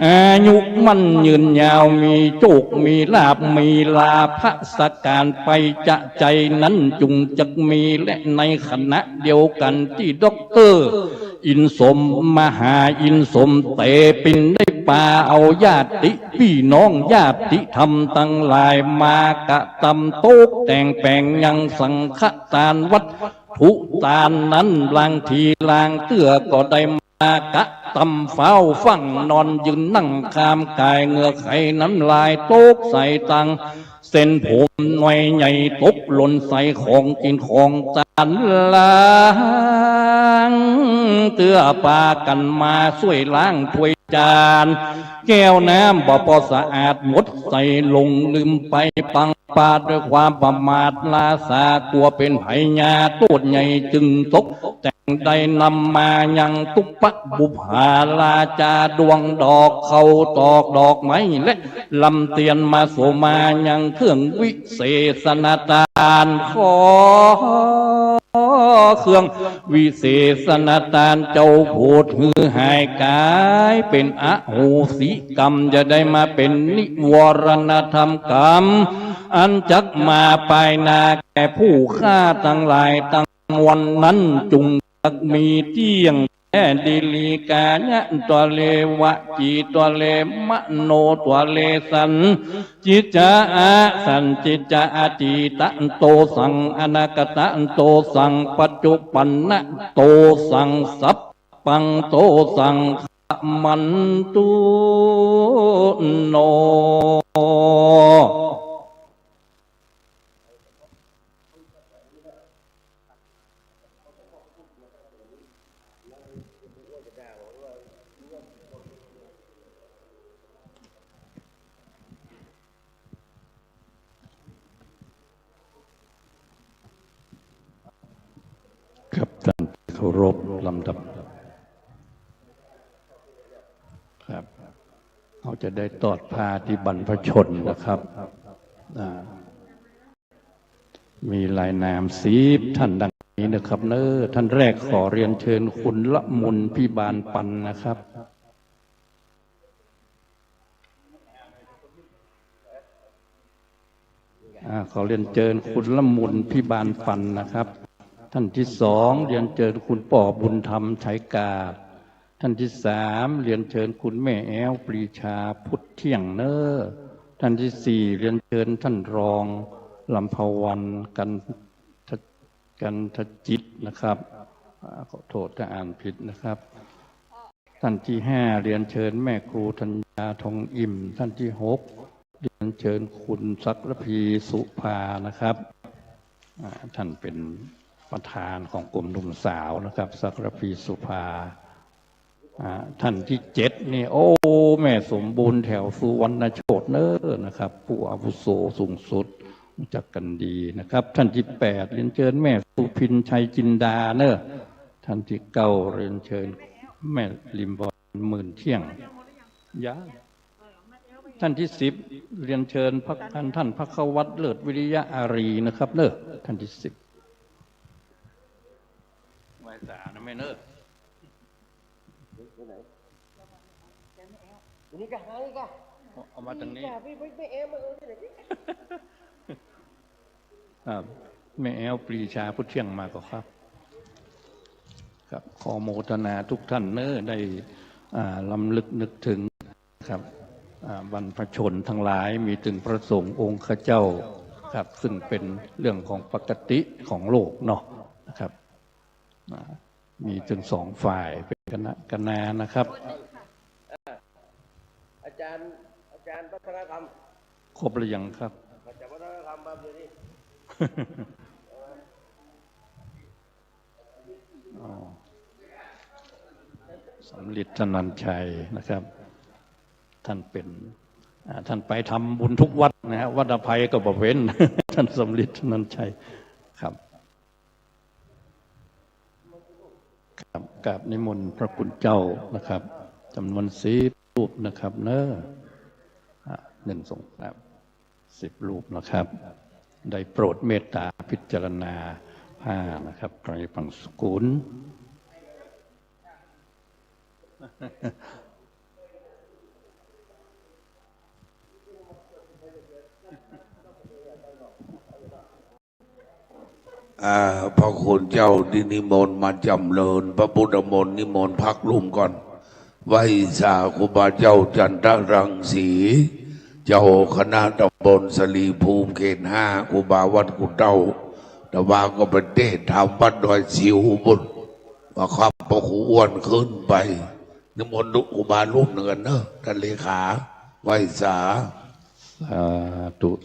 อายุมั่นยืนยาวมีโชคมีลาภมีลาภสการไปจะใจนั้นจุงจักมีและในขณะเดียวกันที่ดร.อินสมมหาอินสมเตปินได้ป่าเอาญาติพี่น้องญาติธรรมตั้งหลายมากะตำโต๊ะแต่งแปลงยังสังฆทานวัดทุตานนั้นลางทีลางเตื้อก็ได้มากะตำเฝ้าฟังนอนยืนนั่งคามกายเหงือกไข่น้ำลายโต๊ะใส่ตังเส้นผมหน่อยใหญ่ตกหล่นใส่ของกินของจานล้างเตื้อปากันมาช่วยล้างถ้วยจานแก้วน้ำบ่พอสะอาดหมดใส่ลงลืมไปปังปาดด้วยความประมาทลาสากลัวเป็นไผญาโตดใหญ่จึงตกแต่งได้นำมายังตุปะบุภาลาจาดวงดอกเขาตอกดอกไม้และลำเตียนมาโสมายังเครื่องวิเศษนาทานขอเครื่องวิเศษนาทานเจ้าโพดหือหายกายเป็นอโหสิกรรมจะได้มาเป็นนิวรณธรรมกรรมอันจักมาปลายนาแก่ผู้ฆ่าทั้งหลายตั้งวันนั้นจุงจักมีเที่ยงแค่ดิลีกาญะตัวเลวะจีตัวเลมโนตัวเลสันจิจาอาสันจิจาอาติตะโตสังอนาคตะโตสังปัจจุปันนะโตสังสัพปังโตสังมันตุโนครับท่านเคารพลำดับครับเขาจะได้ตอดพาที่บรรพชนนะครับมีลายนาม10 ท่านดังนี้นะครับท่านแรกขอเรียนเชิญคุณละมุนพิบาลปันนะครับขอเรียนเชิญคุณละมุนพิบาลปันนะครับท่านที่2เรียนเชิญคุณป่อบุญธรรมไฉกาดท่านที่3เรียนเชิญคุณแม่แอ้วปรีชาพุทธเที่ยงท่านที่4เรียนเชิญท่านรองลำพวันกันทจิตนะครับขอโทษถ้าอ่านผิดนะครับท่านที่5เรียนเชิญแม่ครูธัญญาทองอิ่มท่านที่6เรียนเชิญคุณศักดิ์พีสุภานะครับท่านเป็น ประธานของกลุ่มหนุ่มสาวนะครับสักรพีสุภาท่านที่7นี่โอ้แม่สมบูรณ์แถวสุวรรณโชตเนอนะครับผู้อาวุโสสูงสุดรู้จักกันดีนะครับท่านที่8เรียนเชิญแม่สุพินชัยจินดาเนอท่านที่9เรียนเชิญแม่ลิมบอนหมื่นเที่ยงยาท่านที่10เรียนเชิญท่านพระขวัตเลิศวิริยะอารีนะครับเนอท่านที่10ไหว้สานะแม่เนอนี่ก็ให้ก็เอามาตรงนี้ไม่เอมาที่ไหนแม่แอลปรีชาพุทธเที่ยงมาก็ครับขอโมทนาทุกท่านเนอได้ลำลึกนึกถึงครับบรรพชนทั้งหลายมีถึงพระสงฆ์องค์ข้าเจ้าครับซึ่งเป็นเรื่องของปกติของโลกเนาะนะครับมีถึง2ฝ่ายเป็นคณะนะครับอาจารย์วัฒนธรรมครบหรือยังครับอาจารย์วัฒนธรรมมาอยู่นี่สำลิดธนัญชัยนะครับท่านเป็นท่านไปทำบุญทุกวัดนะฮะวัดอภัยก็บ่เว้น ท่านสำลิดธนัญชัยครับกราบนิมนต์พระคุณเจ้านะครับจำนวน10 รูปนะครับเนอะ1 2 3 10 รูปนะครับได้โปรดเมตตาพิจารณาผ้านะครับไตรปังสกุลพระคุณเจ้านิมนต์มาจำเริญพระพุทธมนต์นิมนต์พักลุ่มก่อนไหว้สาครูบาเจ้าจันทรังสีเจ้าคณะตำบลสลีภูมิเขต5ครูบาวัดกุฎเต้าแต่ว่าก็เป็นเทศทำวัดดอยสิวบุญว่าครับพระครูอ้วนขึ้นไปนิมนต์ครูบารูปหนึ่งเนอะท่านเลขาไหว้สา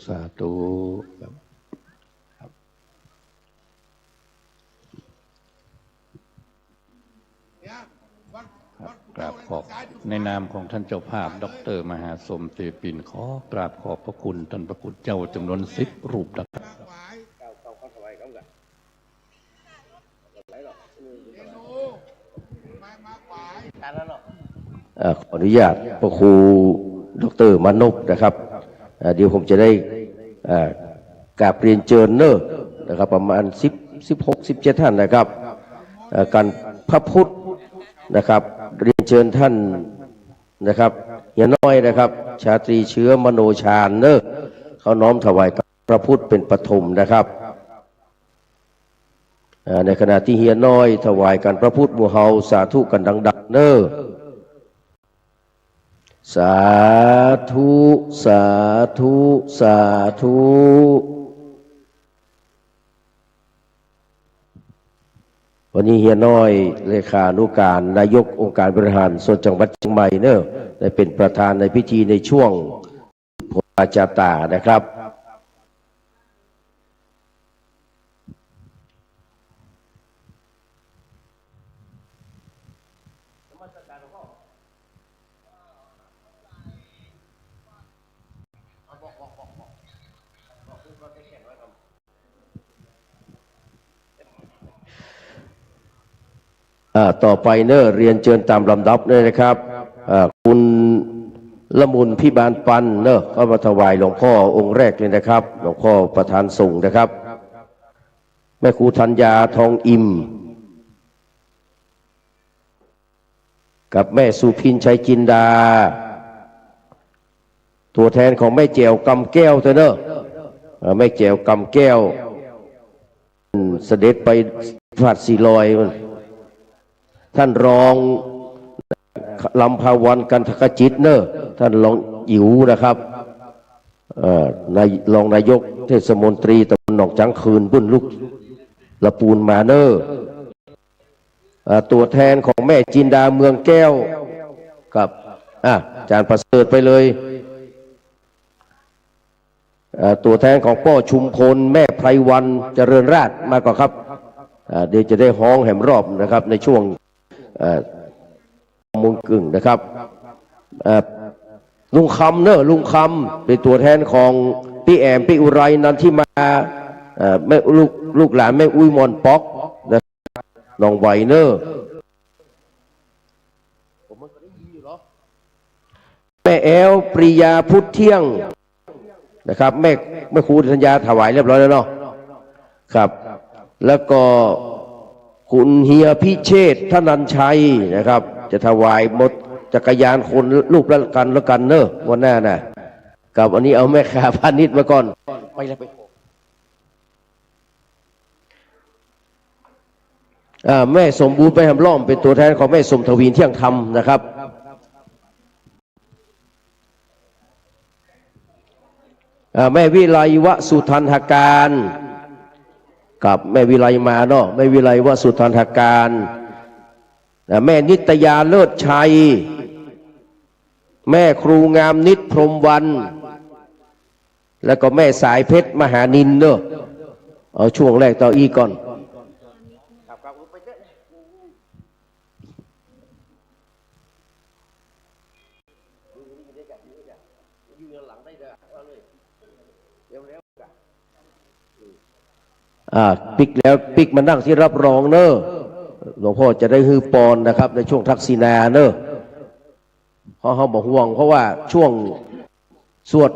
สาธุกราบขอบในนามของท่านเจ้าภาพดร.มหาสมเตปินขอกราบขอบพระคุณท่านพระคุณเจ้าจำนวน10 รูปนะครับขออนุญาตพระครูดร.มานพนะครับเดี๋ยวผมจะได้กราบเรียนเชิญเนอนะครับประมาณ16-17 ท่านนะครับการพระพุทธนะครับเรียนเชิญท่านนะครับเฮียน้อยนะครับชาตรีเชื้อมโนชาญเนอเขาน้อมถวายพระพุทธเป็นปฐมนะครับในขณะที่เฮียน้อยถวายกันพระพุทธหมู่เฮาสาธุกันดังๆเนอสาธุสาธุสาธุวันนี้เฮียน้อยเลขานุการนายกองค์การบริหารส่วนจังหวัดเชียงใหม่เนอะได้เป็นประธานในพิธีในช่วงโพธาจาตานะครับต่อไปเนอะเรียนเชิญตามลำดับเลยนะครับคุณละมุนพิบาลปันเนอะก็มาถวายหลวงพ่อองค์แรกเลยนะครับหลวงพ่อประธานส่งนะครับแม่ครูธัญญาทองอิ่มกับแม่สุพินชัยจินดาตัวแทนของแม่แจวกำแก้วเถอะเนอะแม่แจวกำแก้วเสด็จไปฟาดสีลอยท่านรองลำพาวันกันทกจิตเนอะท่านรองอิ๋วนะครับรองนายกเทศมนตรีตำบลหนองจังคืนบุญลูกละปูนมาเนอตัวแทนของแม่จินดาเมืองแก้วกับอาจารย์ประเสริฐไปเลยตัวแทนของป้อชุมพลแม่ไพรวันเจริญราชมาก่อนครับ เดี๋ยวจะได้ฮ้องแหมรอบนะครับในช่วงโมงครึ่งนะครับลุงคำเนอะลุงคำเป็นตัวแทนของพี่แอมพี่อุไรนันที่มาแม่ลูกหลานแม่อุ้ยมอนป๊อกนะน้องไหวเนอะแม่แอลปริยาพุทธเที่ยงนะครับแม่ครูสัญญาถวายเรียบร้อยแล้วเนาะครับแล้วก็คุณเฮียพิเชษฐนันชัยนะครับจะถวายหมดจักรยานคนรูปละกันแล้วกันเนอะวันหน้านะกับวันนี้เอาแม่ค้าพาณิชย์มาก่อนไปแล้วไปแม่สมบูรณ์ไปหำล้อมเป็นตัวแทนของแม่สมทวีเที่ยงธรรมนะครับแม่วิไลวสุทันหการกับแม่วิไลมาเนาะแม่วิไลวสุทันหการแม่นิตยาเลิศชัยแม่ครูงามนิตพรหมวันแล้วก็แม่สายเพชรมหานินเนอะเอาช่วงแรกต่ออีกก่อนปิกแล้วปิกมานั่งที่รับรองเนอะหลวงพ่อจะได้ฮือปอนนะครับในช่วงทักษิณาเนอะเขาบอกห่วงเพราะว่าช่วงสวด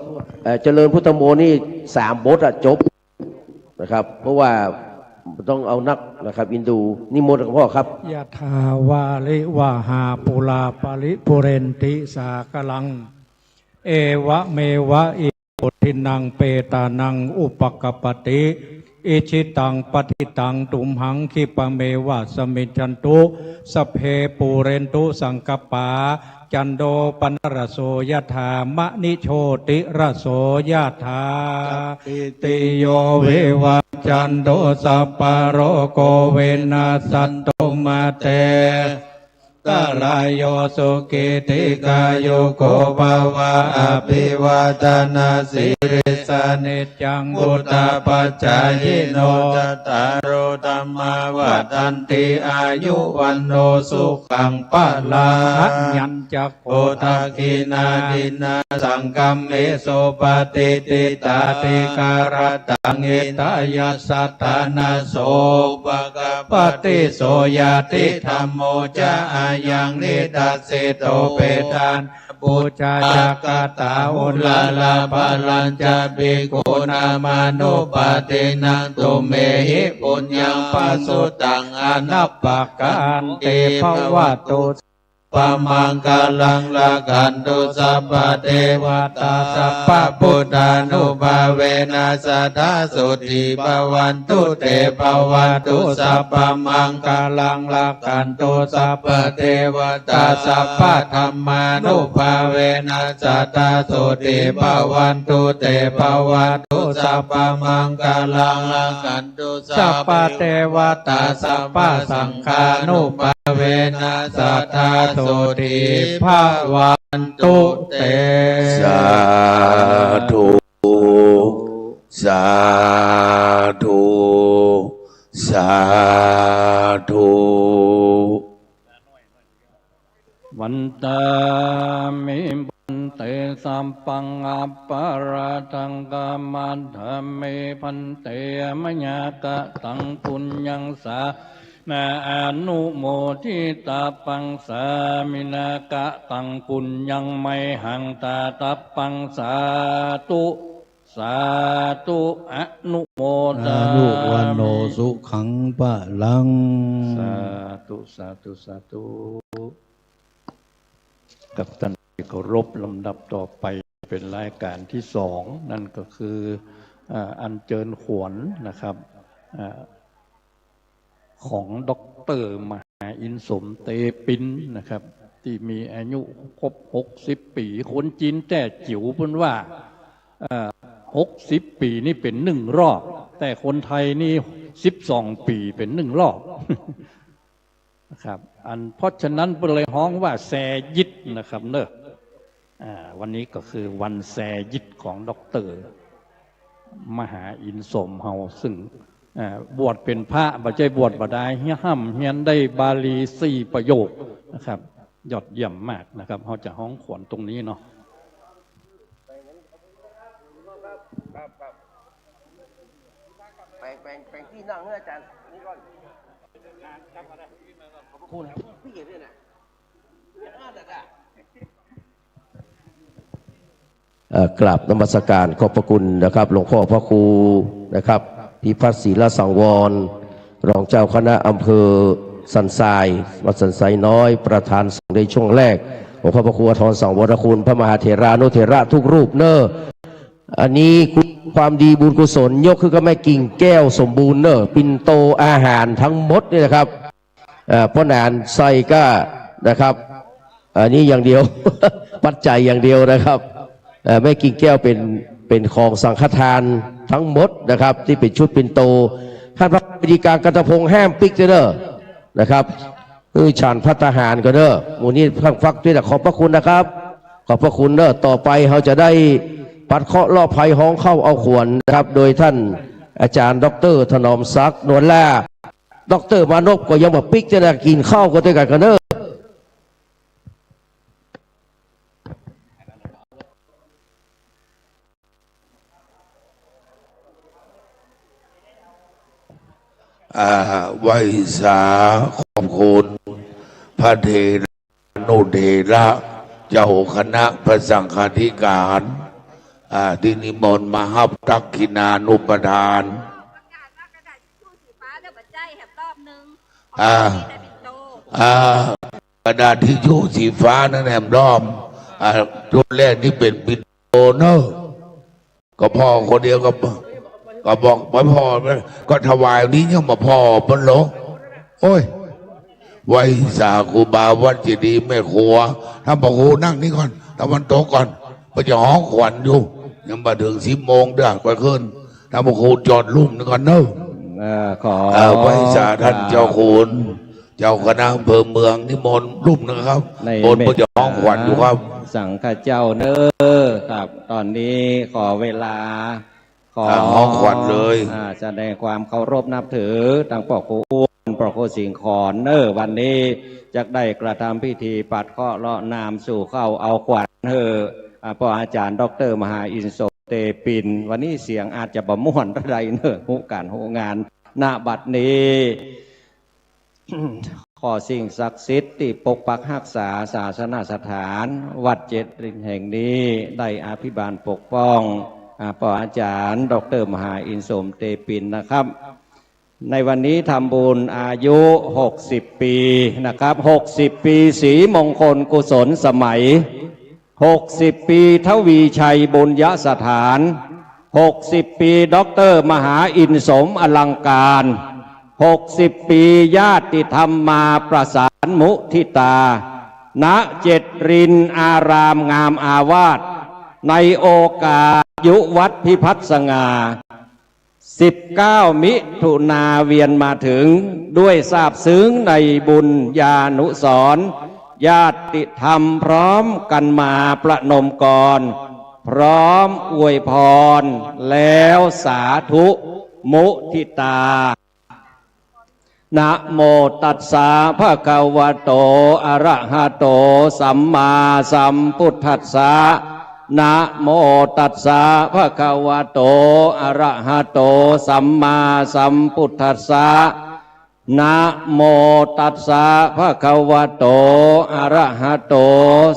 เจริญพุทธโมนี่3 บทจบนะครับเพราะว่าต้องเอานักนะครับอินดูนิมนต์หลวงพ่อครับยะถาวาลิวะหาปุราปริปุเรนติสากลังเอวะเมวะอิปุถินังเปตานังอุปกปติอิชิตังปฏิตังตุมหังคิปะเมวะสมิจันตุสเพปูเรนตุสังกปาจันโดปนรโสยถามะนิโชติรโสยถาติโยเววะจันโดสัปปะโรโกเวนัสสันตุมาเตกาลายโยสุกิติกายุโกภวะอภิวาทนาสิริสนิจังบุตตาปัจจายโนจัตตารโอธัมมาวัฏันติอายุวันโนสุขังปะลายัญจักโพธาคินาดินาสังกัมเมโสปฏิติตาติการตังเอตายาสัตตานาโสปะกปฏิโสยติธัมโมจะอายังนิดัสสิโตเปตานบูชาจักตาอุลาลาภลัญจะภิกขุนามานุปาตินังตุเมหิปุญญังปัสสุตังอนัปปะกันติภวตุปะมังกาลังละกันตุสัพพะเทวตาสัพพะพุทธานุภาเวนัสสะทาสุติภวันตุเตภวันตุสัพพะมังกาลังละกันตุสัพพะเทวตาสัพพะธัมมานุภาเวนัสสะทาสุติภวันตุเตภวันตุสัพพะมังกาลังละกันตุสัพพะเทวตาสัพพะสังฆานุภาเวนัสสะทาสุติภวันตุเตสาธุสาธุสาธุวันตามิบุญเตสัมปังอัปปาราตังกามันธรรมเมพันเตมญากะตังปุญญังสานาอนุโมทิตาปังสามินากะตังปุญญังไมหังตาตัปปังสาตุสาธุอนุโมทามิวันโนสุขังปะลังสาธุสาธุสาธุกับท่านที่เคารพลำดับต่อไปเป็นรายการที่2นั่นก็คืออัญเชิญขวัญนะครับของด็อกเตอร์มหาอินสมเตปินนะครับที่มีอายุครบ60 ปีคนจีนแต่จิ๋วพูดว่า60 ปีนี่เป็น1 รอบแต่คนไทยนี่12 ปีเป็น1 รอบนะครับเพราะฉะนั้นเป็นเลยฮ้องว่าแซยิดนะครับเนอะวันนี้ก็คือวันแซยิดของด็อกเตอร์มหาอินสมเฮาซึ่ง บวชเป็นพระบ่ใจบวชบ่ได้เฮียห้ำเฮียนได้บาลี4 ประโยคนะครับยอดเยี่ยมมากนะครับเขาจะห้องขวัญตรงนี้เนาะแปลงที่นั่งอาจารย์นี่ก่อนขอบคุณพี่เกียรติเนี่ยนะกราบนมัสการขอบพระคุณนะครับหลวงพ่อพระครูนะครับพิพัฒน์ศรีละสังวรรองเจ้าคณะอำเภอสันทรายวัดสันทรายน้อยประธานสงฆ์ในช่วงแรกหลวงพ่อพระครูอธรสังวรคุณพระมหาเถรานุเถระทุกรูปเนอะอันนี้ความดีบุญกุศลยกคือก็แม่กิ่งแก้วสมบูรณ์เนอะปินโตอาหารทั้งหมดนี่นะครับพ่อนานใส่ก็นะครับอันนี้อย่างเดียว ปัจจัยอย่างเดียวนะครับแม่กิ่งแก้วเป็นของสังฆทานทั้งหมดนะครับที่เป็นชุดปินโตท่านพระบิดากันตพงษ์แห้มปิกเด้อนะครับฉันพัฒหารก็เด้อหมู่นี้พังฟักด้วยขอบพระคุณนะครับขอบพระคุณเด้อต่อไปเขาจะได้ปัดเคาะรอบภัยห้องเข้าเอาขวนนะครับโดยท่านอาจารย์ดร.ถนอมศักดิ์นวลล่าดร.มานพก็ยังบอกปิกจะได้กินข้าวก็ด้วยกันเด้อไว้สาขอบคุณพระเถระนุเถระเจ้าคณะพระสังฆาธิการที่นิมนต์มาฮับทักขินานุปทานกระดาษทิชชู่สีฟ้านั่นแหมรอบตัวแรกนี่เป็นปิโตเนอร์ก็พ่อคนเดียวก็บอกว่าพ่อก็ถวายนี้ยังมาพ่อมันหรอโอ้ยไว้สาคูบาวัดเจดีย์แม่ครัวถ้าบอกโอ้นั่งนี่ก่อนตะวันตกก่อนก็จะห้องขวัญอยู่ยังมาถึง10 โมงเด้อก็ขึ้นถ้าบอกโอ้จอดลุ่มนึงก่อนเนอะขอไว้สาท่านเจ้าคุณเจ้าคณะอำเภอเมืองนิมนต์ลุ่มนะครับบนก็จะห้องขวัญอยู่ครับสังฆเจ้าเนอครับตอนนี้ขอเวลาขอห้องขวัญเลยแสดงความเคารพนับถือทางปกครูอ้วนปกครูสิงห์ขอนเนอวันนี้จะได้กระทำพิธีปัดเคราะห์เลาะนามสู่เข้าเอาขวัญพ่ออาจารย์ดร.มหาอินโสเตปินวันนี้เสียงอาจจะบ่ม่วนอะไรเนอหูการหูงานณบัดนี้ ขอสิ่งศักดิ์สิทธิ์ที่ปกปักรักษาศาสนสถานวัดเจ็ดรินแห่งนี้ได้อภิบาลปกป้องพ่ออาจารย์ดร.มหาอินโสเตปินนะครับในวันนี้ทำบุญอายุ60 ปีนะครับ60 ปีศรีมงคลกุศลสมัย60 ปีทวีชัยบุญยสถาน60 ปีดร.มหาอินสมอลังการ60 ปีญาติธรรมมาประสานมุทิตาณเจ็ดรินอารามงามอาวาสในโอกาสยุวัดพิพัฒน์สง่า19 มิถุนาเวียนมาถึงด้วยทราบซึ้งในบุญญานุสรณ์ญาติธรรมพร้อมกันมาประนมกรพร้อมอวยพรแล้วสาธุมุทิตานะโมตัสสะภะคะวะโตอะระหะโตสัมมาสัมพุทธัสสะนะโมตัสสะภะคะวะโตอะระหะโตสัมมาสัมพุทธัสสะนะโมตัสสะภะคะวะโตอะระหะโต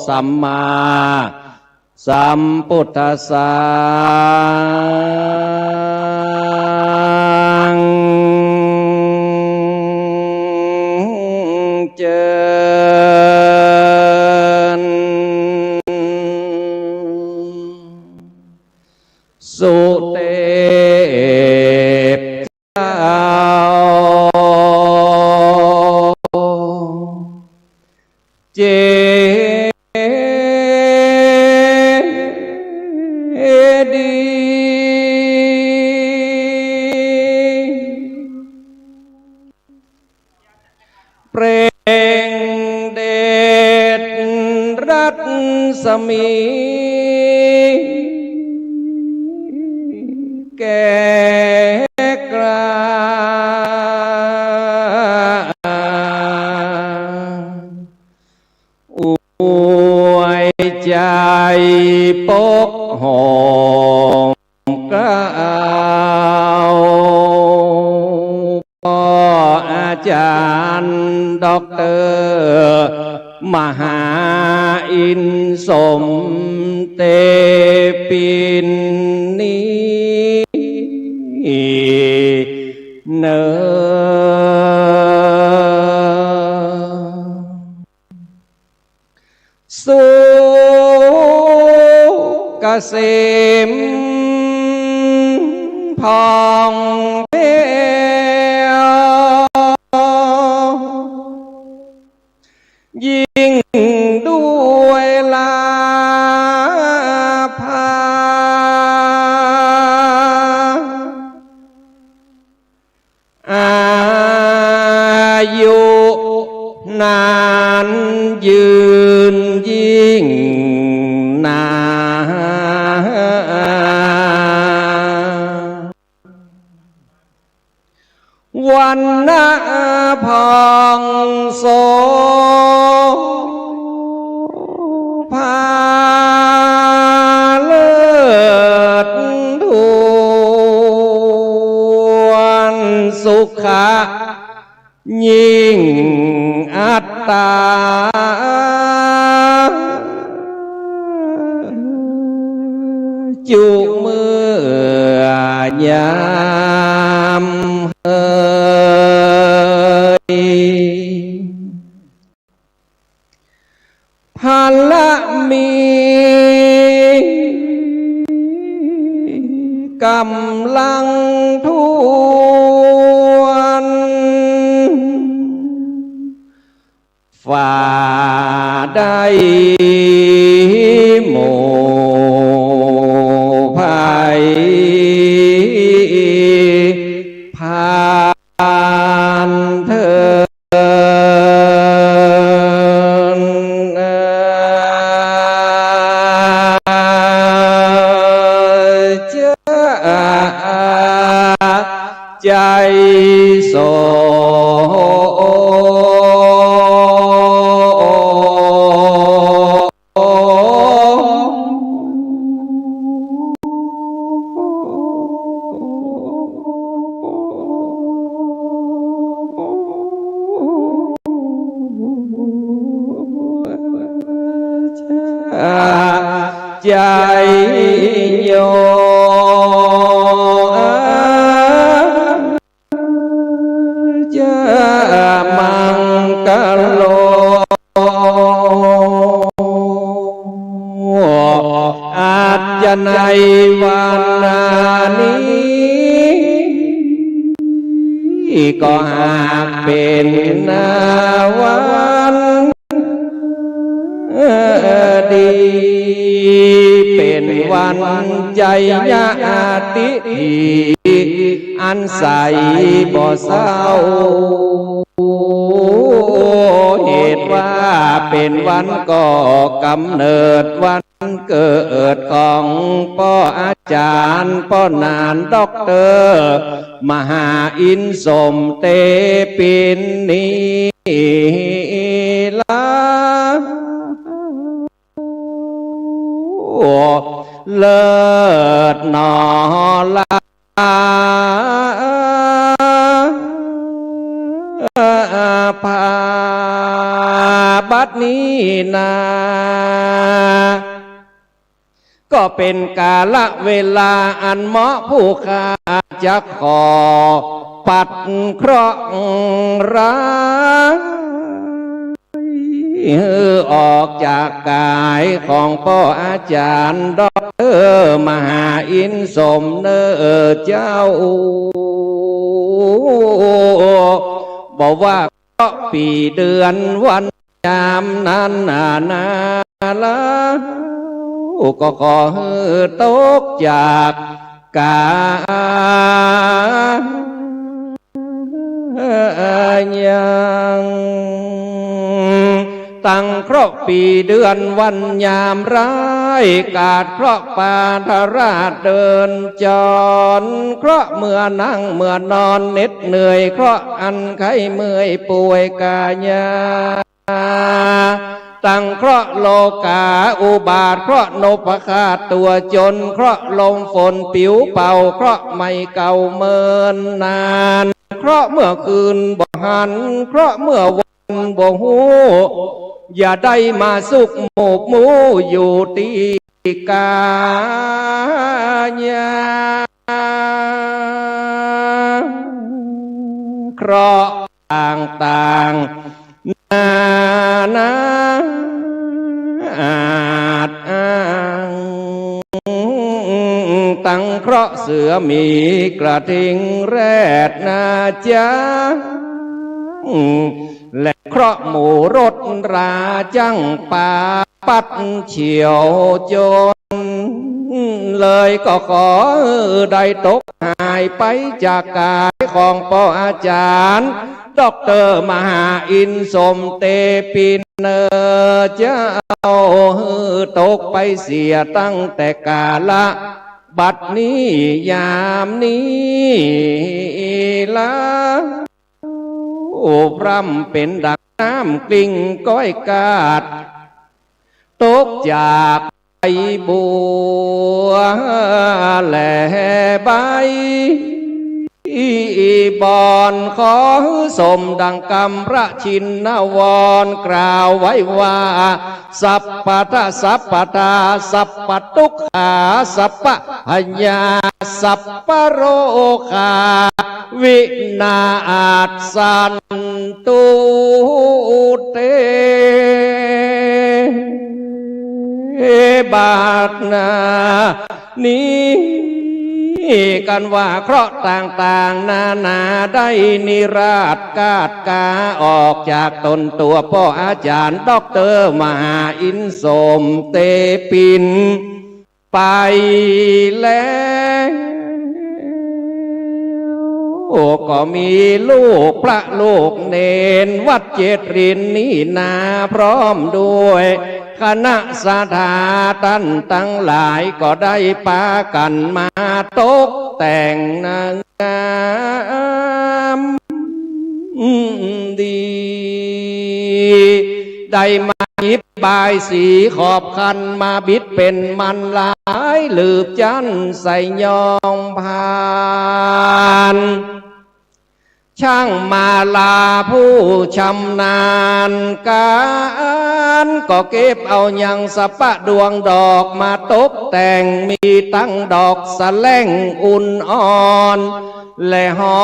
สัมมาสัมพุทธัสสะเจริญสุเตพเจ้าเจดีเปล่งเดชรัศมีแก่กล้า ใจปกหอมกล่าวพ่ออาจารย์ด็อกเตอร์มหาอินสมเตปินนี้เนอสุกเกษมพองเพยิ่งด้วยลาภาอายุนานยืนยิ่งนาวันนาพองโสภาเลิศทวนสุขะยิ่งอัตตาจุเมื่อยามเอ่ยพละมีกำลังทวนฝ่าได้หมู่ภัยผ่านเถิดใจโสใจโยจะมังกะโลอาจจะในวันนี้ก็หากเป็นวันดีเป็นวันใจญาติอันใสบ่เศร้าเหตุว่าเป็นวันก่อกำเนิดวันเกิดของพ่ออาจารย์พ่อนานด็อกเตอร์มหาอินสมเตปินนี้ลาเลิศนอลาพาบัดนี้นาก็เป็นกาลเวลาอันเหมาะผู้ข้าจะขอปัดเคราะห์ร้ายออกจากกายของพ่ออาจารย์ด็อกเตอร์มหาอินสมเนอเจ้าบอกว่าก็ปีเดือนวันยามนั้นนาละก็ขอตกจากกายยังตั้งเคราะห์ปีเดือนวันยามร้ายกาดเคราะห์ปาทราชเดินจรเคราะห์เมื่อนั่งเมื่อนอนเหน็ดเหนื่อยเคราะห์อันไข้เมื่อยป่วยกายา ตั้งเคราะห์โลกาอุบาทเคราะห์นพคาตตัวจนเคราะห์ลมฝนผิวเป่าเคราะห์ไม่เก่าเมินนานเคราะห์เมื่อคืนบ่หันเคราะห์เมื่อวันบ่หูอย่าได้มาสุกหมกหมูอยู่ตีกาญาเคราะห์ต่างๆนานาอาจอ้างตั้งเคราะห์เสือมีกระทิงแรดนาจ๊ะและเคราะห์หมูรถราจังป่าปัดเฉียวจนเลยก็ขอได้ตกหายไปจากกายของพ่ออาจารย์ดอกเตอร์มหาอินสมเตปินเนอเจ้าตกไปเสียตั้งแต่กาละบัดนี้ยามนี้ละโอ้พร่ำเป็นดักน้ำกลิ่งก้อยกาดตกจากใบบัวแหล่ใบบอนขอสมดังกำพระชินนวรกล่าวไว้ว่าสัพพะทะสัพพะทาสัพพะทุกขาสัพพะหัญญาสัพพะโรคาวินาศสันตุเตบาทนานี้กันว่าเคราะห์ต่างๆนานาได้นิราชกาดกาออกจากตนตัวพ่ออาจารย์ด็อกเตอร์มหาอินสมเตปินไปแล้วก็มีลูกพระลูกเนนวัดเจดรินนี่นาพร้อมด้วยคณะสถาตันตั้งหลายก็ได้ปากันมาตกแต่งนางงามดีได้มาหยิบบายสีขอบคันมาบิดเป็นมันหลายลืบจันใส่ยองพานช่างมาลาผู้ชำนาญการก็เก็บเอายังสะปะดวงดอกมาตกแต่งมีตั้งดอกสะแลงอุ่นอ่อนและหอ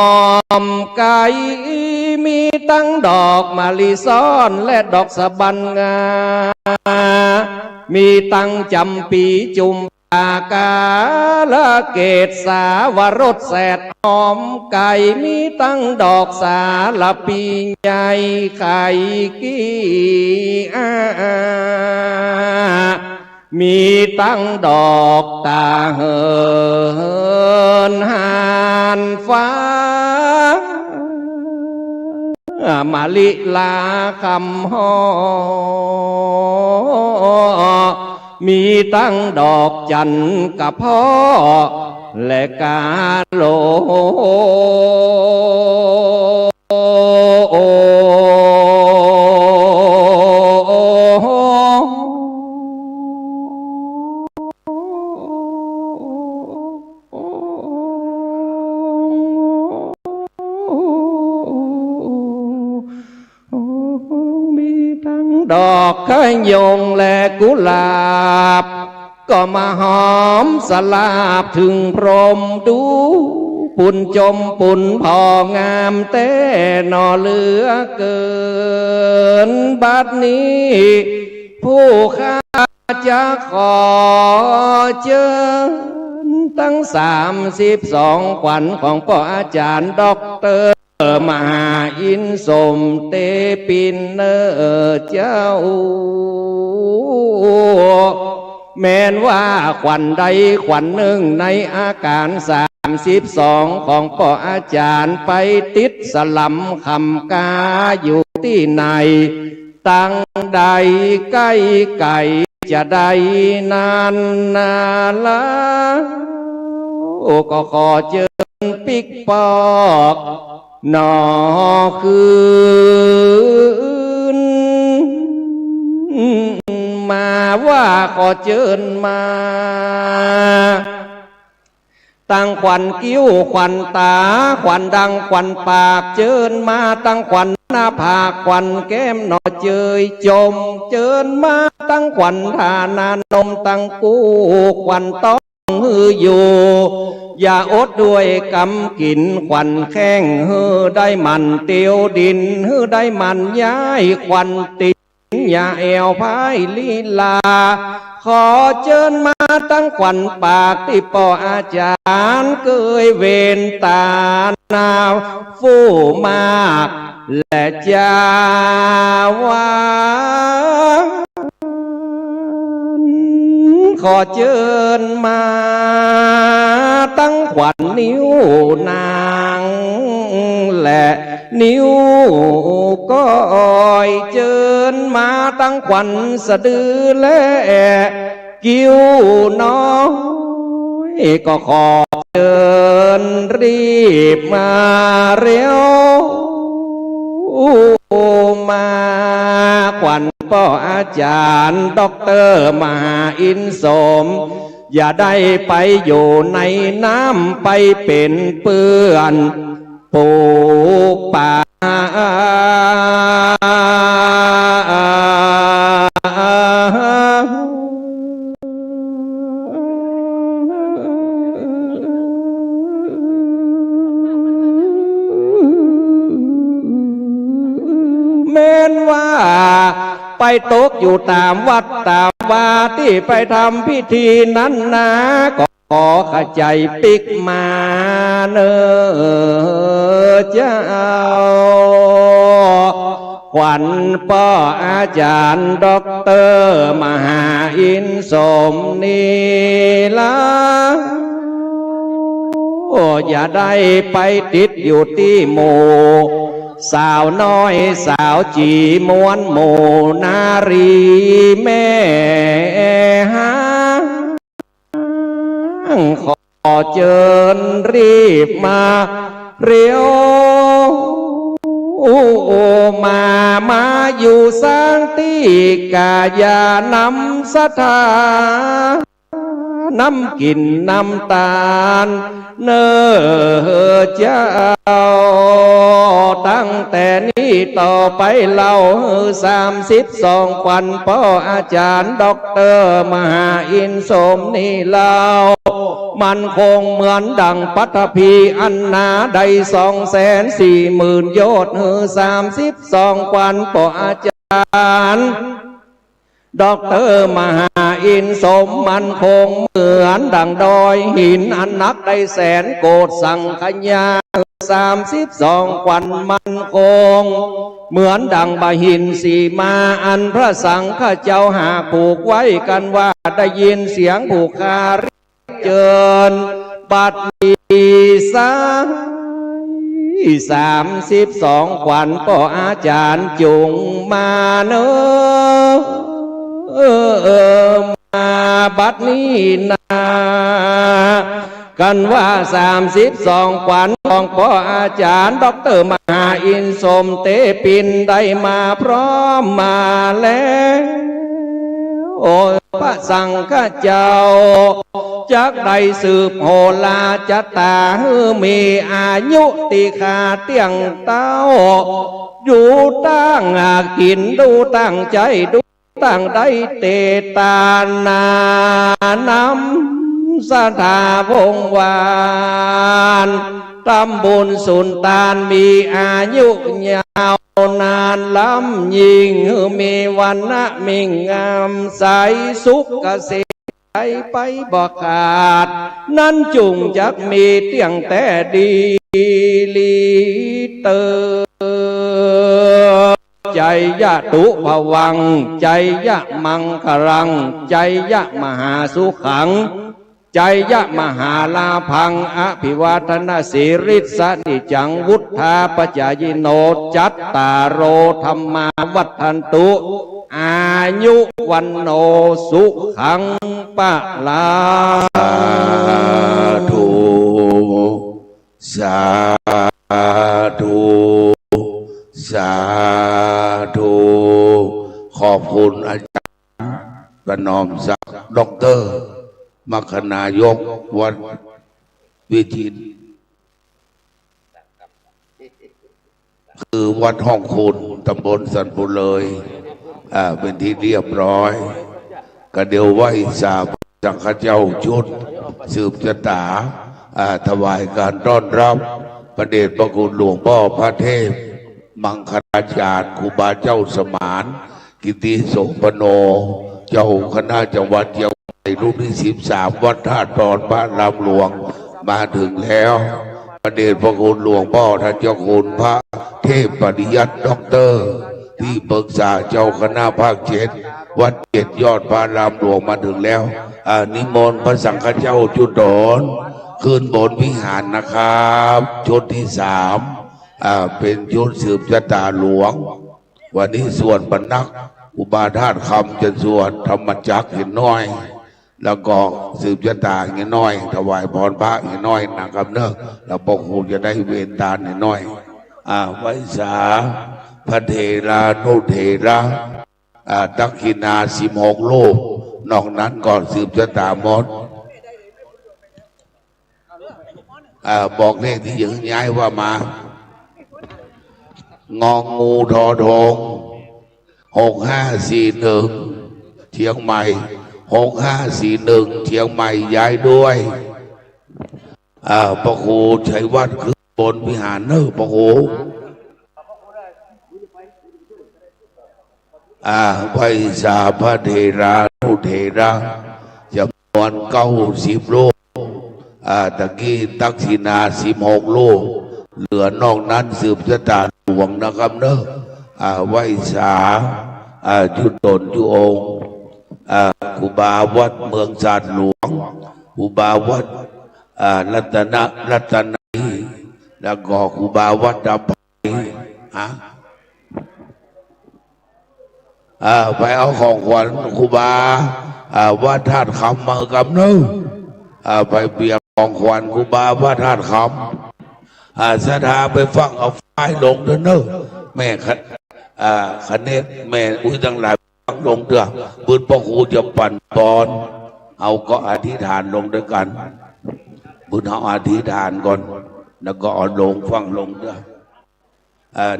มไก่มีตั้งดอกมะลิซ้อนและดอกสะบันงามีตั้งจำปีจุมอากาละเกตสาวรสแสดหอมไก่มีตั้งดอกสาละปีใหญ่ไข่กี้มีตั้งดอกตาเหินหานฟ้ามะลิลาคำฮอมีตั้งดอกจันกับพ่อและกาโลดอกขยงและกุหลาบก็มาหอมสลาบถึงพรมดูปุ่นจมปุ่นพองามแต่นอเหลือเกินบัดนี้ผู้ข้าจะขอเชิญตั้ง32 ขวัญของพ่ออาจารย์ด็อกเตอร์มหาอินสมเตปินเนอเจ้าแม้นว่าขวัญใดขวัญหนึ่งในอาการ32ของพ่ออาจารย์ไปติดสลัมคำกาอยู่ที่ไหนตั้งใดใกล้ไก่จะได้นานนาละก็ขอเชิญปิกปอกนอคืน มาว่าขอเชิญมาตั้งขวัญคิ้วขวัญตาขวัญดังขวัญปากเชิญมาตั้งขวัญหน้าผากขวัญแก้มหนอเจยจมเชิญมาตั้งขวัญทานานมตั้งกู้ขวัญต้องฮืออยู่อย่าอดด้วยกำกินขวัญแข้งฮือได้มันเตียวดินฮือได้มันย้ายขวัญติอย่าแอวพายลีลาขอเชิญมาตั้งขวัญปากที่ป่ออาจารย์เกยเวนตานาวฟู่มากและจาวานขอเชิญมาตั้งขวัญนิ้วนางและนิ้วก้อยเชิญมาตั้งขวัญสะดือและกิ้วน้อยก็ขอเชิญรีบมาเร็วมาขวัญพ่ออาจารย์ด็อกเตอร์มหาอินสมอย่าได้ไปอยู่ในน้ำไปเป็นเปื้อนปูป่าแม้นว่าไปตกอยู่ตามวัดตามวาที่ไปทำพิธีนั้นนะก็ขอขจายปิกมาเนอเจ้าขวัญพ่ออาจารย์ด็อกเตอร์มหาอินสมนีลาโอ้อย่าได้ไปติดอยู่ที่หมู่สาวน้อยสาวจีม้วนหมู่นารีแม่หาขอเชิญรีบมาเร็วมาอยู่สร้างที่กายานำสถานำกินนำตาลเนอเจ้าตั้งแต่นี้ต่อไปเรา32 ขวัญพ่ออาจารย์ด็อกเตอร์มหาอินสมนี่เรามันคงเหมือนดังปัทภีอันนาได้240,000 โยชน์32 ขวัญพ่ออาจารย์ด็อกเตอร์มหาอินสมมันคงเหมือนดังดอยหินอันนักได้แสนโกฏสังขยา32 ขวัญมันคงเหมือนดังบาหินสีมาอันพระสังฆเจ้าหาผูกไว้กันว่าได้ยินเสียงผูกคาเรียกเจิญบัดนี้32 ขวัญก็อาจารย์จุงมาเนอมาบัดนี้นากันว่า32 ขวัญของพ่ออาจารย์ด็อกเตอร์มหาอินสมเตปินได้มาพร้อมมาแล้วโอ้พระสังฆเจ้าจักได้สืบโหราจตามีอายุติขาเตียงเต้าอยู่ตั้งกินดูตั้งใจดูตั้งได้เตตานานำสถาวงวานตำบุญสุนตานมีอายุยาวนานล้ำยิ่งมีวันนะมิ่งงามใสสุขเกษมไปบอกขาดนั้นจุงจักมีเตียงแต่ดีลีเตอใจยะตุภวังใจยะมังคลังใจยะมหาสุขังใจยะมหาลาพังอภิวาทนาสิริสนิจังวุฒาปจายโนจัตตารโอธรรมาวัฏันตุอายุวันโนสุขังปะลาธุสาธุสาธุขอ อบคุณอาจารย์ประนอมศักดิ์ด็อกเตอร์มคณายกวัดวิจิตรคือวัดห้องคุณตำบลสันปุเลยเป็นที่เรียบร้อยก็เดี๋ยวไหว้สาสังฆเจ้าชุดสืบชะตาถวายการต้อนรับพระเดชพระคุณหลวงพ่อพระเทพมังคลาจารย์ครูบาเจ้าสมานกิติโสปโนเจ้าคณะจังหวัดเชียงใหม่รุ่นที่13วัดท่าตอนพระรามหลวงมาถึงแล้วพระเดชพระคุณหลวงพ่อท่านเจ้าคุณพระเทพปริยัติด็อกเตอร์ที่ปรึกษาเจ้าคณะภาค7วัด7ยอดพระรามหลวงมาถึงแล้วนิมนต์พระสังฆเจ้าจุดรขึ้นบนวิหารนะครับชุดที่3เป็นชุดสืบชะตาหลวงวันนี้ส่วนบรรนักอุบาทาสคำจะสวดธรรมจักรเห็นน้อยแล้วก็สืบชะตาเห็นน้อยถวายพรพระเห็นน้อยนะครับเนอะแล้วพวกครูจะได้เวรทานเห็นน้อยไว้สาพระเถรานุเถระตักขินา16โลกนอกนั้นก่อนสืบชะตาหมดบอกเลขที่ยังย้ายว่ามางองูทอทง6541เชียงใหม่6541เชียงใหม่ย้ายด้วยพระครูชัยวัฒน์คือบนวิหารเนอพระครูไว้สาพระเถรานุเถระจำนวน90 โลกตะกี้ตักษินา16 โลกเหลือนอกนั้นสืบชะตาหลวงนะครับเนอะไว้สาจุดตนจุองค์ครูบาวัดเมืองศาสตร์หลวงครูบาวัดรัตนัยแล้วก็ครูบาวัดดับไผ่ไปเอาของขวัญครูบาวัดธาตุคำมากับเนอะไปเปียกของขวัญครูบาวัดธาตุคำศรัทธาไปฟังเอาไฟลงเด้อเนอะแม่คเนตแม่อุ้ยทั้งหลายฟังลงเด้อบุญพ่อครูจะปั่นปอนเอาก็อธิษฐานลงด้วยกันบุญเอาอธิษฐานก่อนแล้วก็เอาลงฟังลงเด้อ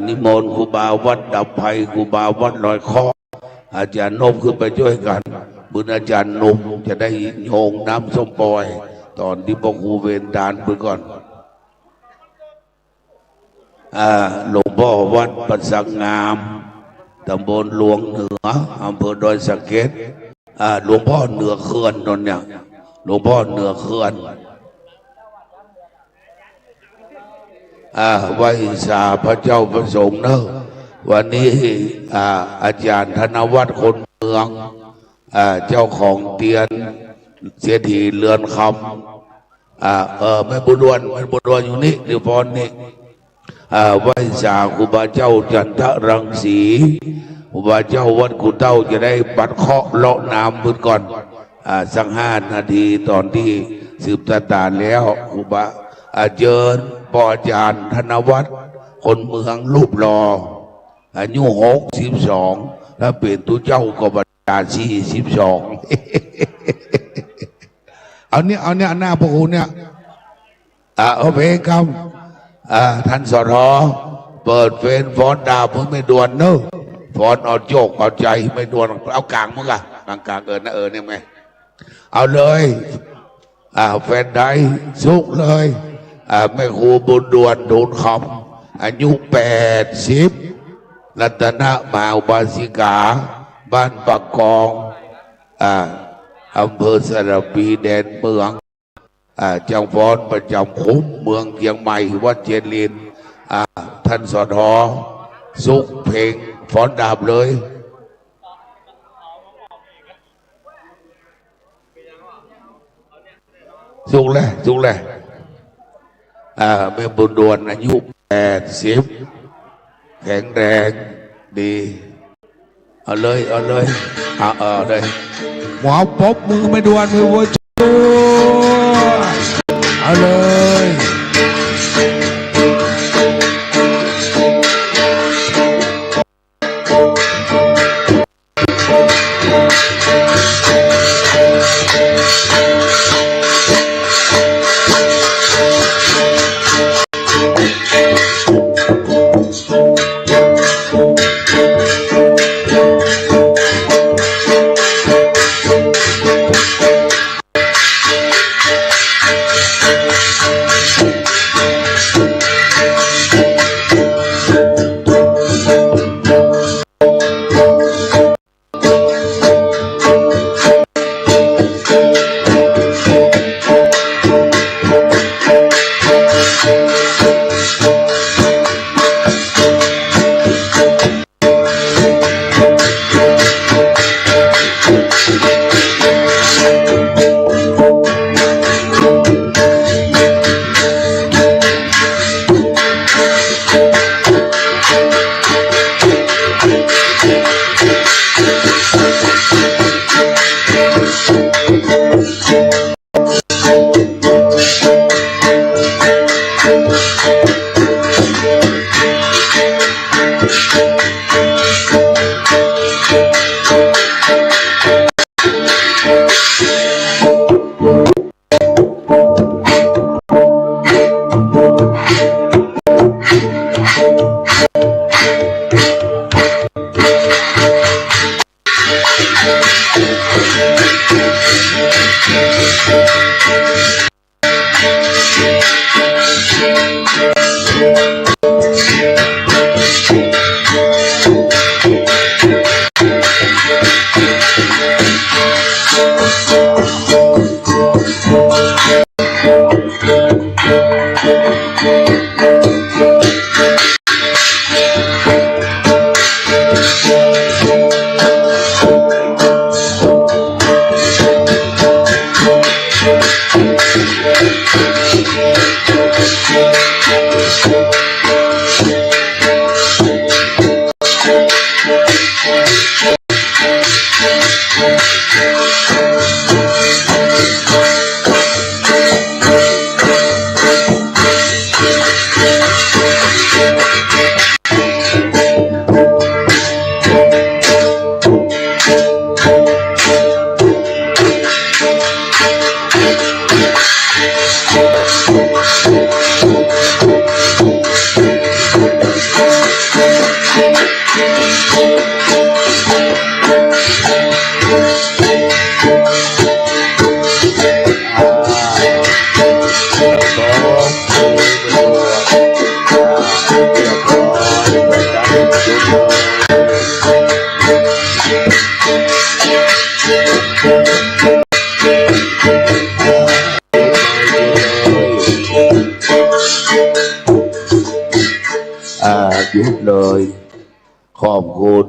นิมนต์ครูบาวัดดับภัยครูบาวัดลอยคออาจารย์นมขึ้นไปช่วยกันบุญอาจารย์นมจะได้โยงน้ำส้มปล่อยตอนที่พ่อครูเวรทานไปก่อนหลวงพ่อวัดปัสสังงามตำบลหลวงเหนืออำเภอดอยสะเก็ดหลวงพ่อเหนือเขื่อนนนเนี่ยหลวงพ่อเหนือเขื่อนไว้สาพระเจ้าประสงค์เนอะวันนี้อาจารย์ธนวัฒน์คนเมืองเจ้าของเตียนเสียทีเรือนคำไม่บุญวนอยู่นี่เดี๋ยวพรนี่ไหว้สาครูบาเจ้าจันทรังสีครูบาเจ้าวัดกุเต้าจะได้ปัดเคาะเลาะน้ำพื้นก่อนสัก5 นาทีตอนที่สืบตาแล้วครูบาเจิญปออาจารย์ธนวัฒน์คนเมืองรูปรออายุ62ถ้าเป็นตัวเจ้าก็บรรดา42เอาเนี่ยหน้าพวกคุณเนี่ยเอาเพลงคำท่านสทเปิดเฟนฟอนดาวมึงไม่ดวนเนอะฟอนเอาโจกเอาใจไม่ดวนเอากลางมึงอะกลางเนี่ยไหมเอาเลยแฟนใดสุกเลยแม่ครูบุญดวนดูนคำอายุ80รัตนมาอุบาสิกาบ้านปากกองอำเภอสระปีแดนเมืองจังหวัดประจำคุ้มเมืองเชียงใหม่วัดเจริญท่านสทสุกเพลงฟอนดาบเลยสุกเลยแม่บุญดวนอายุ80แข็งแรงดีเอาเลยเลยหมอปบมือไม่ดวนมือวัวชูเอาเลย หยุดเลยขอบคุณ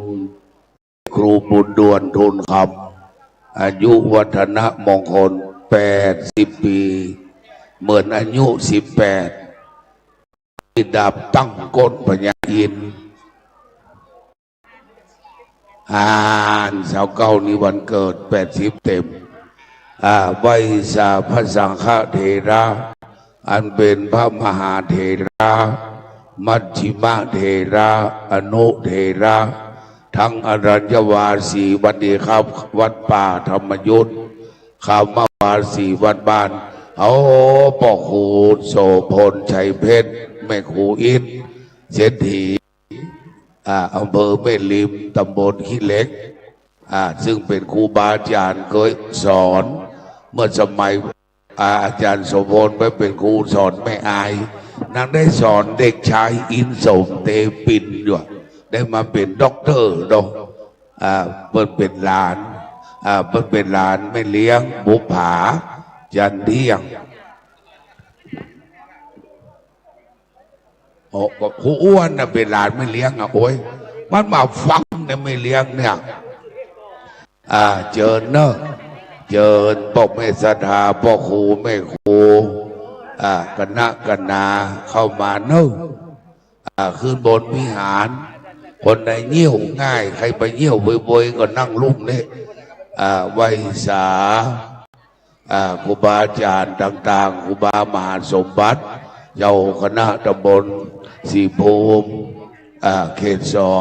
ครูบุญด่วนทุนคำอายุวัฒนมงคล80 ปีเหมือนอายุ18ที่ดับตั้งก้นปัญญาอินสาวเก้านี้วันเกิด80 เต็มไวยสาพระสังฆเถระอันเป็นพระมหาเถระมัชฌิมเถระอนุเถระทั้งอรัญญวาสีวันดีครับวัดป่าธรรมยุทธขามวาสีวัดบ้านเอาพ่อครูโสพลชัยเพชรแม่ครูอินเศรษฐีอำเภอแม่ริมตำบลขี้เหล็กซึ่งเป็นครูบาอาจารย์เคยสอนเมื่อสมัยอาจารย์โสพลไปเป็นครูสอนไม่อายนางได้สอนเด็กชายอินสมเตปินด้วยได้มาเป็นด็อกเตอร์ดอกเปิดเป็นหลานเปิดเป็นหลานไม่เลี้ยงบุผาจันเที่ยงโอ้ครูอ้วนนะเป็นหลานไม่เลี้ยงโอ้ยมันมาฟังเนี่ยไม่เลี้ยงเนี่ยเจิญเนอะเจิญปกเมสถาพ่อครูแม่ครูคณะคณาเข้ามาเนอะขึ้นบนวิหารคนใดเยี่ยวง่ายใครไปเยี่ยวบ่อยๆก็นั่งลุ่มเนี่ยไวยสาครูบาอาจารย์ต่างๆครูบามหาสมบัติเจ้าคณะตำบลสีภูมิเขต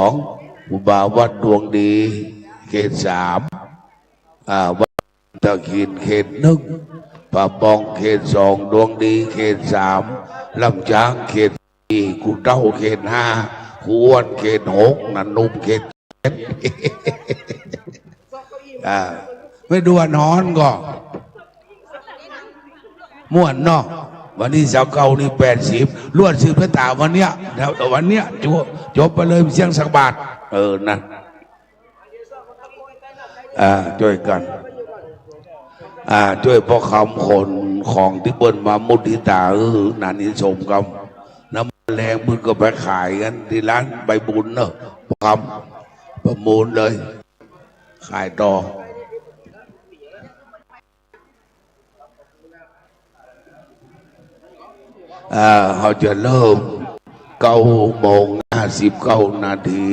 2ครูบาวัดดวงดีเขต3วัดต ะขีนเขตหนึ่งป่าปองเขตสองดวงดีเขตสามลำช้างเขตสี่กูเต้าเขตห้ากูอ้วนเขตหกนันนุ่มเขตเจ็ด ไม่ดูนอนก็ม่วนเนาะวันนี้สาวเก่านี่80ลวดซื้อพระตาวันเนี้ยแล้ววันเนี้ยจบไปเลยเสียงสักบาทนั่นช่วยกันช่วยพ่อคำคนของที่เบิ้ลมามุทิตานันนิสมกำน้ำแรงมึงก็ไปขายกันที่ร้านใบบุญเนอะพ่อคำประมูลเลยขายต่อเขาจะเริ่ม9:59 นาที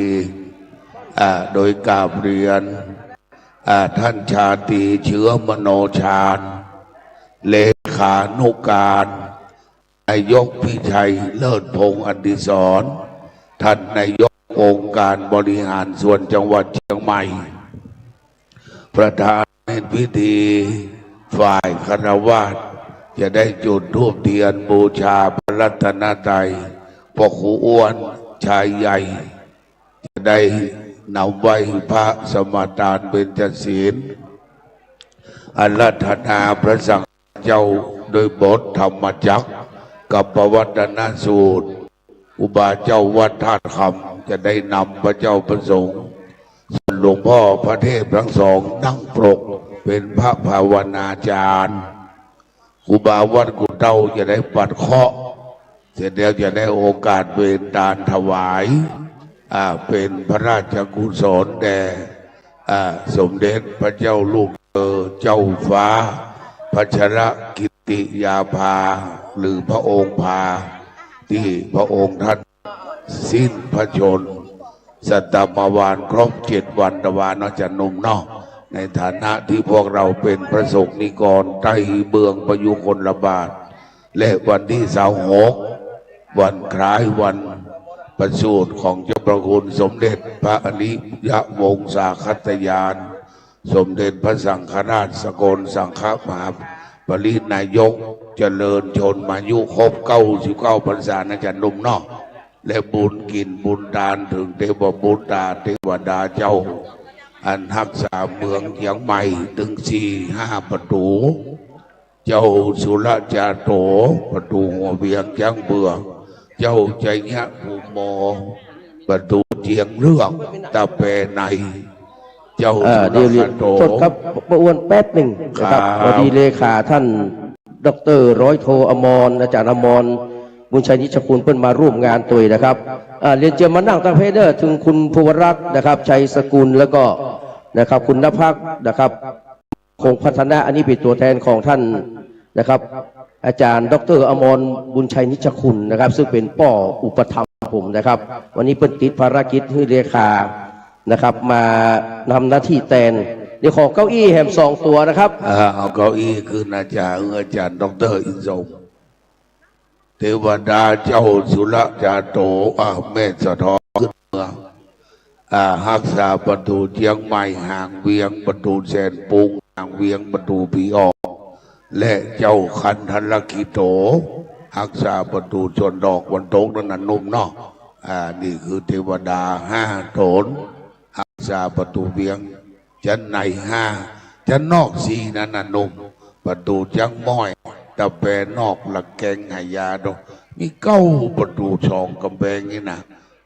โดยกราบเรียนท่านชาตรีเชื้อมโนชาญเลขานุการนายกพิชัยเลิศพงษ์อดิศรท่านนายกองค์การบริหารส่วนจังหวัดเชียงใหม่ประธานในพิธีฝ่ายคณะวาสจะได้จุดธูปเทียนบูชาพระรัตนตรัยพ่อครูอ้วนชายใหญ่จะได้นำไว้พระสมทานเบญจศีลอาราธนาพระสังฆเจ้าโดยบทธรรมจักรกับปวัตนสูตรอุบาเจ้าวัดธาตุคำจะได้นำพระเจ้าประสงค์ส่วนหลวงพ่อพระเทพทั้งสองนั่งปรกเป็นพระภาวนาจารย์ครูบาวัดกุเต้าจะได้ปัดเคราะห์เสร็จแล้วจะได้โอกาสเวรทานถวายเป็นพระราชกุศลแด่สมเด็จพระเจ้าลูกเจ้าฟ้าพัชรกิติยาภาหรือพระองค์พาที่พระองค์ท่านสิ้นพระชนสัตมวานครบ7 วันตะวันอาจารย์นุ่มเนาะในฐานะที่พวกเราเป็นพระสงฆ์นิกรใต้เบืองประยุคนละบาทและวันที่26วันคล้ายวันประสูติของเจ้าประคุณสมเด็จพระอริยวงศาคัตยานสมเด็จพระสังฆราชสกลสังฆมหาปรินายกเจริญชนมายุครบ99 พรรษานะจันนุ่มเนาะและบุญกินบุญทานถึงเทวบุตรเทวดาเจ้าอันรักษาเมืองเชียงใหม่ถึง4-5 ประตูเจ้าสุรจาโตประตูหัวเวียงจังเบืองเจ้าใจเงี้ยภูโมประตูเจียงเรื่องตะเปในเจ้าสุรจาโตสดครับประอ้วนแป๊บหนึ่งนะครับพอดีเลขาท่านดร.ร้อยโทอมรอาจารย์อมรบุญชัยนิชคุณเพิ่นมาร่วมงานตัวนะครับเรียนเชิญมานั่งตั้งเพเดอร์ถึงคุณภูวรักษ์นะครับชัยสกุลแล้วก็นะครับคุณณภักนะครับคงพัฒนาอันนี้เป็นตัวแทนของท่านนะครับอาจารย์ดร.อมรบุญชัยนิชคุณนะครับซึ่งเป็นป่ออุปถัมภ์ผมนะครับวันนี้เพิ่นติดภารกิจให้เลขานะครับมาทำหน้าที่แทนเดี๋ยวขอเก้าอี้แหม2 ตัวนะครับเอาเก้าอี้คืออาจารย์ดร.อินทรงเทวดาเจ้าสุรจาโตแม่สะท้อนขึ้นเมืองรักษาประตูเชียงใหม่ห่างเวียงประตูแสนปุงห่างเวียงประตูผีออกและเจ้าคันทันลกิโตรักษาประตูชนดอกวันโตกนั่นนุ่มเนาะนี่คือเทวดา5 โถนรักษาประตูเวียงชั้นใน5ชั้นนอก4นั่นนุ่มประตูจังม้อยตะแปรนอกหลักแกงหายาดมี9 ประตู2 กำแพงนี่นะ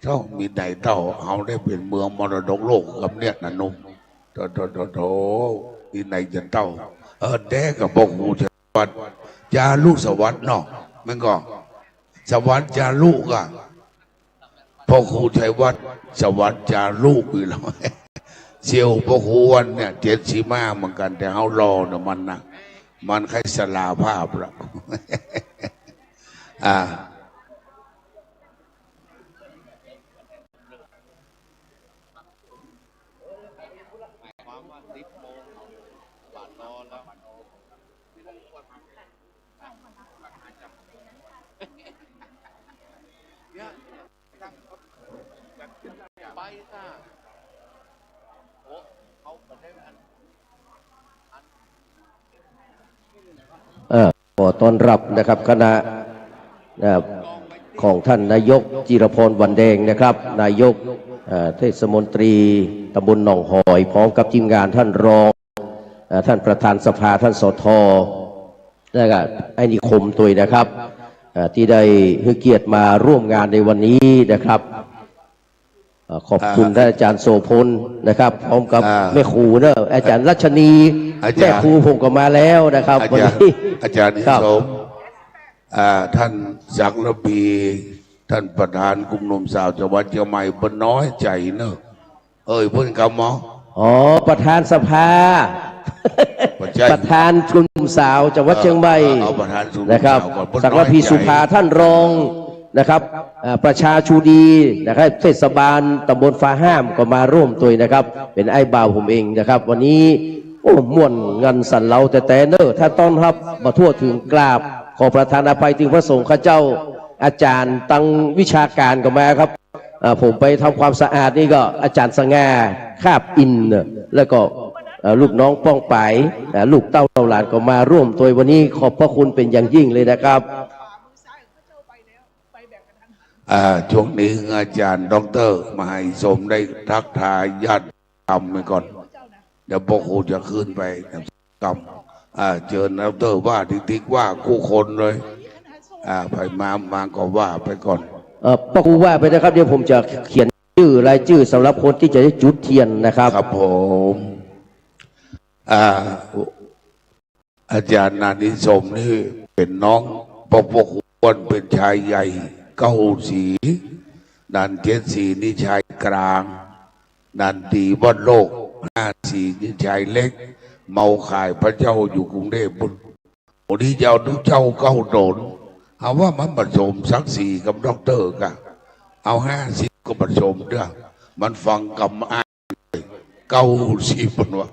เท่ามีใดเท่าเขาได้เป็นเมืองมรดกโลกกับเนี่ยนะนุ่มโถที่ไหนจะเท่าแดกกับบอกหูสวัสดิ์จารุสวัสดิ์เนาะมันก็สวัสดิ์จารุก็พ่อครูชัยวัฒน์สวัสดิ์จารุอีกแล้วเซียวพ่อครูวันเนี่ย75เหมือนกันแต่เขารอเนี่ยมันใครสลาภาพละ ขอต้อนรับนะครับคณะของท่านนายกจิรพรวันแดงนะครับนายกเทศมนตรีตำบลหนองหอยพร้อมกับทีมงานท่านรองท่านประธานสภาท่านสทและก็ไอ้นิคมตัวนะครับที่ได้ให้เกียรติมาร่วมงานในวันนี้นะครับขอบคุณท่านอาจารย์โสพลนะครับพร้อมกับแม่ครูเนอะอาจารย์รัชนีแม่ครูผมก็มาแล้วนะครับวันนี้อาจารย์นิสมท่านศักดิ์ระบีท่านประธานกลุ่มหนุ่มสาวจังหวัดเชียงใหม่เพิ่นน้อยใจเนอะเอ้ยเพิ่นกำหมอประธานสภาประธานกลุ่มสาวจังหวัดเชียงใหม่นะครับศักดิ์ระพีสุภาท่านรองนะครับประชาชูดีนะครับเทศบาลตำบลฟ้าห้ามก็มาร่วมตัวนะครับเป็นไอ้บ่าวผมเองนะครับวันนี้ม่วนเงินสันเราแต่เนอถ้าต้อนรับมาทั่วถึงกราบขอประธานอภัยถึงพระสงฆ์ข้าเจ้าอาจารย์ตั้งวิชาการก็มาครับผมไปทำความสะอาดนี่ก็อาจารย์สง่าคาบอินแล้วก็ลูกน้องป้องไปลูกเต้าหลานก็มาร่วมตัววันนี้ขอบพระคุณเป็นอย่างยิ่งเลยนะครับช่วงนี้อาจารย์ดร.มหาอิสมได้ทักทายญาติกรรมไปก่อนเดี๋ยวพ่อครูจะขึ้นไปกรรมเชิญดร.ว่าติ๊กว่าคู่คนเลยไปมาก็ว่าไปก่อนพ่อครูว่าไปนะครับเดี๋ยวผมจะเขียนชื่อรายชื่อสำหรับคนที่จะได้จุดเทียนนะครับครับผมอาจารย์นานิสมนี่เป็นน้องพ่อครูเป็นชายใหญ่เก้าสีนัน74นี่ชายกลางนันตีบอลโลก54นี่ชายเล็กเมาขายพระเจ้าอยู่กรุงเทพบุญวันนี้เจ้าเก้าโดนเอาว่ามันผสมสักสี่กับด็อกเตอร์กันเอา50ก็ผสมด้วยมันฟังกำอ้าง90ปนวะ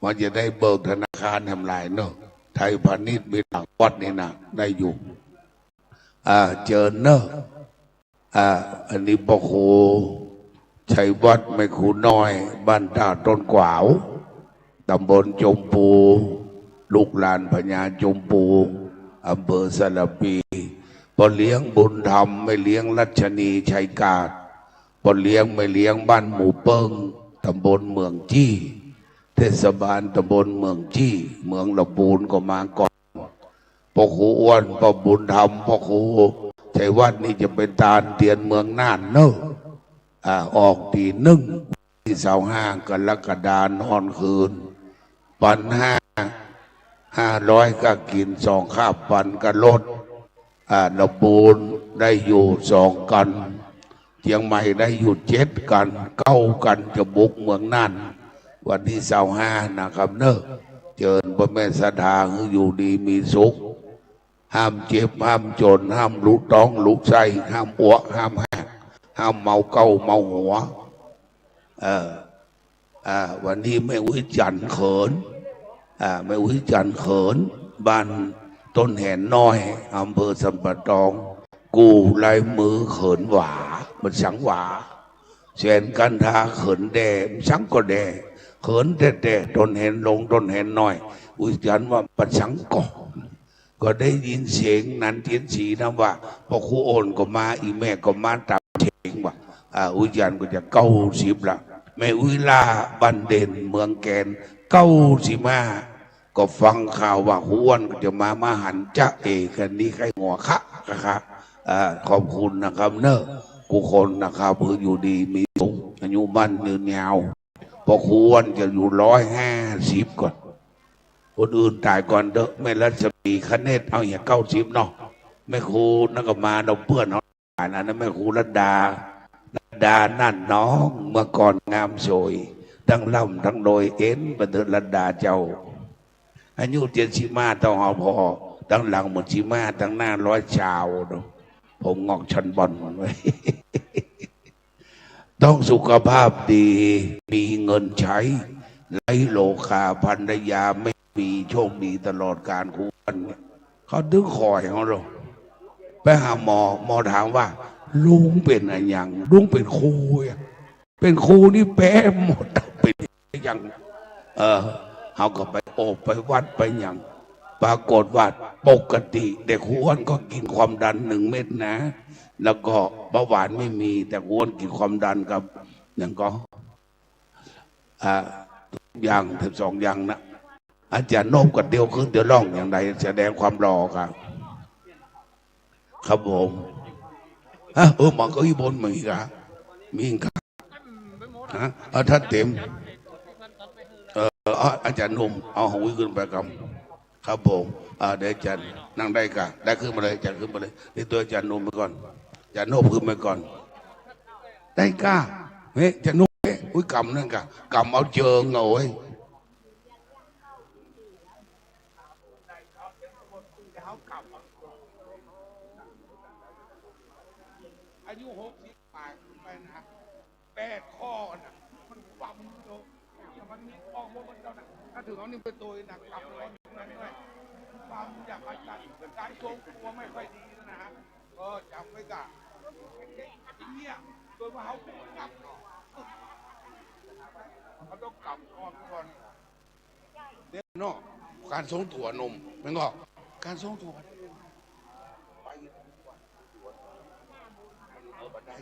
มันจะได้เบิกธนาคารทำลายเนาะไทยพาณิชย์มีหลังวัดนี่นะได้อยู่เจอเนอะอันนี้พ่อครูชัยวัฒน์แม่ครูน้อยบ้านท่าต้นกวาวตำบลจมปูลูกหลานพญาจมปูอำเภอสระปีพอเลี้ยงบุญธรรมไม่เลี้ยงรัชนีชัยกาดพอเลี้ยงไม่เลี้ยงบ้านหมู่เปิ้งตำบลเมืองจี้เทศบาลตำบลเมืองจี้เมืองละปูนก็มาก่อนพ่อครูอ้วนพ่อบุญธรรมพ่อครูชัยวัฒน์นี่จะเป็นตาลเตียนเมืองน่านเนอะออกตี1ที่25กรกฎาคมนอนคืนปัน500ก็กิน2ข้าวปันก็ลดละปูนได้อยู่2กันเชียงใหม่ได้อยู่7กัน9กันจะบุกเมืองน่านวันที่25นะครับเนอะเชิญพระแม่สถาอยู่ดีมีสุขห้ามเจ็บห้ามจนห้ามลุกต้องลุกไส้ห้ามอ้วกห้ามแหกห้ามเมาเก้าเมาหัววันนี้แม่วิจันเขินแม่วิจันเขินบ้านต้นแหนน้อยอำเภอสัมปะตองกูลายมือเขินหวามันสังหวาเสียนกันทาเขินแดมสังก็แดเขินแต่ต้นแหนลงต้นแหนน้อยวิจันว่าปัดสังก่อก็ได้ยินเสียงนั้นเทียนสีนะว่าพอครูโอนก็มาอีแม่ก็มาตามเสียงว่าอุจันก็จะ90ละแม่อุลาบันเด่นเมืองแกน95ก็ฟังข่าวว่าครูอ้วนก็จะมาหันจะเอกันนี้ใครหัวคะนะครับขอบคุณนะครับเนอะกูคนนะครับเพื่ออยู่ดีมีสุขอายุมั่นยืนยาวพอครูอ้วนจะอยู่150ก่อนคนอื่นตายก่อนเด้อแม่รัชมีคเนตเอาอย่าง90เนาะแม่ครูนั่นก็มาเราเพื่อนเนาะนั้นแม่ครูรัตดานั่นน้องเมื่อก่อนงามสวยทั้งล่ำทั้งโดยเอ็นประเดินรัตดาเจ้าอายุ75ต้องเอาพอทั้งหลังหมด75ทั้งหน้า100ชาวเนาะผมงอกชันบอลไว้ ต้องสุขภาพดีมีเงินใช้ไร้โลคาภรรยาไม่มีโชคดีตลอดการคู่กันเขาดึงคอยของเราไปหาหมอถามว่าลุงเป็นอะไรอย่างลุงเป็นครูเป็นครูนี่แพ้หมดเป็นอย่างเขาก็ไปโอบไปวัดไปอย่าง ปรากฏว่าปกติเด็กอ้วนก็กินความดัน1 เม็ดนะ แล้วก็เบาหวานไม่มีแต่อ้วนกินความดันกับอย่างก็อย่าง12 อย่างนะอาจารย์โน้มกับเดียวขึ้นเดียวล่องอย่างไรแสดงความรอครับครับผมมันก็อีบนมีครับมีครับท่านเต็มอาจารย์นุ่มเอาหงขึ้นไปครับผมเดี๋ยวอาจารย์นั่งได้กะได้ขึ้นมาเลยอาจารย์ขึ้นมาเลยนี่ตัวอาจารย์นุ่มไปก่อนอาจารย์นุ่มขึ้นไปก่อนได้กะเฮ้ยอาจารย์นุ่มอุ้ยกำนั่นกะกำเอาเจิงเอาไว้อายุ60 ปีไปนะ8 ข้อนะมันฟังโตมันมีออกว่ามันเจ้าน่ะถ้าถึงเอานี่เป็นตัวหนักกลับเลยนั่นด้วยความอยากอาจารย์การทรงตัวไม่ค่อยดีนะฮะจำไว้กันทีนี้โดยว่าเขากลับเขาต้องกลับก่อนเดี๋ยวเนาะการทรงตัวนมไม่งอกการทรงตัวไปบันได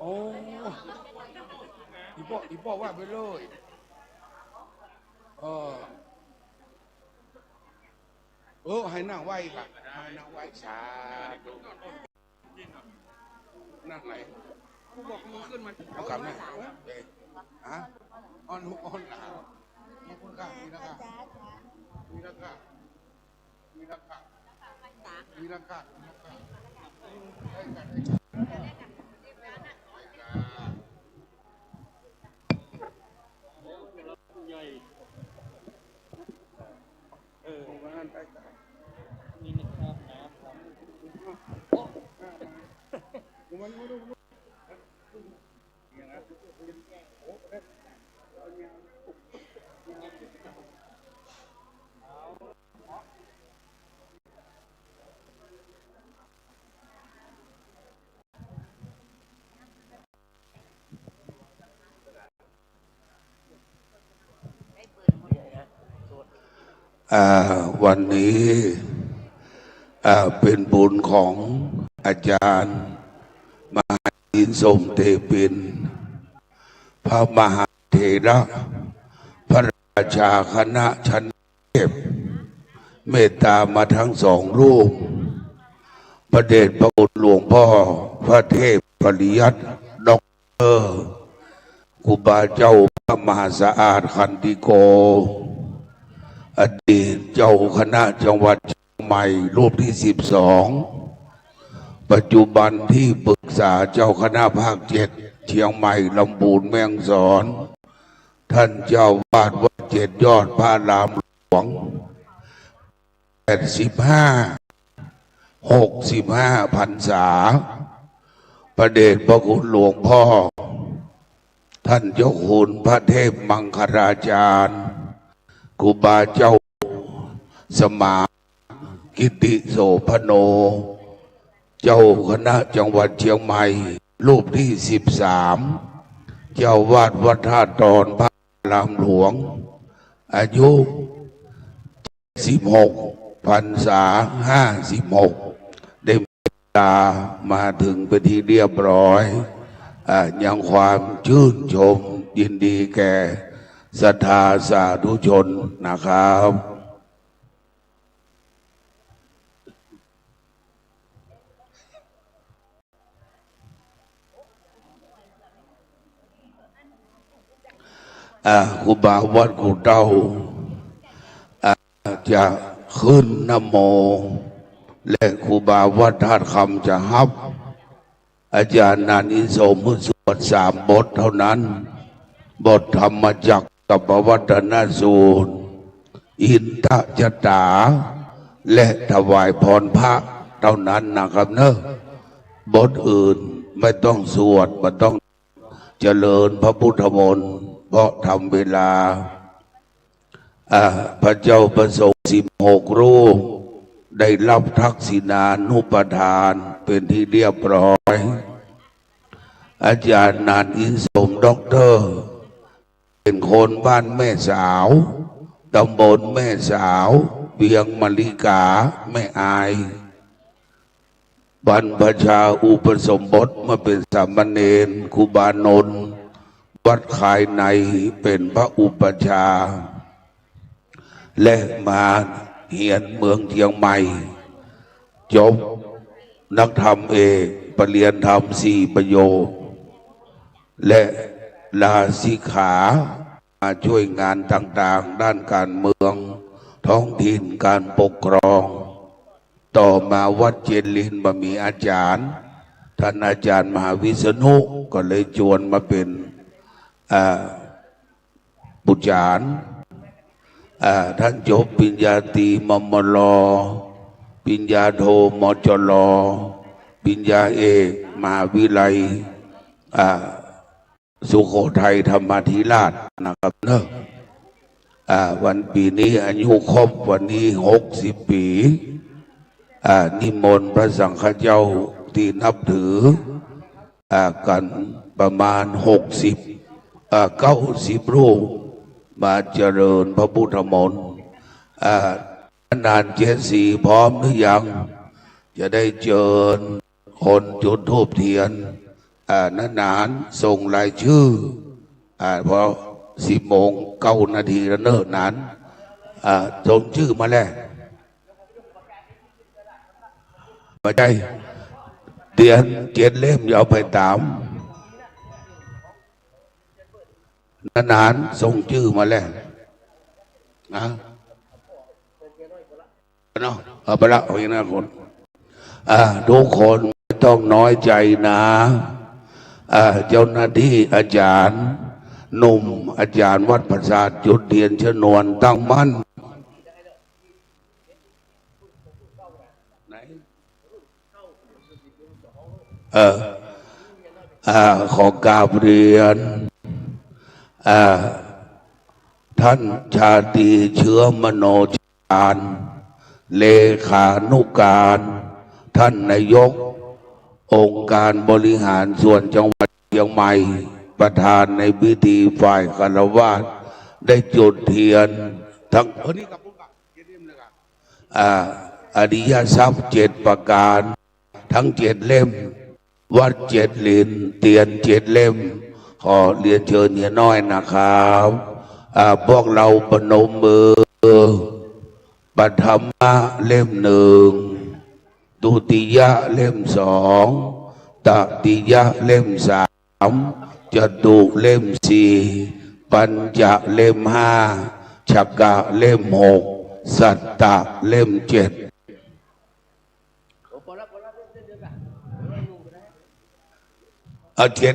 โอ้อีพ่อว่าไปเลยให้นั่งไหวค่ะให้นั่งไหวชานั่งไหนกูบอกมึงขึ้นมาเอากลับนะอ่อนหลังมีคุณค่ามีราคามีราคามีราคามีราคาได้กันวันนี้เป็นบุญของอาจารย์มหาอินทร์สมเทปินพระมหาเถระพระราชาคณะชั้นเทพเมตตามาทั้ง2 รูปพระเดชพระคุณหลวงพ่อพระเทพปริยัติด็อกเตอร์ครูบาเจ้าพระมหาสะอาดขันติโกอดีตเจ้าคณะจังหวัดเชียงใหม่รูปที่12ปัจจุบันที่ปรึกษาเจ้าคณะภาค7เชียงใหม่ลำพูนแม่ฮ่องสอนท่านเจ้าวาดวัด7 ยอดพระรามหลวง65 พรรษาพระเดชพระคุณหลวงพ่อท่านเจ้าคุณพระเทพมังคราจารย์ครูบาเจ้าสมากิติโสพโนเจ้าคณะจังหวัดเชียงใหม่รูปที่13เจ้าวาดวัดท่าตอนพระรามหลวงอายุ16 พรรษา56ได้เมตตามาถึงเป็นที่เรียบร้อยยังความชื่นชมยินดีแก่ศรัทธาสาธุชนนะครับครูบาวัดกูเต้าจะขึ้นนะโมและครูบาวัดธาตุคำจะฮับอาจารย์นันอินทร์สมสวด3 บทเท่านั้นบทธรรมจักรกับปวัตนสูตรอินทจตาและถวายพรพระเท่านั้นนะครับเนอะบทอื่นไม่ต้องสวดไม่ต้องเจริญพระพุทธมนต์เพราะทำเวลาพระเจ้าประสงค์16 รูปได้รับทักษิณานุปทานเป็นที่เรียบร้อยอาจารย์นันอินทร์สมด็อกเตอร์เป็นคนบ้านแม่สาว ตำบลแม่สาวเวียงมะลิกาแม่อายบรรพชาอุปสมบทมาเป็นสามเณรครูบานนท์วัดขายในเป็นพระอุปชฌาย์และมาเฮียนเมืองเชียงใหม่จบนักธรรมเอกปรริญญาธรรม4 ประโยคและลาสิกขามาช่วยงานต่างๆด้านการเมืองท้องถิ่นการปกครองต่อมาวัดเจนลินมามีอาจารย์ท่านอาจารย์มหาวิษณุก็เลยชวนมาเป็นปุจจารย์ท่านจบปริญญาตรีมมลปริญญาโทมจลปริญญาเอกมหาวิทยาลัยสุโขทัยธรรมาธิราชนะครับเนอะวันปีนี้อายุครบวันนี้60 ปีนิมนต์พระสังฆเจ้าที่นับถือกันประมาณ90 รูปมาเจริญพระพุทธมนต์นาน74พร้อมหรือยังจะได้เจริญคนจุดธูปเทียนนานๆส่งรายชื่อพอ10:09 แล้วเนิ่นนานส่งชื่อมาแล้วมาใจเตียน7 เล่มอย่าเอาไปตามนานๆส่งชื่อมาแล้วนะเนาะเอาไปละเอาอย่างนั้นคนทุกคนไม่ต้องน้อยใจนะเจ้าหน้าที่อาจารย์หนุ่มอาจารย์วัดประสาทจุดเทียนชนวนตั้งมั่นขอกราบเรียนท่านชาตรีเชื้อมโนจารเลขานุการท่านนายกองค์การบริหารส่วนจังหวัดเชียงใหม่ประธานในพิธีฝ่ายคฤหัสถ์ได้จุดเทียนทั้งอริยทรัพย์7 ประการทั้ง7 เล่มวัด7 ลินเตียน7 เล่มขอเรียนเชิญเนี่ยน้อยนะครับพวกเราประนมมือปฐมเล่ม 1ตุติยะเล่ม 2ตติยะเล่ม 3จตุเล่ม 4ปัญจเล่ม 5ฉักกะเล่ม 6สัตตะเล่ม 77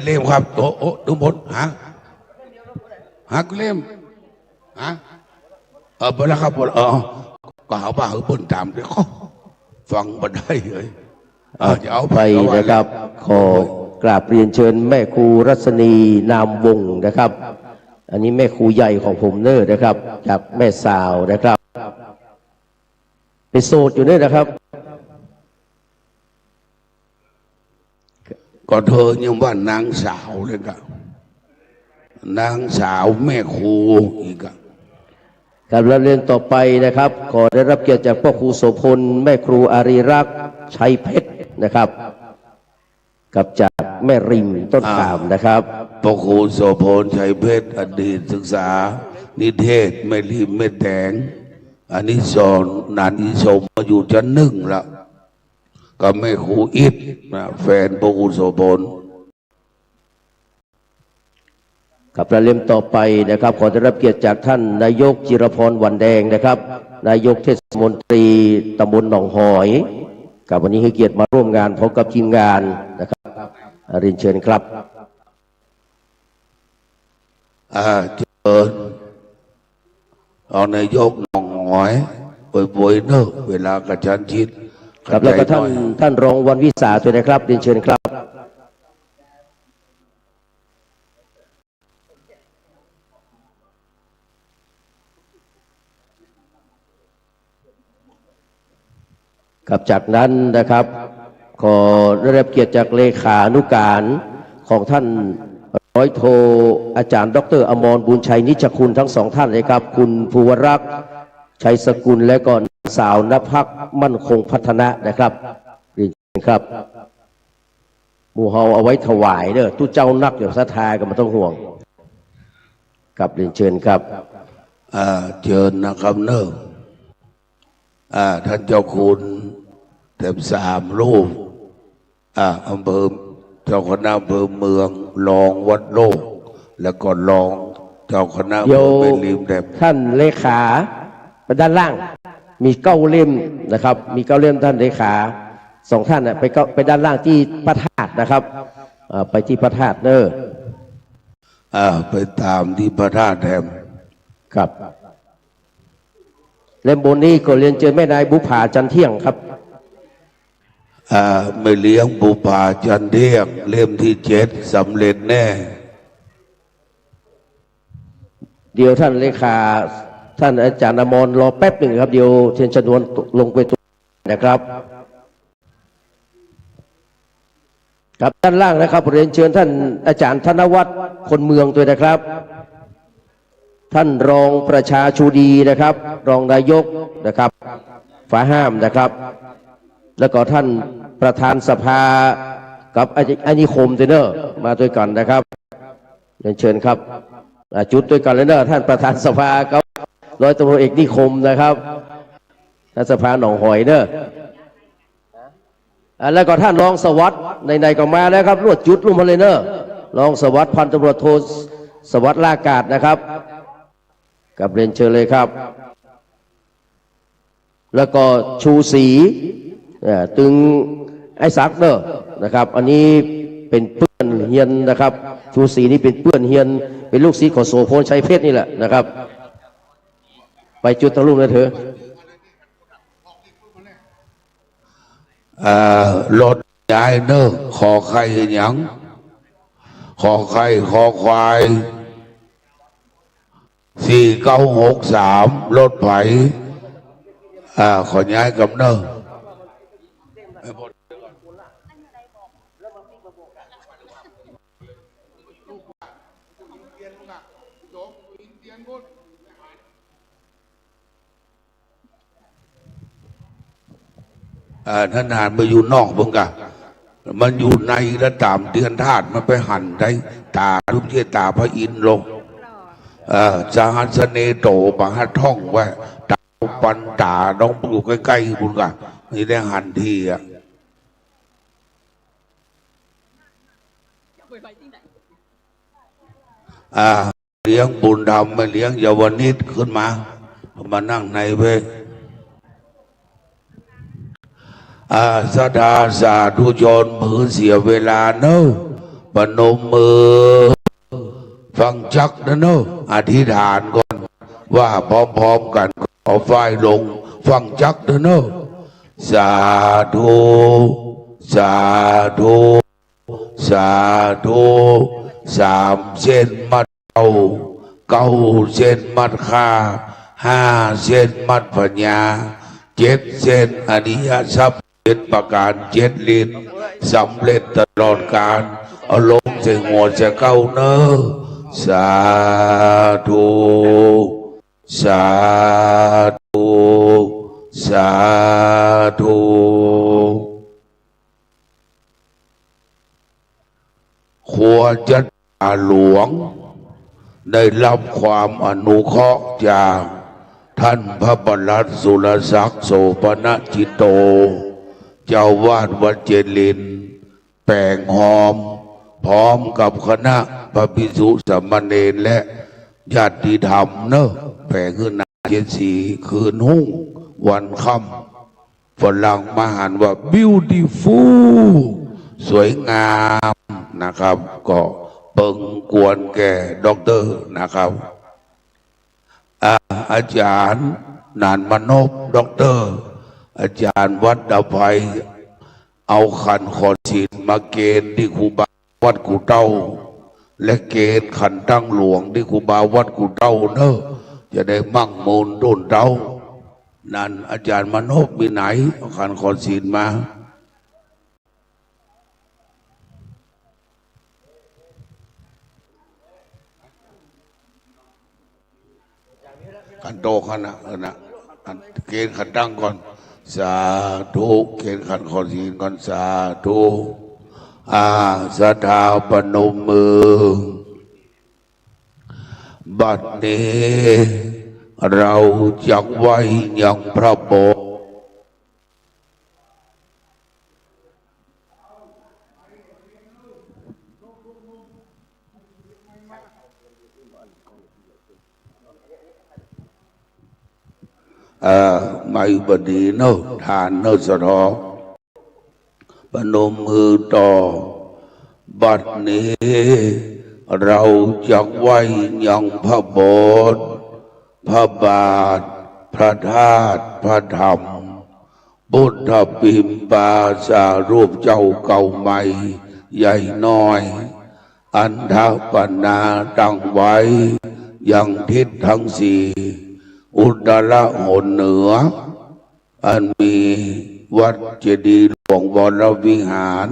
เล่มครับโอ้ดูหมดหาเล่มไปแล้วครับก็หาว่าเปิ้นตามด้วยฟังมาได้เลยจะเอาไปนะครับ ขอกราบเรียนเชิญแม่ครูรัศนีนามวงศ์นะครับ อันนี้แม่ครูใหญ่ของผมเนอร์นะครับจากแม่สาวนะครับเป็นโสดอยู่เนอร์นะครับก็เธอยังว่านางสาวเลยกะนางสาวแม่ครูอีกอะการเรียนต่อไปนะครับขอได้รับเกียรติจากพ่อครูโสพลแม่ครูอารีรักษ์ชัยเพชรนะครับกับจากแม่ริมต้นขามนะครับพ่อครูโสพลชัยเพชรอดีตศึกษานิเทศแม่ริมแม่แตงอันนี้สอนนานอิสมมาอยู่ชั้น 1ละก็แม่ครูอิฐแฟนพ่อครูโสพลกับประเด็นต่อไปนะครับขอได้รับเกียรติจากท่านนายกจิรพรวันแดงนะครับนายกเทศมนตรีตำบลหนองหอยกับวันนี้ให้เกียรติมาร่วมงานพร้อมกับทีมงานนะครับเรียนเชิญครับเชิญเอานายกหนองหอยป่วยๆเนอะเวลากระชั้นชิดครับแล้วก็ท่านรองวันวิสาด้วยนะครับเรียนเชิญครับกับจากนั้นนะครับขอได้รับเกียรติจากเลขานุการของท่าน ร้อยโทอาจารย์ดรอมรบุญชัยนิจคุณทั้งสองท่านเลยครับคุณภูวรักษ์ชัยสกุลและก็สาวนภักมั่นคงพัฒนะนะครับเรียนครับหมู่เฮาเอาไว้ถวายเด้อตู้เจ้านักอย่างศรัทธาก็ไม่ต้องห่วงครับเรียนเชิญครับเชิญนะครับเนอะท่านเจ้าคุณเต็ม3 รูปอำเภอเจ้าคณะอำเภอเมืองรองวัดโลกแล้วก็รองเจ้าคณะอำเภอเมริมแดมท่านเลขาไปด้านล่างมี9 เล่มนะครับมี9 เล่มท่านเลขา2 ท่านไปด้านล่างที่พระธาตุนะครับไปที่พระธาตุเนอะไปตามที่พระธาตุแถมครับเล่มบนนี้ก็เรียนเชิญแม่นายบุภาจันเที่ยงครับไม่เลี้ยงบุภาจันเที่ยงเล่มที่7สำเร็จแน่เดี๋ยวท่านเลขาท่านอาจารย์อมรรอแป๊บหนึ่งครับเดี๋ยวเทียนชนวนลงไปตัวนะครับครับด้านล่างนะครับเรียนเชิญท่านอาจารย์ธนวัฒน์คนเมืองด้วยนะครับท่านรองประชาชูดีนะครับรองนายกนะครับฝาห้ามนะครับแล้วก็ท่านประธานสภากับอานิคมเนอร์มาด้วยกันนะครับเรียนเชิญครับจุดด้วยกันเลยเนอะท่านประธานสภากับร้อยตำรวจเอกนิคมนะครับท่านสภาหนองหอยเนอะแล้วก็ท่านรองสวัสดิ์ในก็มาแล้วครับรวดจุดลุ่มมาเลยเนอะรองสวัสดิ์พันตำรวจโทสวัสดิ์ลากาศนะครับกับเรียนเชิญเลยครับแล้วก็ชูศรีตึงไอ้ซักเนอะนะครับอันนี้เป็นเพื่อนเฮียนนะครับชูศรีนี่เป็นเพื่อนเฮียนเป็นลูกศิษย์ของโสพลชัยเพชรนี่แหละนะครับไปจุดตะลุ่มเลยเถอะรถย้ายเนอะขอไข่หยังขอไข่ขอควาย4963รถไถขอย้ายกับเนอะท่านหานมาอยู่นอกเพิ่งกะมันอยู่ในและตามเดือนธาตุมันไปหั่นได้ตารูปเจตาพระอินทร์ลงจาหัสเนโตปะหัดท่องไว้ตาปันตาน้องอยู่ใกล้ๆบุญกะนี่ได้หั่นทีเลี้ยงบุญธรรมไม่เลี้ยงเยาวนิดขึ้นมานั่งในเว้สดาสาธุชนมือเสียเวลาเนอะปนมมือฟังจักนะเนอะอธิษฐานก่อนว่าพร้อมๆกันเอาไฟลงฟังจักนะเนอะสาธุสาธุสาธุ3 เส้นมัด9 เส้นมัดขา5 เส้นมัดปัญญา7 เส้นอริยทรัพย์7 ประการ7 ลิ้นสำเร็จตลอดกาลเอาลงใส่หัวจะเข้าเนอสาธุสาธุสาธุขวจัตตาหลวงได้รับความอนุเคราะห์จากท่านพระประหลัดสุรศักดิ์โสปนจิตโตเจ้าวาดวัดเจริญแปลงหอมพร้อมกับคณะพระภิกษุสามเณรและญาติธรรมเนอะแปลงขึ้นนา74คืนหุ้งวันค่ำฝรั่งมาหันว่า beautiful สวยงามนะครับก็เปิงกวนแก่ด็อกเตอร์นะครับอาจารย์นานมนพด็อกเตอร์อาจารย์วัดดาภัยเอาขันขอศีลมาเกณฑ์ที่ครูบาวัดกูเต้าและเกณฑ์ขันตั้งหลวงที่ครูบาวัดกูเต้าเนอะจะได้มั่งมูลต้นเต้านั่นอาจารย์มนพมีไหนเอาขันขอศีลมา ขันโตขันนะเกณฑ์ขันตั้งก่อนสาธุเกณฑ์ขันขอศีลก่อนสาธุศรัทธาปนมมือบัดนี้เราจักไว้ยังพระโบสถ์ไม่บดีเนอะทานเนอะสะทอปนมมือต่อบัดนี้เราจักไว้ยังพระโบสถ์พระบาทพระธาตุพระธรรมพุทธปิมปาสารูปเจ้าเก่าใหม่ใหญ่น้อยอันทปนาตั้งไว้ยังทิศทั้งสี่อุตรหนเหนืออันมีวัดเจดีย์หลวงวรวิหาร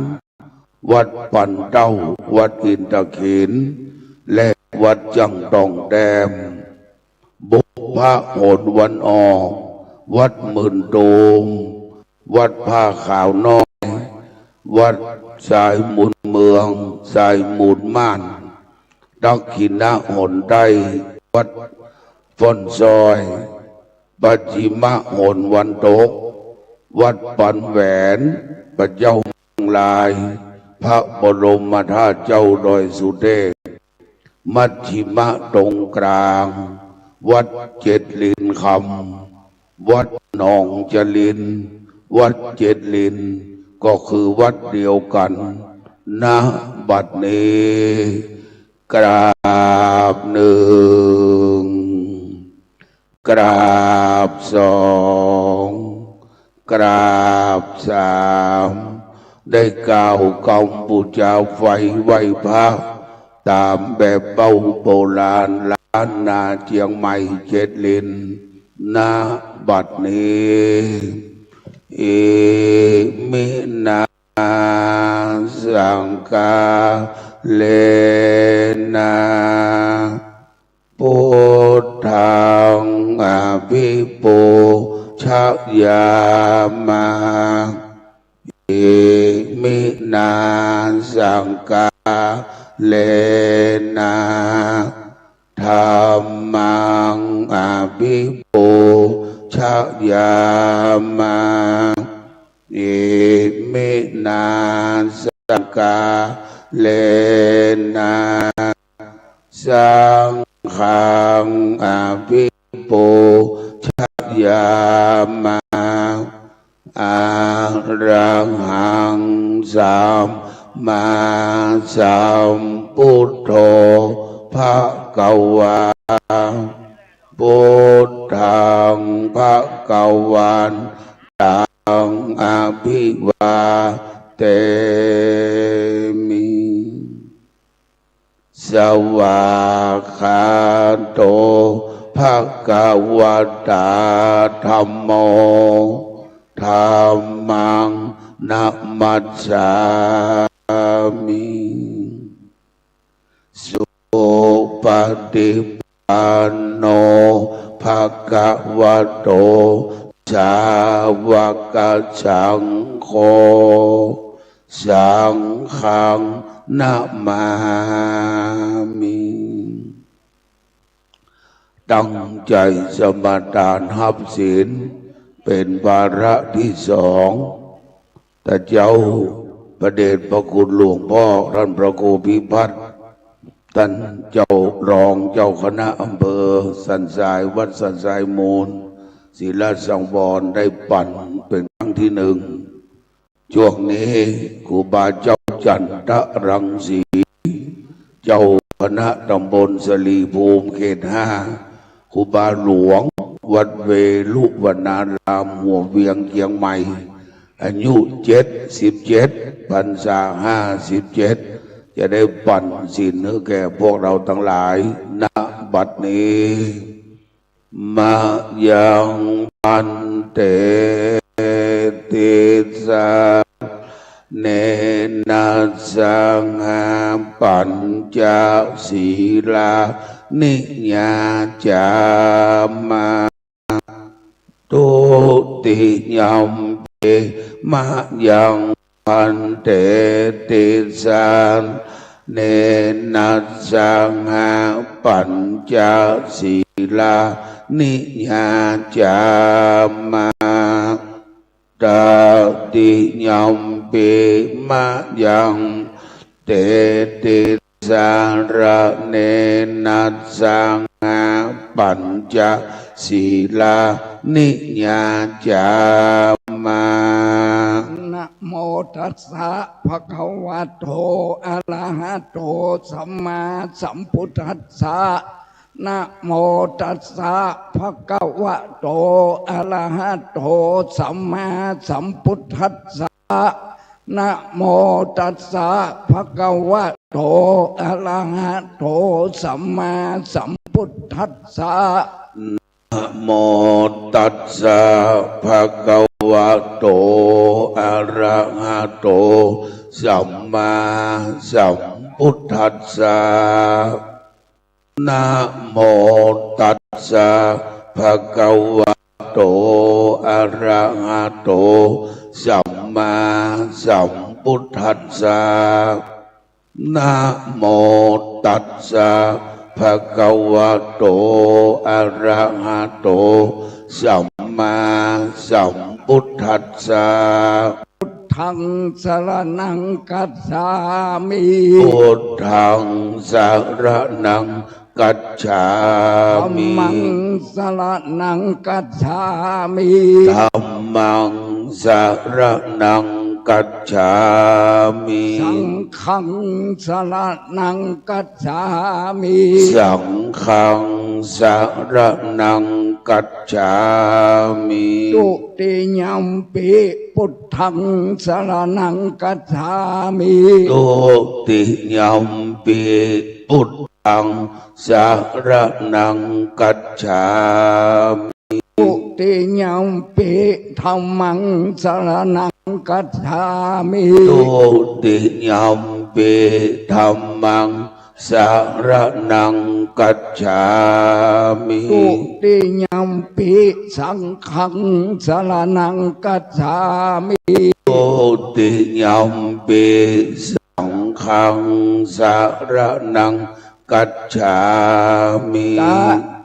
วัดปันเต้าวัดอินทเขนและวัดจังตองแดมบุพโหนวันออกวัดหมื่นโดมวัดผ้าขาวน้อยวัดสายมุนเมืองสายมุนม่านดักขินะหนใต้วัดฟอนซอยปัจจิมะหนวันโตกวัดปันแหวนพระเจ้าเมืองลายพระบรมธาตุเจ้าดอยสุเทพมัชชิมะตรงกลางวัดเจ็ดลินคำวัดหนองจลินวัดเจ็ดลินก็คือวัดเดียวกันณบัดนี้กราบหนึ่งกราบสองกราบสามได้กล่าวคำบูชาไฟไหว้พระตามแบบเป้าโบราณล้านนาเชียงใหม่เจ็ดลินณบัดนี้มินาสังกาเลนะพุทธังอภิปูชยามะมินาสังกาเลนะธัมมังอภิปูชยามะมินาสังกาเลนะสังฆังอภิปูชยามะอะระหังสัมมาสัมพุทโธภะคะวาพุทธังภะคะวันตังอภิวาเทมิสวากขาโตภะคะวะตาธัมโมธัมมังนะมัสสามิสุปฏิปันโนภะคะวะโตสาวกสังโฆสังฆังนะมามิตั้งใจสมาทานหับศีลเป็นวาระที่สองแต่เจ้าประเดชพระคุณหลวงพ่อท่านพระครูพิพัฒน์ท่านเจ้ารองเจ้าคณะอำเภอสันทรายวัดสันทรายมูลศิลาสังวรได้ปั่นเป็นครั้งที่หนึ่งช่วงนี้ครูบาเจ้าจันทรังสีเจ้าคณะตำบลสลีภูมิเขตห้าครูบาหลวงวัดเวลุวนารามหัวเวียงเชียงใหม่อายุ77 พรรษา57จะได้ปั่นศีลให้แก่พวกเราทั้งหลายณบัดนี้มายังปันเตติสาเนนะสังฆปัญจศีลานิยาจามา ติยัมปิมะยังพันเตติสานเนนัสสังหาปัญจศีลานิยาจามาตติยัมปิมะยังเตติสารเนนัสสังหาปัญจศีลานิยาจามานะโมตัสสะภะคะวะโตอะระหะโตสัมมาสัมพุทธัสสะนะโมตัสสะภะคะวะโตอะระหะโตสัมมาสัมพุทธัสสะนะโมตัสสะภะคะวะโตอะระหะโตสัมมาสัมพุทธัสสะนะโมตัสสะภะคะวะโตอะระหะโตสัมมาสัมพุทธัสสะนะโมตัสสะภะคะวะโตอะระหะโตสัมมาสัมพุทธัสสะนะโมตัสสะภะคะวะโตอะระหะโตสัมมาสัมพุทธัสสะพุทธังสรณังคัจฉามิพุทธังสรณังกัจฉามิธัมมังสรณังกัจฉามิธัมมังสรณังกัจฉามิสังฆังสรณังกัจฉามิสังฆังสรณังกัจฉามิตุติยัมปิพุทธังสรณังกัจฉามิตุติยัมปิพุทธังสรณังกัจฉามิตุติยัมปิธัมมังสรณังกัจฉามิตุติยัมปิธัมมังสรณังกัจฉามิตุติยัมปิสังฆังสรณังกัจฉามิตุติยัมปิสังฆังสรณังกัจฉามิต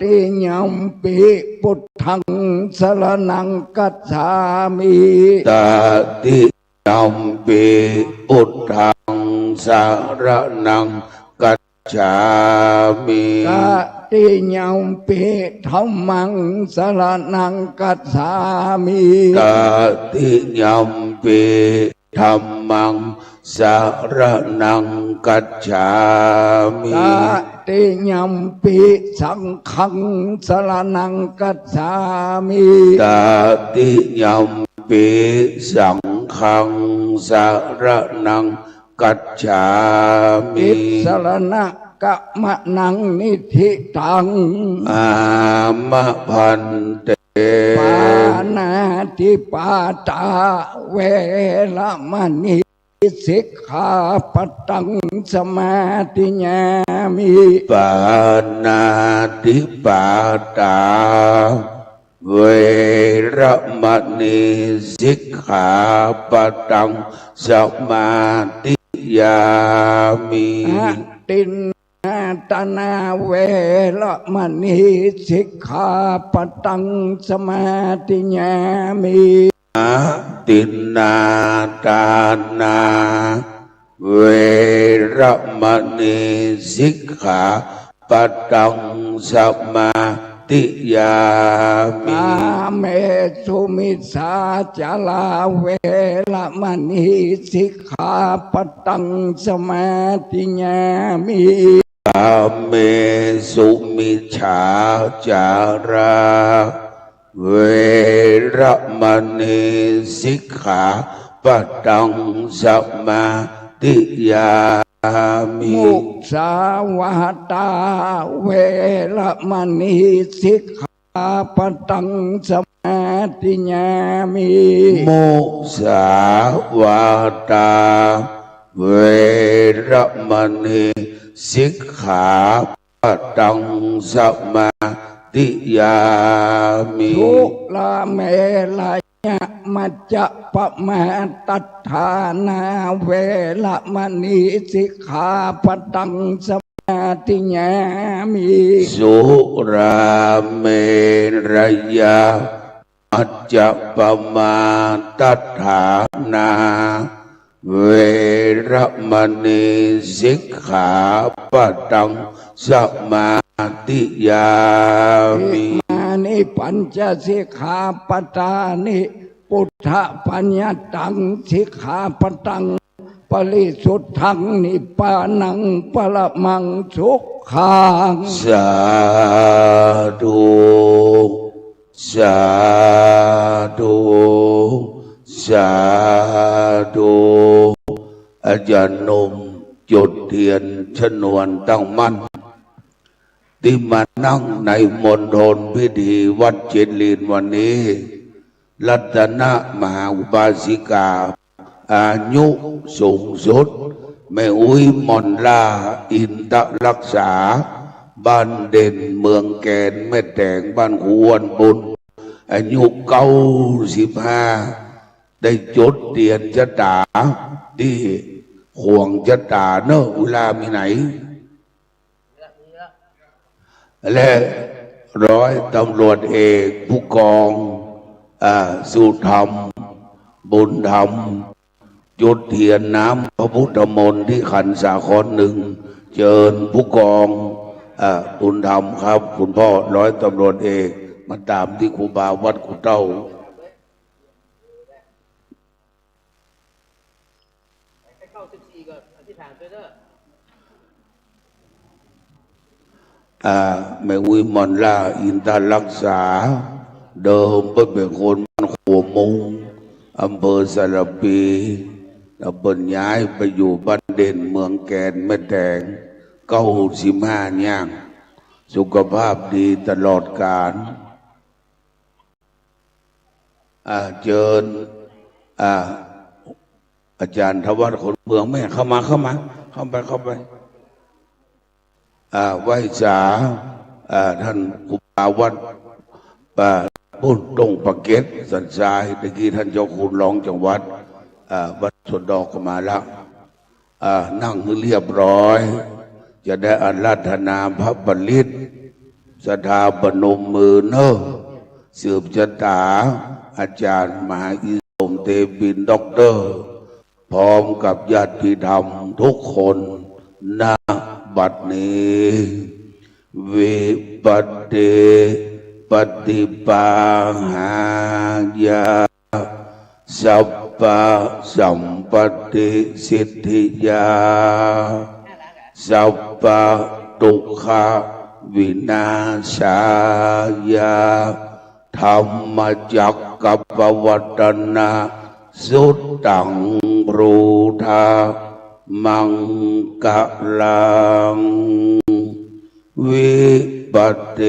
ติยัมปิพุทธังสรณังกัจฉามิตติยัมปิพุทธังสรณังกัจฉามิตติยัมปิธัมมังสรณังกัจฉามิตติยัมปิธัมมังสรณังกัจฉามิตติยัมปิสังฆังสรณังกัจฉามิตติยัมปิสังฆังสรณังกัจฉามิสรณะกะมะนังนิธิตังอามะพันเตปานาติปาตาเวรมณีสิกขาปัตตังสมาธิญามิปานาติปาตาเวรมณีสิกขาปัตตังสมาธิญามิตินตนาเวรมณีสิกขาปัตตังสมาธิญามิตินาตานาเวรมณีสิกขาปัตตังสมาธิญามิกาเมสุมิสาจาลาเวรมณีสิกขาปัตตังสมาธิญามิกาเมสุมิจฉาจาราเวรมณีสิกขาปัตตังสมาธิญามิมุสาวาตาเวรมณีสิกขาปัตตังสมาธิญามิมุสาวาตาเวรมณีสิกขาปัตตังสมาธิญามิทุลาเมลาย มัจจะปะมาตัฏฐานาเวละมณีสิกขาปตังสมาธิญามิสุราเมรยามัจจะปมาตัฏฐานาเวระมณีสิกขาปตังสมาธิยามิมานิปัญจสิกขาปตานิพุทธปัญญตังสิกขาปตังปริสุทธังนิพพานังปรมังสุขังสาธุสาธุสาธุอาจารย์นมจุดเทียนชนวนตั้งมั่นที่มานั่งในมณฑลพิธีวัดเจริญวันนี้รัตนมหาอุบาสิกาอายุสูงสุดแม่อุ้ยมอนลาอินทรักษาบ้านเด่นเมืองแกนแม่แตงบ้านขวนบุญอายุ95ได้จดเตียนชะตาที่ห่วงชะตาเนอะเวลามีไหนและร้อยตำรวจเอกผู้กองสุธรรมบุญธรรมจุดเทียนน้ำพระพุทธมนต์ที่ขันสาครหนึ่งเชิญผู้กองบุญธรรมครับคุณพ่อร้อยตำรวจเอกมาตามที่ครูบาวัดกุเต้าแม่อุ้ยมอนล่าอินทรักษาเดิมเป็นคนบ้านขัวมุงอำเภอสารปีแล้วเปิดย้ายไปอยู่บ้านเด่นเมืองแกนแม่แตง95ย่างสุขภาพดีตลอดกาลเชิญอาจารย์ทวัฒน์คนเมืองแม่เข้าไปไหว้สาท่านครูบาวัดพูดตรงปากเกตสันทรายตะกี้ท่านเจ้าคุณรองจังหวัดวัดสวนดอกก็มาแล้วนั่งเรียบร้อยจะได้อาราธนาพระบริตสถาปนมมือเนอะสืบชะตาอาจารย์มหาอิสมเตปินด็อกเตอร์พร้อมกับญาติธรรมทุกคนณบัดนี้วิปัสสปฏิปังหายาสัพพะสัมปติสิทธิยาสัพพะทุกขวินาศายาธรรมจักกัปปวัตนาสุตตังปรูธามังกะลังวิปัสส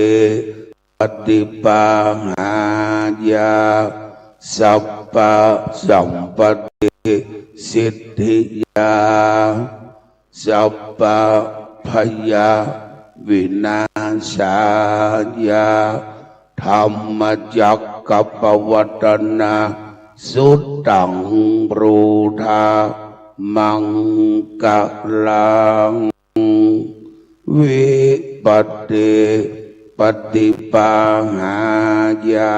ปฏิปังหายาสัพพะสัมปติสิทธิยาสัพพะพยาวินาศายาธรรมจักกัปปวัตนาสุตตังปรูธามังกะลังวิปัสสปฏิปังหายา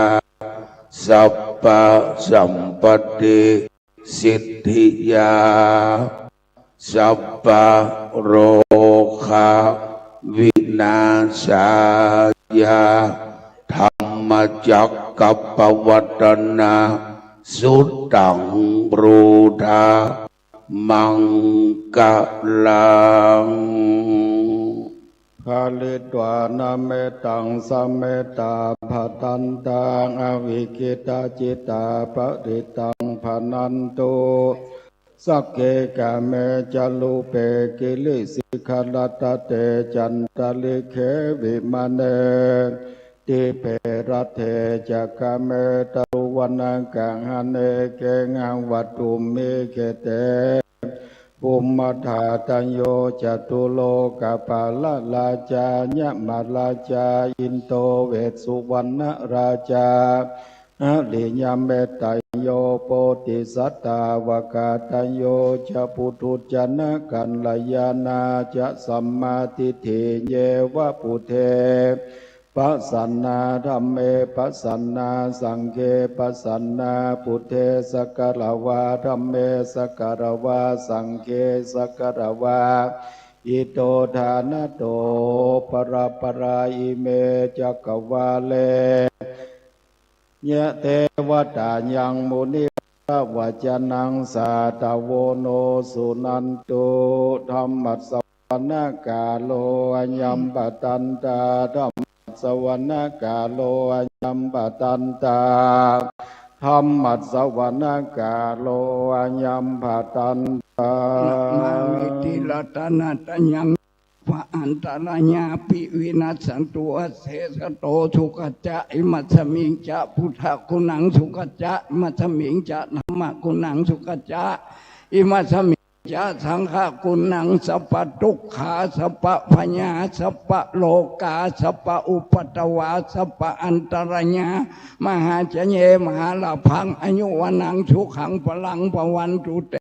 สัพพะสัมปติสิทธิยาสัพพะโรคะวินาศายาธรรมจักกัปปวัตนาสุตตังปรูธามังกะลังภาลิตวานาเมตังสัมเมตาภตันตังอวิกิตาจิตาปริตังภนันตุสักเกกะเมจัลุเปกิลิสิขลัตเตจันตลิเควิมาเนติเปรัตเถจักะเมตะวันกังหันเนเกงังวัตุเมเกเตปุมมทาตัญโยจตุโลกปาลราชาญมาราชาอินโตเวสสุวรรณราชา อะลิยามเมตตาโยโปติสัตตาวกาตโยจะปุถุจนะกันลยานาจะสัมมาทิฏฐิเยวะปุเทปัสสันนาธัมเมปัสสันนาสังเฆปัสสันนาพุทเทสกการวาธัมเมสกการวาสังฆสกการวาอิโตทานโตปราปราอิเมจักวาเลยะเทวตายังมุนิวัจนังสาตโวโนสุนันตุธัมมัสสวนาคาโลอัญญัมปตันตาธัมมัสสวนาคาโลอัญญัมปตันตาธัมมัสสวนาคาโลอัญญัมปตันตามามิติรัตนะตัญญังพระอันตรายาปิวินัสสันตุเสสโตสุกัจจะอิมัสมิงจะพุทธคุณังสุกัจจะอิมัสมิงจะธรรมคุณังสุกัจจะอิมัสมิงจะสังฆคุณังสัพพทุกขาสัพพพญาสัพพโลกาสัพพอุปัตตวาสัพพอันตรายามหาเจเยมหาลาภังอายุวนังสุขังพลังปวันตุเต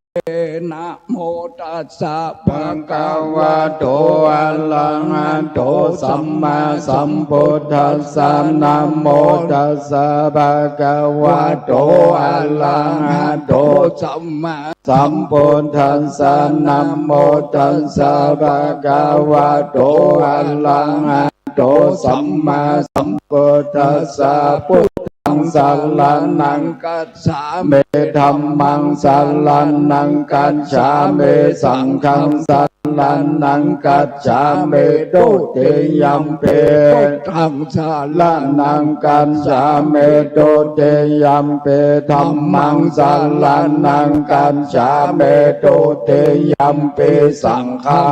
นะโมตัสสะภะคะวะโตอะระหะโตสัมมาสัมพุทธัสสะนะโมตัสสะภะคะวะโตอะระหะโตสัมมาสัมพุทธัสสะนะโมตัสสะภะคะวะโตอะระหะโตสัมมาสัมพุทธัสสะพุทธังสัลลังนังกัจฉามิธัมมังสัลลังนังกัจฉามิสังฆังสัลลังนังกัจฉามิตุติยัมปิพุทธังสัลลังนังกัจฉามิตุติยัมปิธัมมังสัลลังนังกัจฉามิตุติยัมปิสังฆั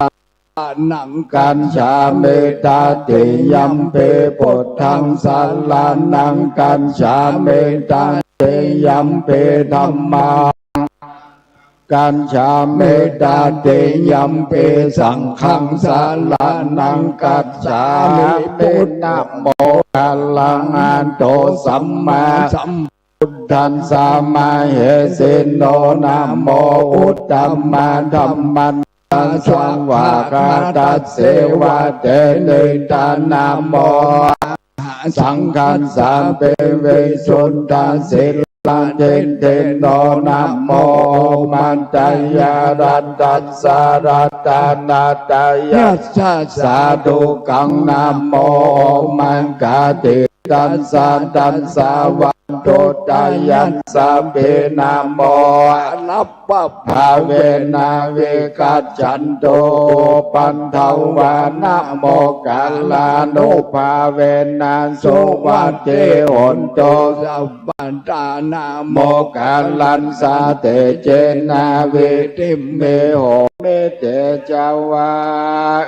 งนังกัญชาเมตาติยัมเปปุถทังสัลลานังกัญชาเมตาติยัมเปธัมมังกัญชาเมตาติยัมเปสังฆังสัลลานังกัญชามินะโมอะระหะโตสัมมาสัมพุทธัสสะมาเหสิโนนะโมอุตตมังธัมมังสวากาตัสเสวะเตนิตานาโมสังฆัสสะเปเวสุนทาสิลาเทนเทนโนนะโมมันตายารัตตัสสะรัตตานาตายาสาธุกังนะโมมันกาติตัสสะตัสสะวันโตตายัสสะเปนะโมนัปปะภาเวนะเวกัจจันโตปันเทวานะโมกัลลานุภาเวนะสุวัตเตหนโตสัพพันตานะโมกัลลันสาเตเจนะเวติเมโหเมเตจาวา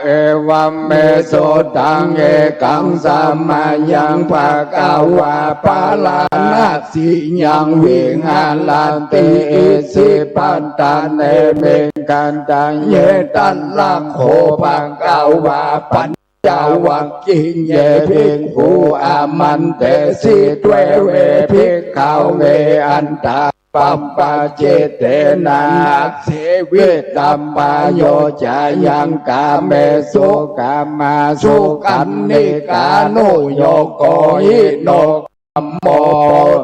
เอวัมเมโสตังเอกังสัมมายังภะคะวะปะลานะสิยังวิหาลันติอิสิปันตาเนเมกันตังเยตันลักโขภะคะวะปัญจวัคคีย์เยภิกขุอามันเตสิตเวเวภิกขาวเวอันตาปัปปะเจเตนะเสวิตัมปะโยจายังกาเมสุกามาสุขันนิกานุโยโกหิโนโม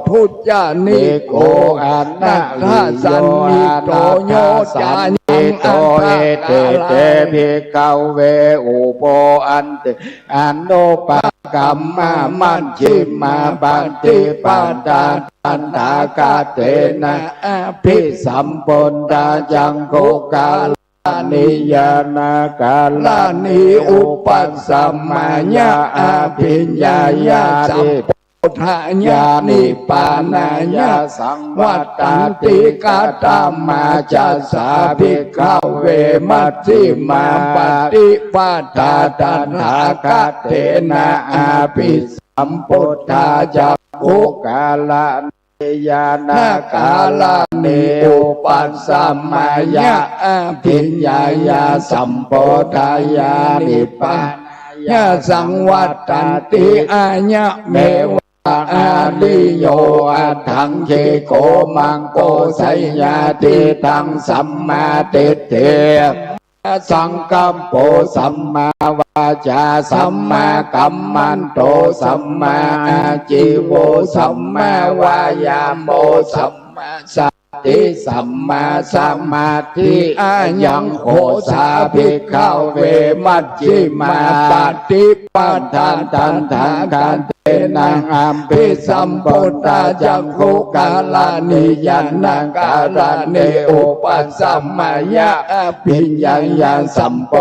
ทุจานิโกอานาทาสันนิโตโยจานิโตเอเตเตภิกขเวอุโปอันติอนุปกัมมามันชิมาบันติปันตาตันตากาเตนะภิสัมปนดาจังโกกานิยานากาลานิอุปัสสัมมาญาอภิญญาญาติทาญาณิปานาญาสังวัตตันติกาตามาจัสสาภิกขเวมัชฌิมาปฏิปทาตัณหากาเตนะอาภิสัมพุทธาจักขุกาลาญาณกาลานิอุปัสสัมมาญาอภิญญาญาสัมโพธายานิปานายาสังวัตตันติอาญะเมว อาลิโยอัตถังเคโกมังโกสัยญาติตังสัมมาทิฏฐิสังกัมโปสัมมาวาจาสัมมากัมมันโตสัมมาอาจิโวสัมมาวายาโมสัมมาสติสัมมาสมาธิอายังโฆสาภิกขเวมัชฌิมาปฏิปทานตันทางการเตนังอัมภิสัมพุทธาจักขุกาลานิยันนังกาลาเนอุปัสสัมมายะปิญญาญาสัมโพ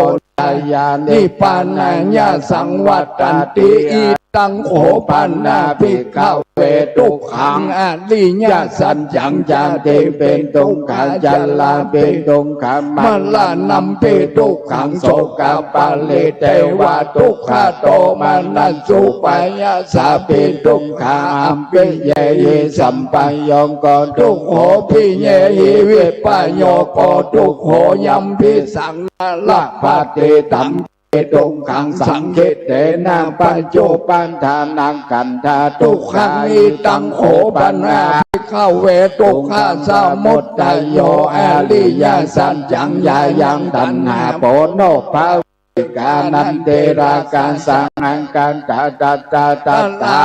ญานิปานัญญาสังวัตติอิตังโอปันนาภิกขเวทุกขังอริยสัจจังจาติเป็นทุกขาจัลลาเป็นทุกขามัลลานัมปิทุกขังโสกปาลิเตวะทุกขโตมานัสสุปายาสาปิทุกขาอัมปิเยหิสัมปัญญงโกทุกโหปิเยหิวิปัญโยโกทุกโหยัมปิสังละปะติตัมทุกขังสังคิเตนะปัจจุปันธานังกันธาทุกขังอิตังโอปันนาเข้าเวทุกขาสมุทัยโยอริยสัจจังยายังตัณหาโปโนภาวิกานันเตราการสังการตาตาตาตาตา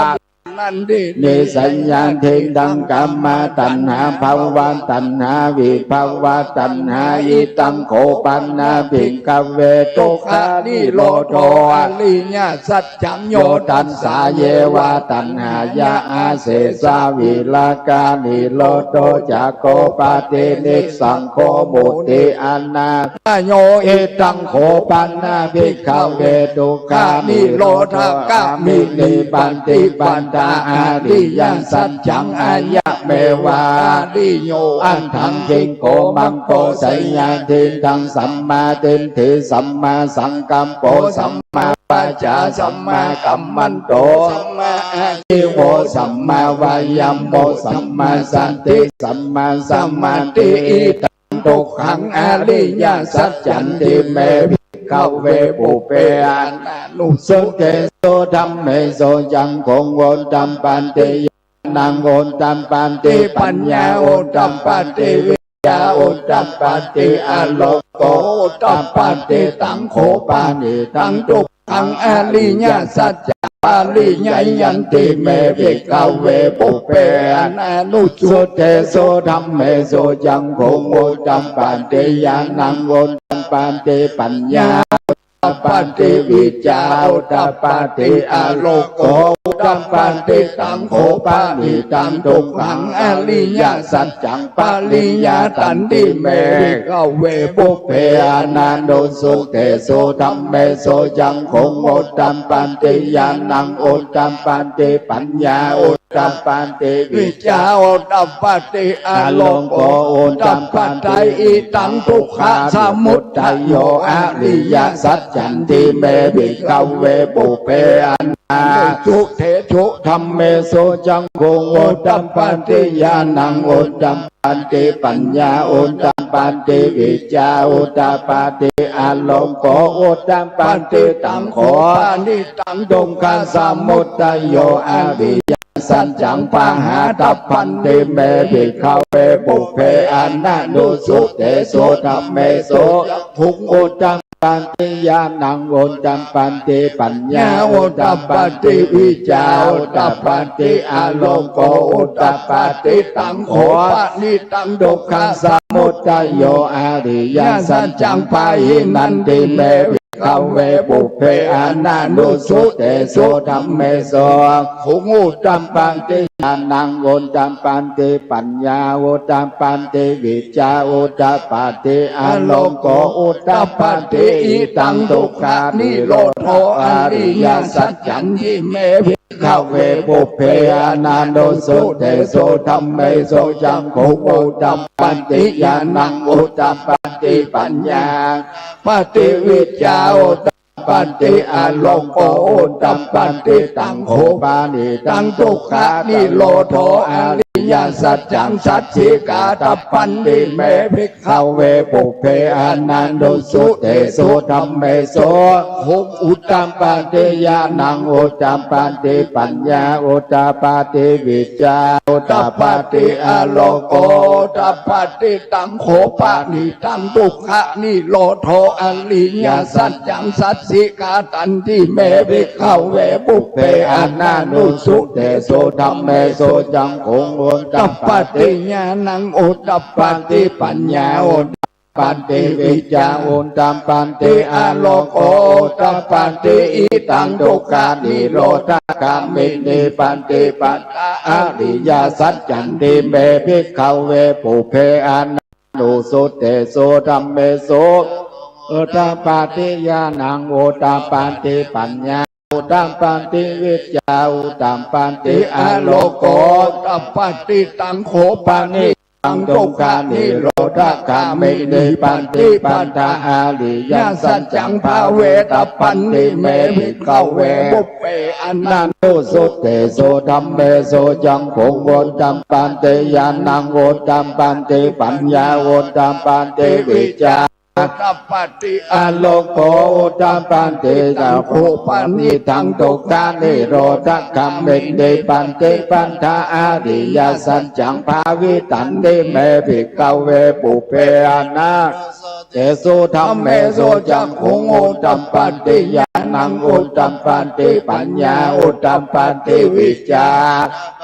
นิสัญญาทิงดังกรรมตัณหาภาวะตัณหาวิภาวะตัณหาอิตังโคปันนาภิกขเวทุกขานิโรธอริยสัจจังโยตัสสะเยวะตัณหายะอาเสสาวิลากานิโรธจักโกปาตินิสังโฆมุติอนาโยอิตังโคปันนาภิกขเวทุกขานิโรธกามินิปันติปันอาริยสัจจังอายะเมวาริโยอันทังจิงโกมังโกสัยญาทิตังสัมมาทิฏฐิสัมมาสังกัมโปสัมมาวาจาสัมมากัมมันโตสัมมาอาจิโวสัมมาวายามโมสัมมาสันติสัมมาสมาธิอิตังทุกขังอริยสัจจันติเมเข้าเวปุเปอานุสุเตโสธัมเมโสจังคงโอนตัมปันตินังโอนตัมปันติปัญญาโอนตัมปันติวิญญาโอนตัมปันติอโลโกโอนตัมปันติตังโคปานิตังทุกขังอริยสัจจะปาลิญายันติเมภิกขเวปุเปอานุสุเตโสธัมเมโสจังคงโอนตัมปันติญาณังโอนตัมปันติปัญญาปฏิวิจาอุตปาติอโลโกอุตปาติตังโคปานิตังทุกขังอริยสัจจังปาลิยตันติเมฆเวปุเพอานันโดสุเตโสธัมเมโสจังคงอุตปันติญาณังอุตปันติปัญญาอุตปันติวิจาอุตปันติอโลโกอุตปันติอิตังทุกขสมุทัยโยอริยสัจจันติเมภิกขเวปุเปอานาสุเทชุธัมเมโสจังคงอุตปันติญาณังอุตปันติปัญญาอุตปันติวิจาอุตปันติอโลโกอุตปันติตังโคปานิตังทุกขสมุทัยโยอริยสัจจังปะหาตัพพันติเมภิกขเวปุเพอานานุสุเตโสธัมเมโสทุกอุตปันติญาณังโอนตัมปันติปัญญาโอนตัมปันติวิจาโอนตัมปันติอโลโกโอนตัมปันติตังโขปานิตังทุกขสมุทัยโยอริยสัจจังปะหินันติเมภิกขเวปุเพอานานุสุเตโสธัมเมโสทุกอุตตัมปันติญาณังโอนตัมปันติปัญญาโอนตัมปันติวิจาโอนตัมปันติอโลโกโอนตัมปันติอิตังทุกขานิโรธอริยสัจจันติเมภิกขเวปุเพอานันโดสุเตโสธัมเมโสจังโฆโอตัมปันติญาณังโอตัมปันติปัญญาปฏิวิจาโอตัมปันติอโลโกโอตัมปันติตังโฆปานิตังทุกขานิโรธอริย ยสัจจังสัจฉิกาตปันติเมภิกขเวปุเพอานันตุสุเตโสธัมเมโสหุอุตตัมปันติญาณังอุตตัมปันติปัญญาอุตตัมปันติวิจาอุตตัมปันติอโลโกอุตตัมปันติตังโขปานิตังทุกขะนิโรโธอริยสัจจังสัจฉิกาตันติเมภิกขเวปุเพอานันตุสุเตโสธัมเมโสจังคงอุตตัมปันติญาณังอุตตัมปันติปัญญาอุตปันติวิจาอุตตัมปันติอโลโกอุตตัมปันติอิตังทุกขานิโรธกามินิปันติปัตตาอริยสัจจันติเมภิกขเวปุเพอานันตุสุเตโสธัมเมโสอุตตัมปันติญาณังอุตตัมปันติปัญญาอุตตัมปันติวิจาอุตตัมปันติอโลโกอุตตัมปันติตังโขปานิตังทุกขานิโรธกามินิปันติปัตตาอริยสัจจังภาเวตปันติเมภิกขเวปุเปอนันตุสุเตโสธัมเมโสจังคงอุตตัมปันติญาณังอุตตัมปันติปัญญาอุตตัมปันติวิจาอุตตัมปันติอโลโกอุตตัมปันติตังโขปานิตังทุกขานิโรธกามินิปันติปันธาอริยสัจจังภาวิตันติเมภิกขเวปุเพอานันเตโสธัมเมโสจังคงอุตตัมปันติญาณังอุตตัมปันติปัญญาอุตตัมปันติวิจา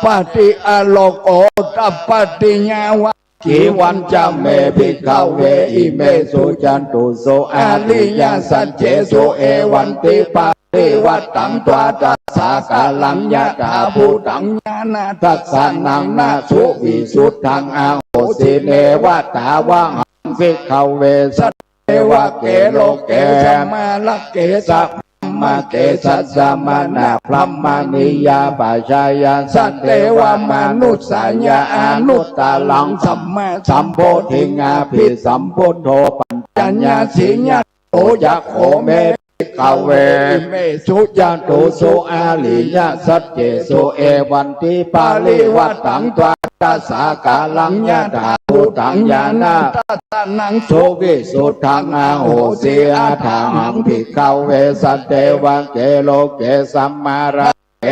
ปฏิอโลโกอุตตัมปันติญาวะขีวันจะเมภิกขเวอิเมสุจันตุโสอริยสัจเจโสเอวันติปาริวัตตังตวาตัสสะกาลังยะถาภูตังญาณทัสสะนังนาสุวิสุทธังอาโหสิเนวตาวังภิกขเวสัตเทวะเกโลเกสัมมาลเกสัมมาเกสัสสะมานาพรัมมานิยาปัจจายาสัตเทวมนุสสายาอนุตตะลังสัมมาสัมโพธิงาภิสัมพุทโธปัญจญาสิญญาโตยักโขเมภิกขเวเมสุจันตุโสอาริยสัจเจโสเอวันติปาริวัตตังตวาตัสสะกาลังยะถาภูตังญาณทัสสะนังโสวิสุทธังอาโหสิอาถังภิกขเวสัตเทวะเกโลเกสัมมาระเก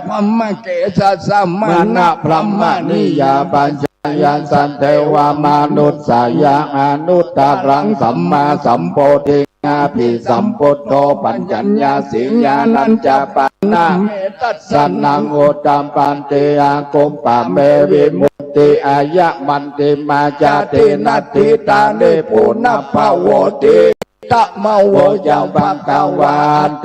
พัมมะเกสัสสะมานะพรัมมานิยาปัญจยันสันเทวามนุสสายาอนุตตรังสัมมาสัมโพธิงาภิสัมพุทโธปัญญญาสิญานันจะปานาเมตัสสนังอุตตัมปันติอากุมปะเมวิมุตติอายะมันติมาจาตินัตถิตานิปุณภโวติตะมโวยังภะคะวา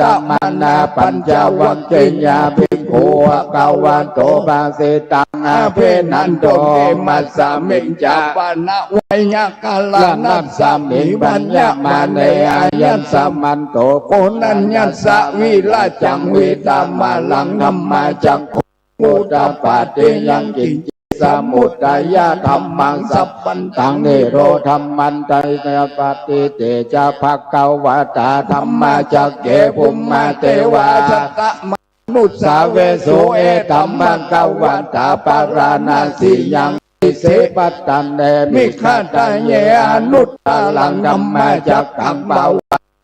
ตะมนาปัญจวัคคียาภิกขุภะคะวะโตภาสิตังอาเพนันโตเกมัสสมิงจาปนะวัยยะกาลานัสสมิบัญญมาเนอายัสสมันโตโกนัญญัสสะวิราจังวิตามาลังธัมมาจักขุมุตตปาติยังกิจสมุทัยธรรมังสัพพันตังนิโรธรรมันไตยปฏิเตจะภคะวะตาธรรมาจักเกภุมมาเทวาสัตตมนุสสาเวโสเอธัมมังกวัตตาปารานาสิยังเสปัตตันเนมิขัตเยอนุตตลังธัมมาจักขังบาว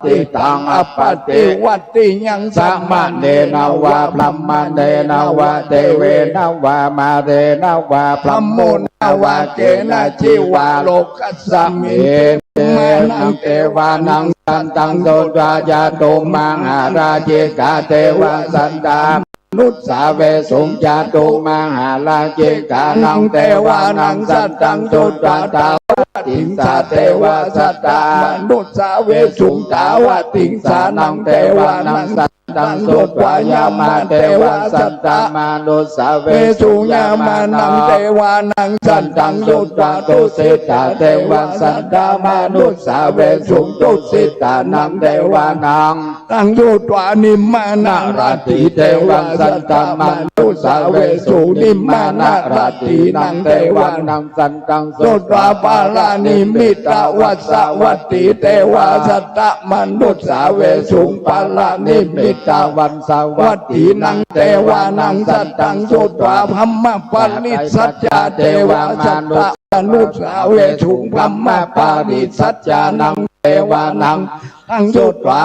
ติตังอปติวัตติยังสัมมาเนนาวาพรัมมาเนนาวาเทเวนาวามาเรนาวาพรัมโมนาวาเกนะจิวาโลกัสสมิมานังเทวานังสันตังโสตวายาโตมังอาราเจกาเทวาสันตานุสสาเวสุงจาตุมังหาลาเจกานังเทวานังสัตตังสุตตาติงสาเทวาสัตตามนุสสาเวสุงตาวติงสานังเทวานังสัตตังสุตวายามาเทวาสัตตามนุสสาเวสุงยามานังเทวานังสัตตังสุตวาตุสิตาเทวาสัตตามนุสสาเวสุงตุสิตานังเทวานัง ตังโยตวานิมมานาราติเทวาสัตตมนุสาเวสุนิมมานาราตินังเทวานังสันตังโสตวาปาลานิมิตาวัสสวัตติเทวาสัตตมนุสาเวสุปาลานิมิตาวันสวัตตินังเทวานังสัตตังโสตวาพัมมะปาลิสัจจาเทวาสัตตมนุสาเวสุพัมมะปาลิสัจจานังเทวานังตังโสตวา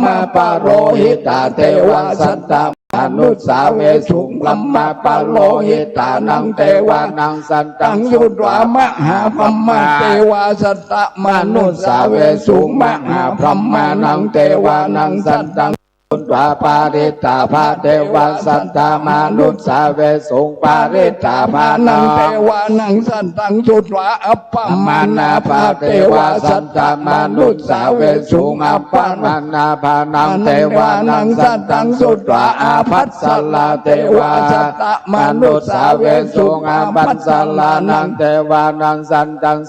มาปาโรหิตาเทวาสัตตมนุสาเวสุพัมมาปาโลหิตานังเทวานังสัตตังสุตวามหาพัมมาเทวาสัตตมนุสาเวสุมหาพัมมานังเทวานังสัตตังสุตวาปาริตาภาเทวาสัตตมนุสาเวสุปาริตาภานังเทวานังสัตตังสุตวาอัปปมานาภาเทวาสัตตมนุสาเวสุอัปปมานาภานังเทวานังสัตตังสุตวาอาภัสสลาเทวาสัตตมนุสาเวสุอาภัสสลานังเทวานังสัตตัง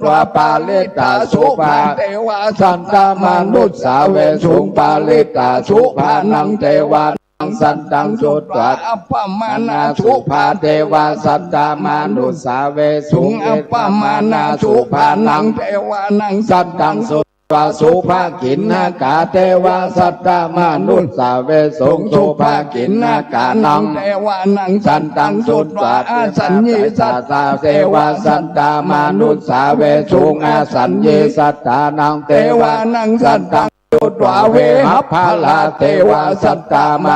วาปาลิตาสุภาเทวาสัตตมนุสาเวสุปาลิตาสุภานังเทวานังสัตตังสุตวาอัปปมานาสุภาเทวาสัตตมนุสาเวสุอัปปมานาสุภานังเทวานังสัตตังสุวาสุภากินนากาเทวาสัตตมนุสาเวสุสุภากินนากานังเทวานังสัตตังสุตวาอาสัญญิสัตตาเทวาสัตตมนุสาเวสุอาสัญญิสัตตานังเทวานังสัตตังสุตวาเวหัพพลาเทวาสัตตม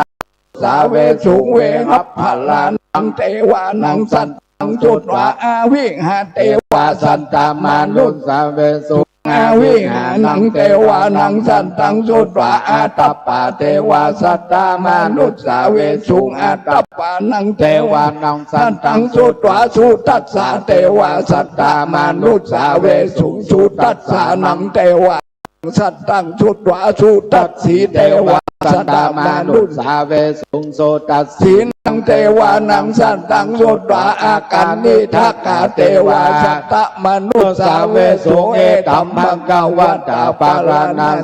สาเวสุเวหัพพลานังเทวานังสัตตังสุตวาอาวิหาเทวาสัตตมนุสาเวสุอาวิหานังเทวานังสัตตังสุตวาอาตัปปะเทวาสัตตมนุสาเวสุอาตัปปะนังเทวานังสัตตังสุตวาสุตัสสะเทวาสัตตมนุสาเวสุสุตัสสะนังเทวาสัตตังสุตวาสุตัสสีเทวาสัตตมนุสาเวสุโสตัสสีนังเทวานังสัตตังสุตวาอาการนิทักขะเทวาสัตตมนุสาเวสุเอตัมมังกวัตตาปารานัส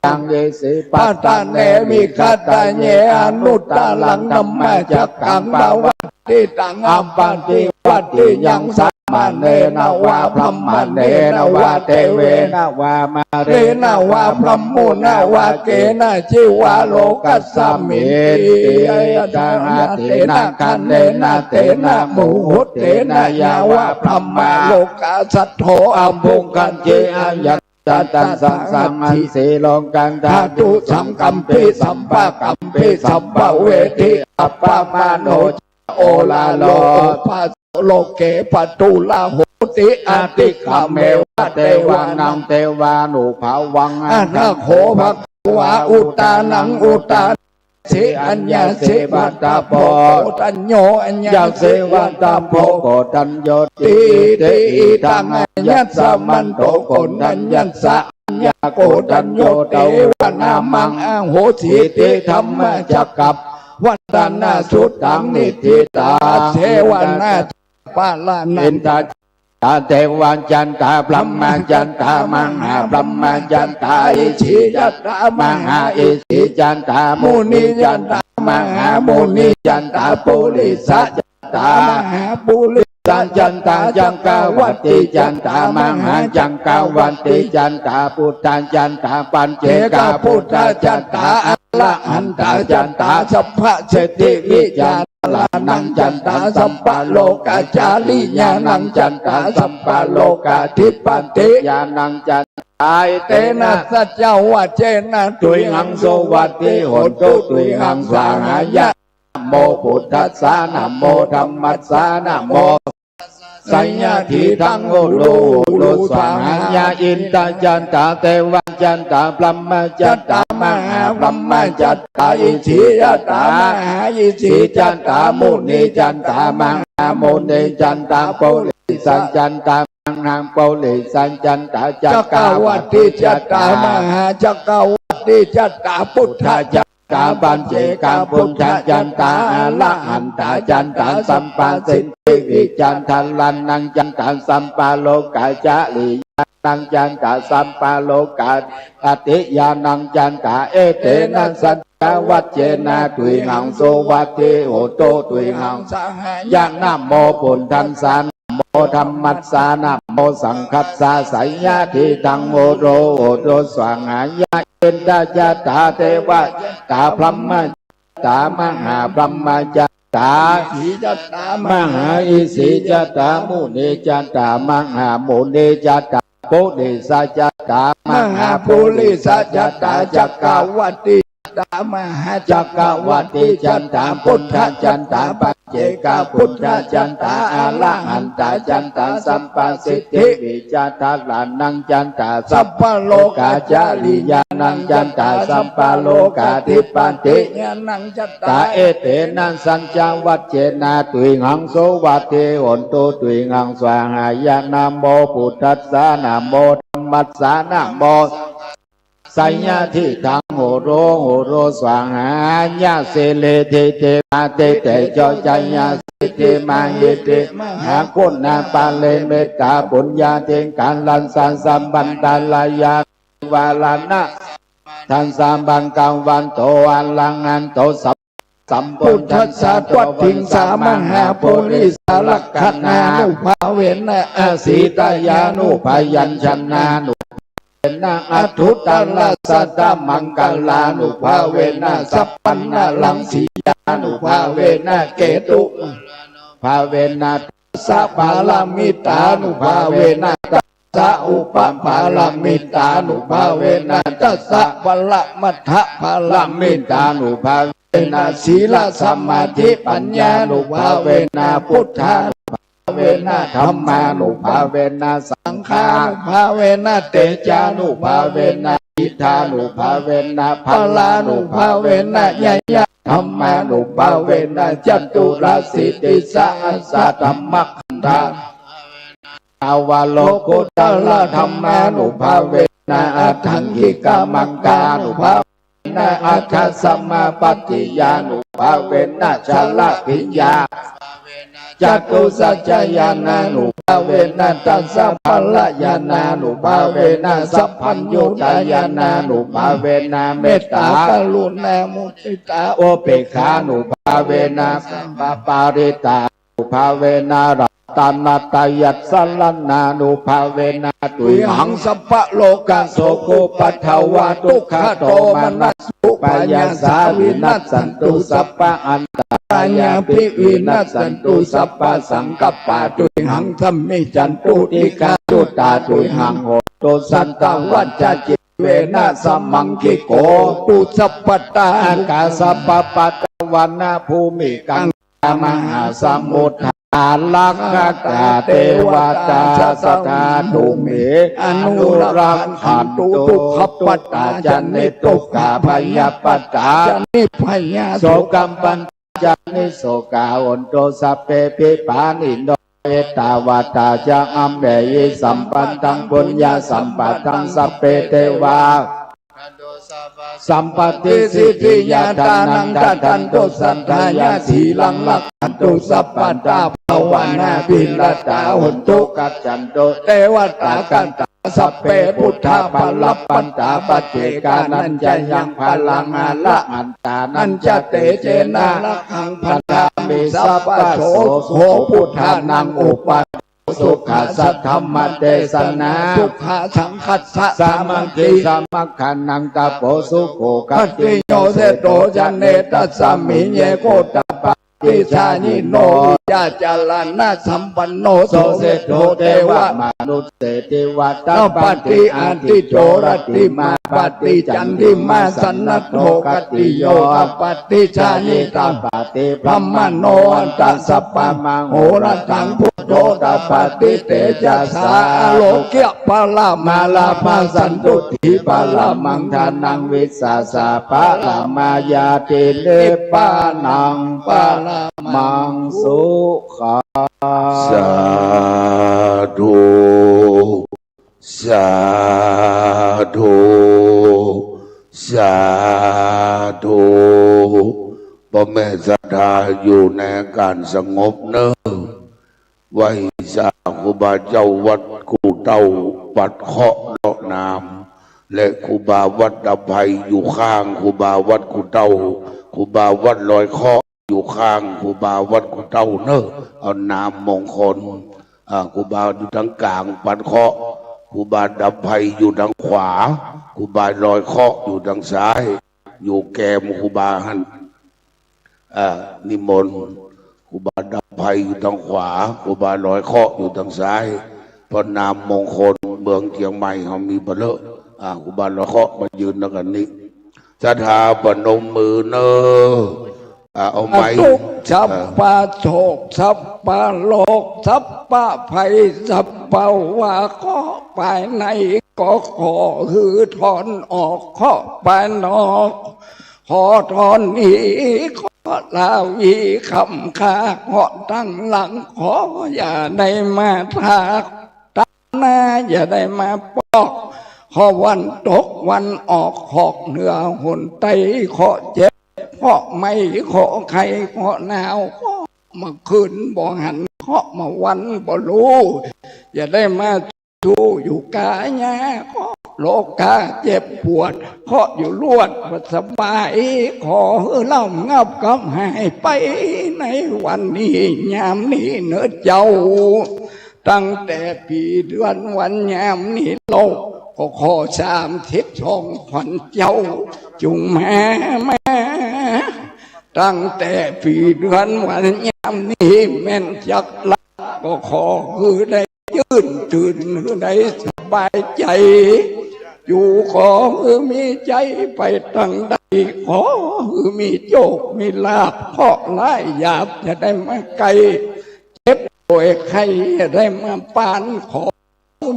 ตังเยสิปัตตาเนมิคัตตาเยอนุตตาลังธัมมจักขังบาวัตติตังอัมปันติวัตติยังสัมมาเนนาวาพรัมมาเนนาวาเทเวนาวามาเรนาวาพรัมมุนาวาเกนะจิวาโลกัสสมิติยะหาเตนะคันเนนะเตนะมุหุเตนะยาวาพรัมมาโลกาสัทโธอัมพุงกันเจอายัตตันสังสังอันสีลงกันธาตุสังกัมปิสัมปะกัมปิสัมปะเวทิอัปปะมาโนโอลาโลภาโลเกปตุลาโหติอาติขเมวะเทวานังเทวานุภาวังอนาโคภควาอุตานังอุตาสิอัญญาสิวัตตาโพตัญโยอัญญาสิวัตตาโพโกตัญโยติติตังอัญญาสมันโตโกตัญญาสะอัญญาโกตัญโยเทวนามังอังโหสิติธรรมจักกับวัตนาสุตังนิติตาเทวนาปาลานันตาเทวันจันตาพรหมจันตามหาพรหมจันตาอิชิจันตามหาอิชิจันตามุนิจันตามหามุนิจันตาปุริสัจจันตามหาปุริสัจจันตาจังกาวัติจันตามหาจังกาวัติจันตาพุทธันจันตาปัญเจกาพุทธจันตาละหันตาจันตาสัพพะเสติวิจารลานังจันตาสัมปะโลกาจาริญานังจันตาสัมปะโลกาทิปันติญานังจันตาเตนะสัจจวะเจนะตุยหังโสวัตติโหตุตุยหังสาหายะนะโมพุทธัสสะนะโมธัมมัสสะนะโมสัญญาทิทังโอโลโลสวหัญญาอินตาจันตาเทวันจันตาพรหมจันตามหาพรหมจันตาอิชิยตามหาอิชิจันตามุนีจันตามหามุนีจันตาโพลิสันจันตามหาโพลิสันจันตาจักรวัติจันตามหาจักรวัติจันตาพุทธจันตาปัญเจกาพุทธจันตาอรหันตาจันตาสัมปะสิทธิวิจันทัลลันนังจันตาสัมปะโลกาจาริ นังจันตาสัมปาโลกาอติยานังจันตาเอเตนะสัจจวัจเจนะตุยหังโสวัตเตโอโตตุยหังสหายะนะโมปุณทันสานะโมธรรมัสสานะโมสังคัสสะไสยะทิตังโอโรโอโรสว่างหายะเอ็นตาจาตาเทวะตาพรหมตามหาพรหมจาตาสีจัตตามหาอิสีจัตตามุนีจัตตามหามุนีจัตตาปุริสัจจตามหาปุริสัจจตาจักรวัติตามหาจักรวัติจันตาพุทธจันตาปัจเจกพุทธจันตาอรหันตจันตาสัมปัสสิทธิวิจาตาลานังจันตาสัพพโลกาจาริยานังจันตาสัพพโลกาทิปันติญาณังจัตตาเอเตนังสัญจวัจเจนะตุยหังโสวัตเตโอนโตตุยหังสวางายานะโมพุทธัสสะนะโมธัมมัสสะนะโมไสยะทิทังโหโรสว่างหายะเสเลเทเทมาเตเตจอจายะสิเทมาเยเตหาคุณนาปาเลเมตตาปุญญาเทงการลันสันสัมบันตาลายาวาลานะทันสัมบังกังวันโตอันลังอันโตสัมพุทธัสสะวัตถิงสามหาปุริสาลักขณานุภาเวนะอสีตายานุภายัญชนะนุนะอัตุตาลาสัตตมังกัลลานุภาเวนะสัพพันนาลังสียานุภาเวนะเกตุภาเวนะสัพพาลามิตานุภาเวนะตัสสะอุปปาลามิตานุภาเวนะตัสสะพละมัทธะพลามิตานุภาเวนะศีลสมาธิปัญญานุภาเวนะพุทธาเวนะธรรมานุภาเวนะสังฆานุภาเวนะเตจานุภาเวนะอิทานุภาเวนะพลานุภาเวนะยยะธรรมานุภาเวนะจตุราสิติสัสสะธรรมขันธาอาวาโลกุตละธรรมานุภาเวนะอัฏฐังคิกามังกานุภาเวนะอัฏฐสัมมาปฏิญานุภาเวนะชาลปิญญาจัตุสัจจญาณานุภาเวนะตัสสะพละญาณานุภาเวนะสัพพัญญูตญาณานุภาเวนะเมตตากรุณามุทิตาโอเปกขานุภาเวนะสัมปาริตานุภาเวนะรัตนาตยัสสลนานุภาเวนะตุยหังสัพพโลกาโสโกปัทถวาทุกขโตมนัสสุปายาสาวินัสสันตุสัพพะอันตายาภิวินัสสันตุสัพพะสังกัปปะตุยหังธัมมิจันตุติกาตุตาตุยหังโหตุสันตวัจจะจิเวนะสัมมังคิโกตุสัพพตาอากาสัพพะปัตตวันนาภูมิกังมหาสมุทฐาลักขกาเทวตาสตาตุเมอนุรักขันตุทุกขปัตตาจันนิทุกขาพยาปัตตาจันนิพยาโสกัมปันจันนิโสกาโอนโตสัพเพปิปานิโนเอตาวาตาจังอัมเบยิสัมปันตังปุญญาสัมปัตังสัพเพเทวาสัมปติสิทธิยาทานังตัทันตุสันทายาสีลังลักขันตุสัพพัตตาภาวนาปิลตาหุนตุกัจจันโตเทวตากันตาสัพเพพุทธาภลัพปันตาปัจเจกานันจะยังพลังอาละอันตานันจะเตเจนะลักขังพันธามิสัพพะโสโหพุทธานังอุปาสุขาสัทธรรมเทศนาสุขาสังคัสสะสามังคีสามัคคันังตาโพสุโขคัตติโยเสโตจันเนตัสสามิเยโกตปะติชาญิโนยาจาลานะสัมปันโนโสเสโตเทวมนุสเตเทวตาปฏิอันติโจรติมาปฏิจันติมาสันนโตกติโยปฏิชาญิตาปฏิพรหมโนอันตสัพพมังโหรตังพุทโธตปฏิเตจัสสาโลเกียปะละมาลาภาสันตุติปะละมังทานังวิสาสะปะละมายาติเลปานังปะละมังสุขาสาธุสาธุสาธุพ่อแม่ศรัทธาอยู่ในการสงบเนอะไหว้สาครูบาเจ้าวัดกูเต้าป ปัดเคาะเลาะน้ำและครูบาวัดดับภัยอยู่ข้างครูบาวัดกุเต้าครูบาวัดลอยเคาะอยู่ข้างครูบาวัดกุเต้าเนอะเอาน้ำมงคลครูบาอยู่ทางกลางปัดเคาะครูบาดับภัยอยู่ทางขวาครูบาลอยเคาะอยู่ทางซ้ายอยู่แกมครูบาหันนิมนต์ครูบาดับภัยอยู่ทางขวาครูบาลอยเคาะอยู่ทางซ้ายพระนามมงคลเมืองเชียงใหม่เขามีเบลอครูบาลอยเคาะมายืนแล้วกันนี้ศรัทธาปนมมือเนอเอาไม้ทุกสัพพะโศกสัพพะโลกสัพพะภัยสัพพะวาขอไปในก็ขอหือถอนออกขอไปนอกขอถอนนี้ขอลาวีคำคาขอตั้งหลังขออย่าได้มาทากตั้งหน้าอย่าได้มาปอกขอวันตกวันออกขอกเหนือหุ่นไตขอเจ็บขอไม่ขอใครขอหนาวขอมาคืนบ่หันขอมาวันบ่รู้อย่าได้มาชูอยู่กาญาขอโลกาเจ็บปวดขออยู่ลวดสบายขอเล่างับกับหายไปในวันนี้ยามนี้เนื้อเจ้าตั้งแต่ปีเดือนวันยามนี้โลกก็ขอ32 พันเจ้าจุงมาตั้งแต่ปีเดือนวันยามนี้แม่นจักละก็ขอคือได้ยืนตื่นคือได้สบายใจอยู่ขอคือมีใจไปตั้งใดขอคือมีโชคมีลาภขอไล่หยาบจะได้มาไกลเจ็บป่วยใครจะได้มาปานขอ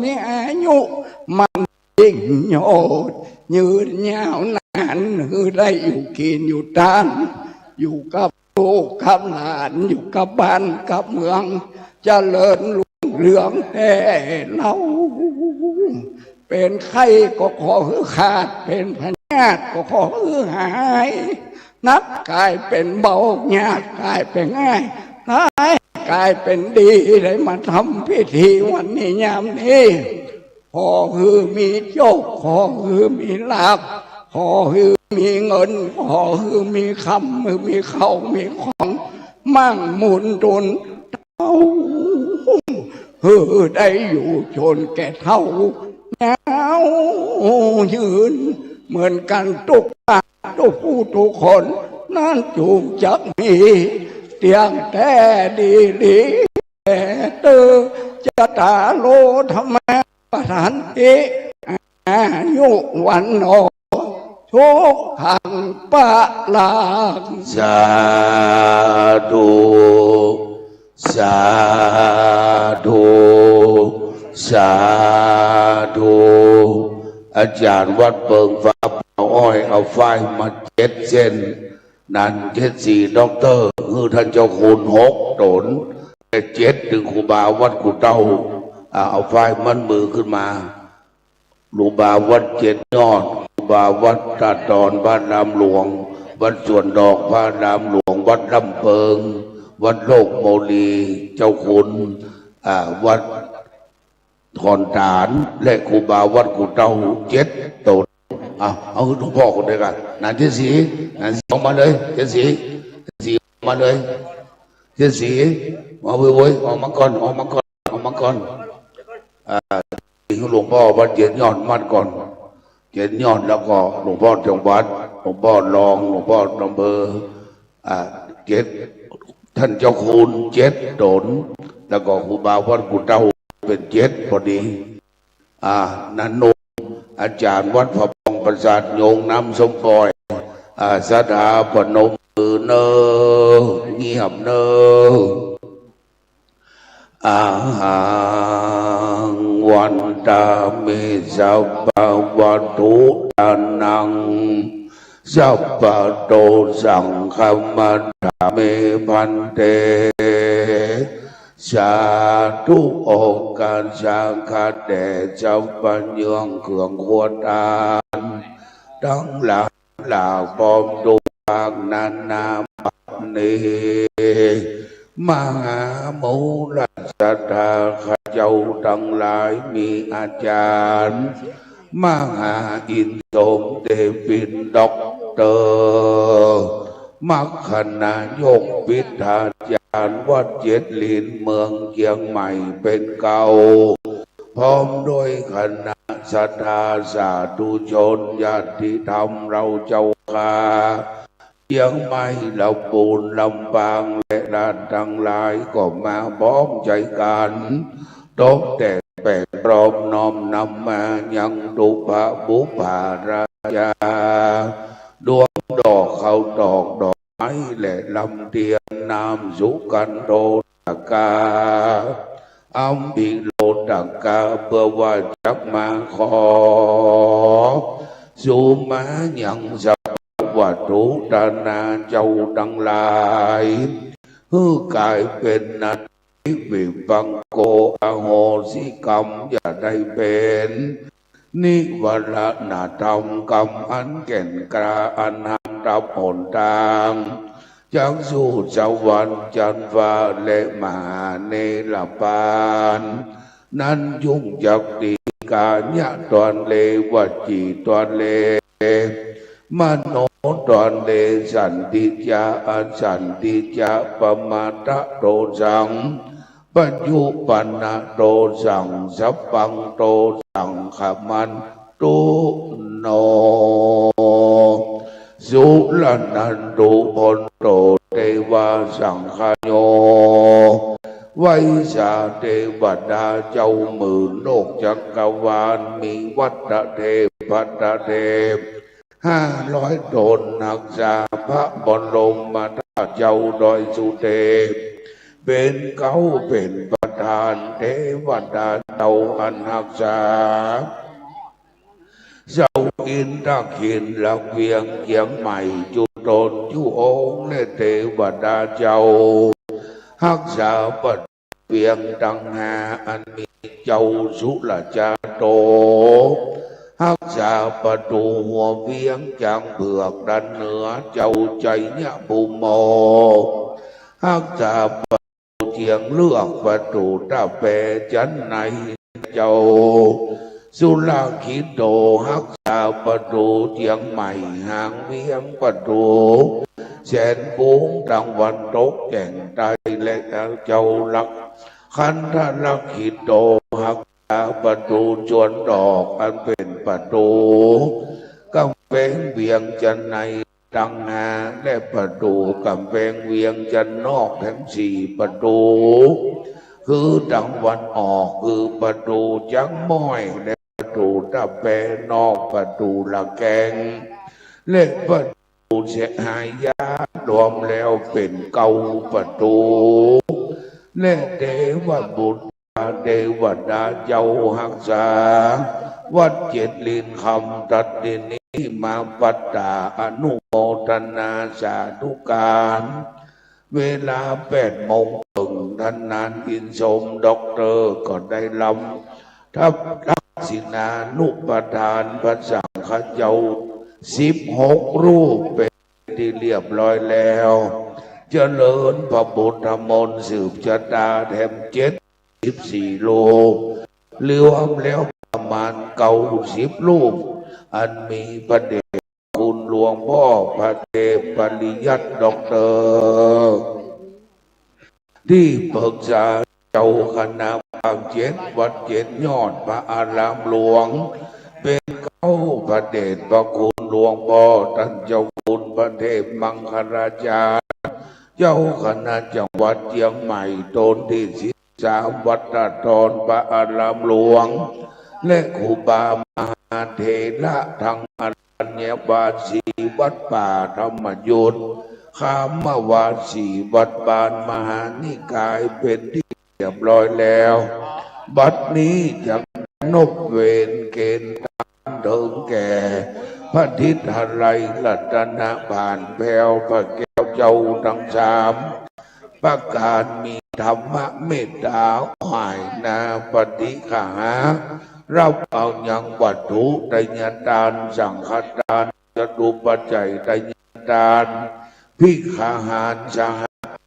มีอายุมันยิ่งโยดยืนยาวนานคือได้อยู่กินอยู่ทานอยู่กับลูกกับหลานอยู่กับบ้านกับเมืองเจริญรุ่งเรืองแห่เราเป็นไข้ก็ขอฮือขาดเป็นพญาติก็ขอฮือหายนับกายเป็นเบาหยาดกายเป็นง่ายกายเป็นดีได้มาทำพิธีวันนี้ยามนี้ขอคือมีโชคขอคือมีลาภขอคือมีเงินขอคือมีคำมือมีเข้ามีของมั่งมุนตุนเท่าได้อยู่จนแก่เท่าเงายืนเหมือนกันทุกผู้ทุกคนนั่นจูงจักมีเตียงแต่ดีแต่เตอจะตาโลธรรมะประธานติอายุวันโนทุกขังปะลาสาธุสาธุสาธุอาจารย์วัดเปิงฟ้าเอาอ้อยเอาไฟมา7 เส้นนั่น74 ด็อกเตอร์คือท่านเจ้าคุณ6 ตน7 ถึงครูบาวัดกุเต้าเอาไฟมันมือขึ้นมาครูบาวัด7 ยอดครูบาวัดตาดอนบ้านน้ำหลวงวัดสวนดอกพระน้ำหลวงวัดลำเปิงวัดโลกโมลีเจ้าคุณวัดถอนฐานและครูบาวัดกุเต้า7 ตนเอาหลวงพ่อคนเดียวกันนาน74นานออกมาเลย74ออกมาเลย74มาเว้ยออกมาก่อนหลวงพ่อวัด7 ยอดมัดก่อน7 ยอดแล้วก็หลวงพ่อจังหวัดหลวงพ่อรองหลวงพ่ออำเภอ7 ท่านเจ้าคุณ7 ตนแล้วก็ครูบาวัดกุเต้าเป็น7 พอดีนันโนอาจารย์วัดพระปองประสาทโยงน้ำสมปอยศรัทธาปนมมือเนอเงียบเนออาหังวันตามิสัพพะวัตถุทานังสัพพะโตสังฆมัฏฐามิพันเตสาธุโอกาสสังฆะแด่เจ้าปัญญงเครื่องควรทานทั้งหลายปอมดุปากนานาปันนีมหามูลสัทธาค เจ้าทั้งหลายมีอาจารย์มหาอินทรเดปินด็อกเตอร์มัคคณายกพิธาจารย์วัดเจ็ดลินเมืองเชียงใหม่เป็นเก่าพร้อมด้วยคณะศรัทธาสาธุชนญาติธรรมเราเจ้าค่ะเชียงใหม่ลำพูนลำปางและด้านทั้งหลายก็มาพร้อมใจกันตกแต่งแปลงพร้อมน้อมนำมายังตุภะบุภาราชาดวงดอกเขาดอกดอกไม้และลำเทียนนามสุกันโตตกาอัมพิโลตกาเพื่อว่าจะมาขอสุมายังสัพวัตถุตนาเจ้าทั้งหลายคือกลายเป็นนาทีวิปังโกอโหสิกรรมอย่าได้เป็นนิวรณธรรมกรรมอันแก่นกล้าอันหักรับหนทางจากสู่สวรรค์จันทร์ฟ้าและมหาเนรปานนั้นยุ่งจักดีกาญะตอนเลวจีตอนเลมโนตอนเลสันติจาอสันติจาปมาตะโตสังปัจจุปันนโตสังสัพพังโตสังขมันตุโนสุลนันตุพนโตเทวาสังฆโยไวยสาเทวดาเจ้าหมื่นโลกจักรวาลมีวัฏเทพเทพ500 ตนนักษาพระบรมธาตุเจ้าดอยสุเทพเป็นเขาเป็นประธานเทวดาเจ้าอันรักษาเจ้าอินทขินหลักเวียงเชียงใหม่จุตนจุองค์และเทวดาเจ้ารักษาปัดเวียงตังหาอันมีเจ้าสุรจาโตรักษาประตูหัวเวียงจางเผือกด้านเหนือเจ้าใจเนี่ยภูโมรักษาประตูเชียงเลือกประตูตาแปจันในเจ้าสุราคิโตรักษาประตูเชียงใหม่หางเวียงประตูแสนปุงตะวันตกแก่งใต้และเจ้าลักขันธลักขิโตรักประตูจวนดอกอันเป็นประตูกำแพงเวียงจันในตังหาและประตูกำแพงเวียงจันนอกทั้ง4 ประตูคือตะวันออกคือประตูจังม้อยและประตูตะแปนอกประตูละแกงและประตูเสหายารวมแล้วเป็น9 ประตูและเทวบุตรเทวดาเจ้าหักษาวัดเจ็ดลินคำตัดดินนี้มาปัตตาอนุโมทนาสาธุการเวลา8 โมงถึงท่านนานอินสมด็อกเตอร์ก็ได้ลำทับทักษิณานุปทานพระสังฆเจ้า16 รูปเป็นที่เรียบร้อยแล้วเจริญพระพุทธมนต์สืบชะตาแถม74 รูปรวมแล้วประมาณ90 รูปอันมีพระเดชคุณหลวงพ่อพระเทพปริยัติด็อกเตอร์ที่ปรึกษาเจ้าคณะภาค7วัด7 ยอดพระอารามหลวงเป็นพระเดชพระคุณหลวงพ่อท่านเจ้าคุณพระเทพมังคลาจารย์เจ้าคณะจังหวัดเชียงใหม่ตนที่13 วัดตาทรพระอารามหลวงและครูบามหาเถระทางอรัญญวาสีวัดป่าธรรมยุทธคามวาสีวัดบานมหานิกายเป็นที่เรียบร้อยแล้วบัดนี้จะนบเวรเกณฑ์ตามถึงแก่พระทิศไลรัตนผ่านแผ่วพระแก้วเจ้าทั้ง3ประการมีธรรมะเมตตาหายนาปฏิฆารับเอาอย่างวัตถุไตรญาทานสังฆทานจตุปัจจัยไตรญาทานภิกขาหารสห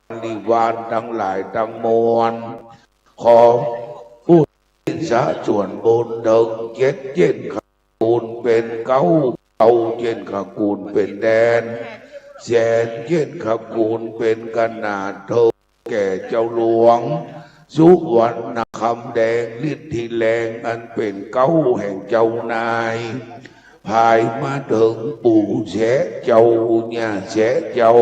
บริวารทั้งหลายทั้งมวลขออุ สะส่วนบุญเดิงเจ็ดเจ็ดขกูลเป็นเก้าเจ็ดขกูลเป็นแดนแสนเจ็ดขกูลเป็นขนาดเธอแก่เจ้าหลวงสุวรรณคำแดงฤทธิแรงอันเป็นเก้าแห่งเจ้านายภายมาถึงปู่แสเจ้าญาแสเจ้า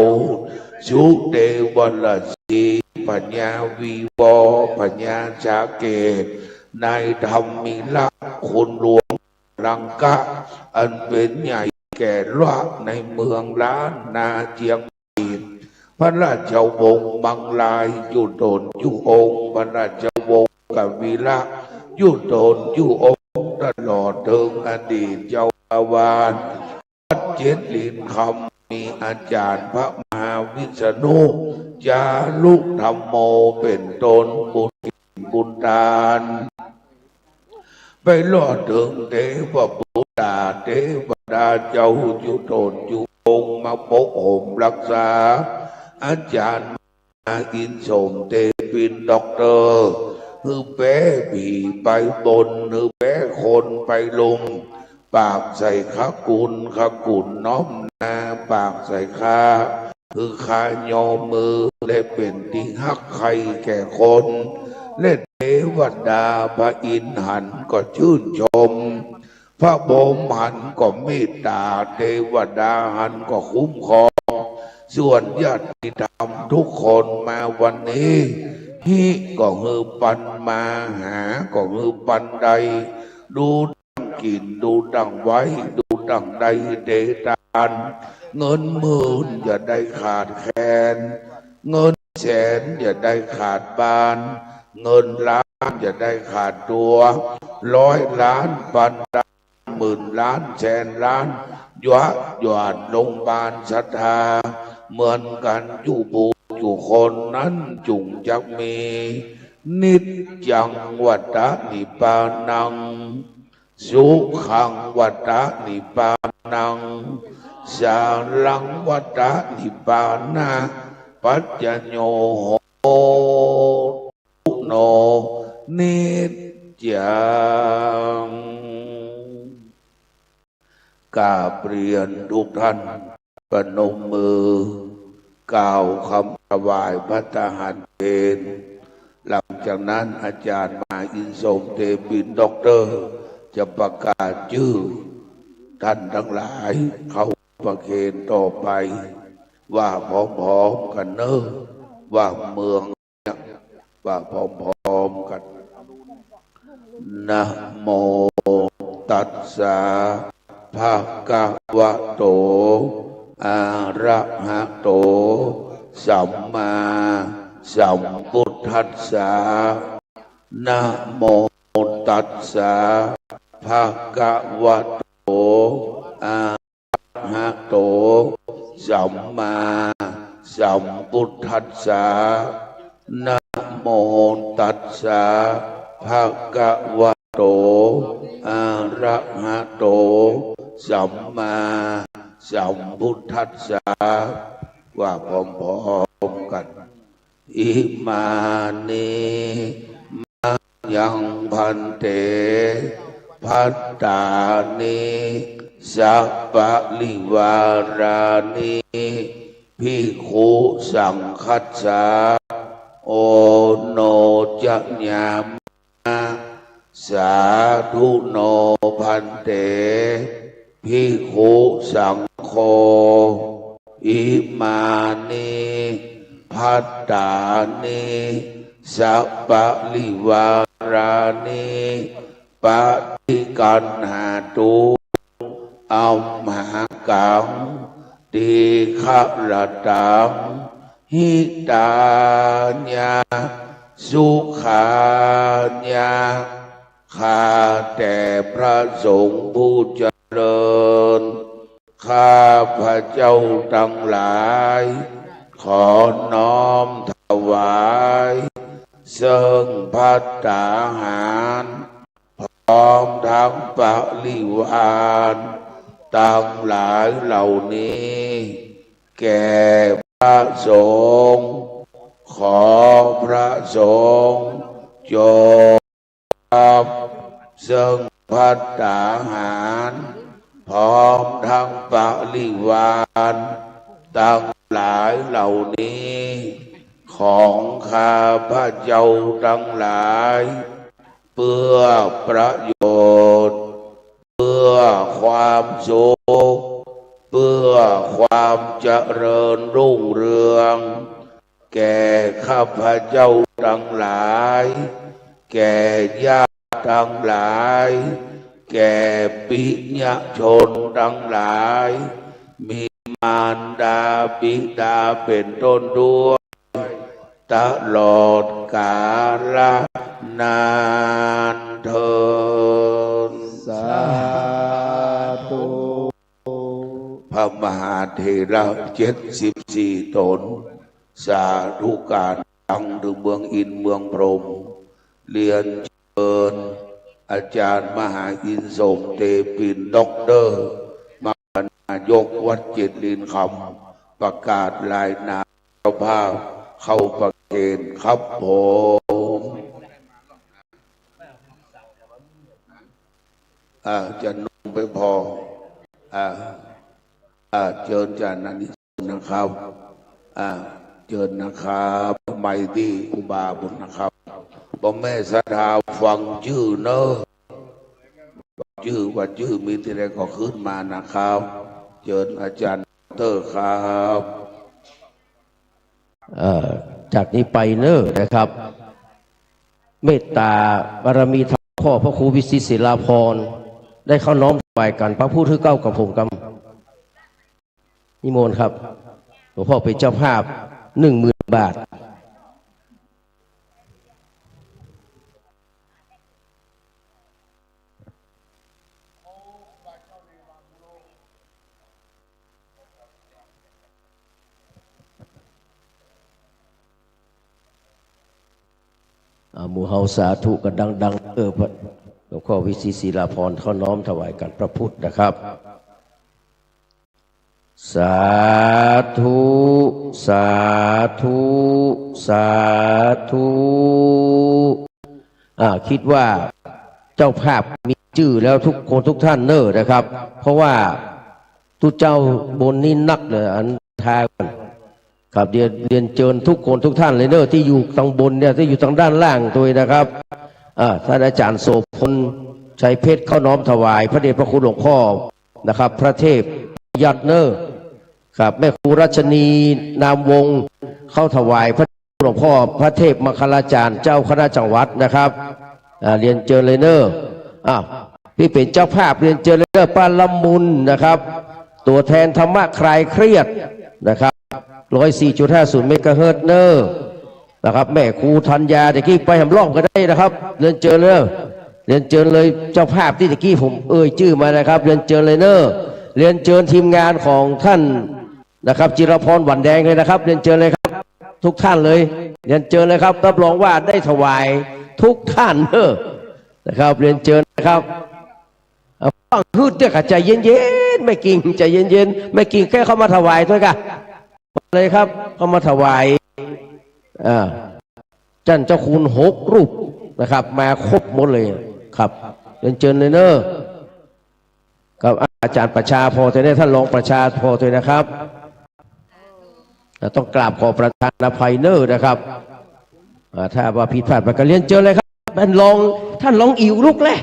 สุเทวราชีปัญญาวีวอปัญญาชาเกตนายธรรมิละคนหลวงลังกะอันเป็นใหญ่แก่ละในเมืองล้านนาเจียงปีนพระราชวงศ์บังลายยุโดนยุองค์พระราชวงศ์กวีละยุโดนยุองค์ตลอดถึงอดีตเจ้าอาวาสวัดเจ็ดลินคำมีอาจารย์พระมหาวิษณุจารุธรรมโมเป็นตนบุญทานไปรอดถึงเทวบุตรเทวดาเจ้าอยู่โดนอยู่องค์มาปกห่มรักษาอาจารย์มาอินสมเตปินด็อกเตอร์ฮือแป้ผีไปบนฮือแป้คนไปลงปากใส่ขากุลน้อมนาปากใส่ขาคือขายอมมือและเป็นที่ฮักใครแก่คนและเทวดาพระอินทร์หันก็ชื่นชมพระบรมหันก็เมตตาเทวดาหันก็คุ้มครองส่วนญาติธรรมทุกคนมาวันนี้ฮิก็ฮือปันมาหาก็ฮือปันใดดูดังกินดูดังไว้ดูดังใดเดตานเงินหมื่นอย่าได้ขาดแคลนเงินแสนอย่าได้ขาดบานเงินล้านอย่าได้ขาดตัว100 ล้านพันล้านหมื่นล้านแสนล้านหยอดลงบานศรัทธาเหมือนกันอยู่บูอยู่คนนั้นจุงจักมีนิจจังวัฏนิพพานังสุขังวัฏนิพพานังสารังวัฏนิพพานาปัจจโยโหโนนิจจังกราบเรียนทุกท่านประนมมือกล่าวคำถวายพระทหารเพลหลังจากนั้นอาจารย์มาอินสมเตปินด็อกเตอร์จะประกาศชื่อท่านทั้งหลายเขาประเคนต่อไปว่าพร้อมๆกันเนอะว่าเมืองว่าพร้อมๆกันนะโมตัสสะภะคะวะโตอะระหะโตสัมมาสัมพุทธัสสะนะโมตัสสะภะคะวะโตอะระหะโตสัมมาสัมพุทธัสสะนะโมตัสสะภะคะวะโตอะระหะโตสัมมาสัมพุทธัสสะว่าพร้อมๆกันอิมานิมะยังพันเตภัตตานิสัพพะลิวารานิภิกขุสังคัสสะโอโนจะญามะสาธุโนพันเตภิกขุสังโฆอิมานิภัตตานิสัพพะลิวารานิปฏิกันหาตุอัมหากังติฆะระตังหิตาญาสุขาญาข้าแต่พระสงฆ์ผู้เจริญข้าพระเจ้าทั้งหลายขอน้อมถวายซึ่งภัตตาหารพร้อมทั้งปริวารทั้งหลายเหล่านี้แก่พระสงฆ์ขอพระสงฆ์จง บซึ่งภัตตาหารพร้อมทั้งปริวารตั้งหลายเหล่านี้ของข้าพระเจ้าทั้งหลายเพื่อประโยชน์เพื่อความสุขเพื่อความเจริญรุ่งเรืองแก่ข้าพเจ้าทั้งหลายแก่ญาติทั้งหลายแก่ปิญญชนทั้งหลายมีมารดาบิดาเป็นต้นด้วยตลอดกาลนานเถิดสาธุพระมหาเถระ74 ตนสาธุการตั้งถึงเมืองอินเมืองพรหมเรียนเชิญอาจารย์มหาอินทร์สมเตปินด็อกเตอร์มานายกวัดเจ็ดลินคำประกาศรายนามเจ้าภาพเข้าประเกณฑ์ครับผมจะนุ่งไปพอเชิญจานันท์นะครับเชิญนะครับไม่ดีอุบาบุญนะครับพ่อแม่ศรัทธาฟังชื่อเนอะชื่อว่าชื่อมีที่ใดก็ขึ้นมานะครับเชิญอาจารย์เตอร์ครับจากนี้ไปเนอะนะครับเมตตาบารมีธรรมพ่อพระครูวิสิตศิลาภรณ์ได้เข้าน้อมถวายกันพระผู้ถือเก้ากับผมกำนิมนต์ครับหลวงพ่อเป็นเจ้าภาพ 10,000 บาทหมู่เฮาสาธุกันดังๆหลวงพ่อวิสิตศิลาภรณ์เข้าน้อมถวายกันพระพุทธนะครับสาธุสาธุสาธุคิดว่าเจ้าภาพมีชื่อแล้วทุกคนทุกท่านเนอะนะครับ เพราะว่าทุกเจ้าบนนี้นักเลยอันทายครับเรียนเชิญทุกคนทุกท่านเลยเนอะที่อยู่ทางบนเนี่ยที่อยู่ทางด้านล่างตัวนะครับท่านอาจารย์โสพลชัยเพชรเข้าน้อมถวายพระเดชพระคุณหลวงพ่อนะครับพระเทพยัดเนอร์ครับแม่ครูรัชนีนามวงเข้าถวายพระหลวงพ่อพระเทพมคลาจารย์เจ้าคณะจังหวัดนะครับเรียนเชิญเลยเนอร์พี่เป็นเจ้าภาพเรียนเชิญเลยเนอร์ปาละมุนนะครับตัวแทนธรรมะคลายเครียดนะครับ104.50 เมกะเฮิรตซ์เนอร์นะครับแม่ครูธัญญาตะกี้ไปหำล่องก็ได้นะครับเรียนเชิญเลยเรียนเชิญเลยเจ้าภาพที่ตะกี้ผมชื่อมานะครับเรียนเชิญเลยเนอร์เรียนเชิญทีมงานของท่านนะครับจิรพรหวันแดงเลยนะครับเรียนเชิญเลยครับทุกท่านเลยเรียนเชิญเลยครับรับรองว่าได้ถวายทุกท่านเนอนะครับเรียนเชิญนะครับฟังพูดเดี๋ยวใจเย็นๆไม่กิ่งใจเย็นๆไม่กิ่งแค่เข้ามาถวายด้วยกันเลยครับเข้ามาถวายจันเจ้าคุณ6 รูปนะครับมาครบหมดเลยครับเรียนเชิญเลยเนอกับอาจารย์ประชาพอเถอะท่านรองประชาพอเถอะนะครับต้องกราบขอประทานอภัยเนอนะครับถ้าว่าผิดพลาดไปก็เรียนเชิญเลยครับท่านลองอิ๋วลุกเลย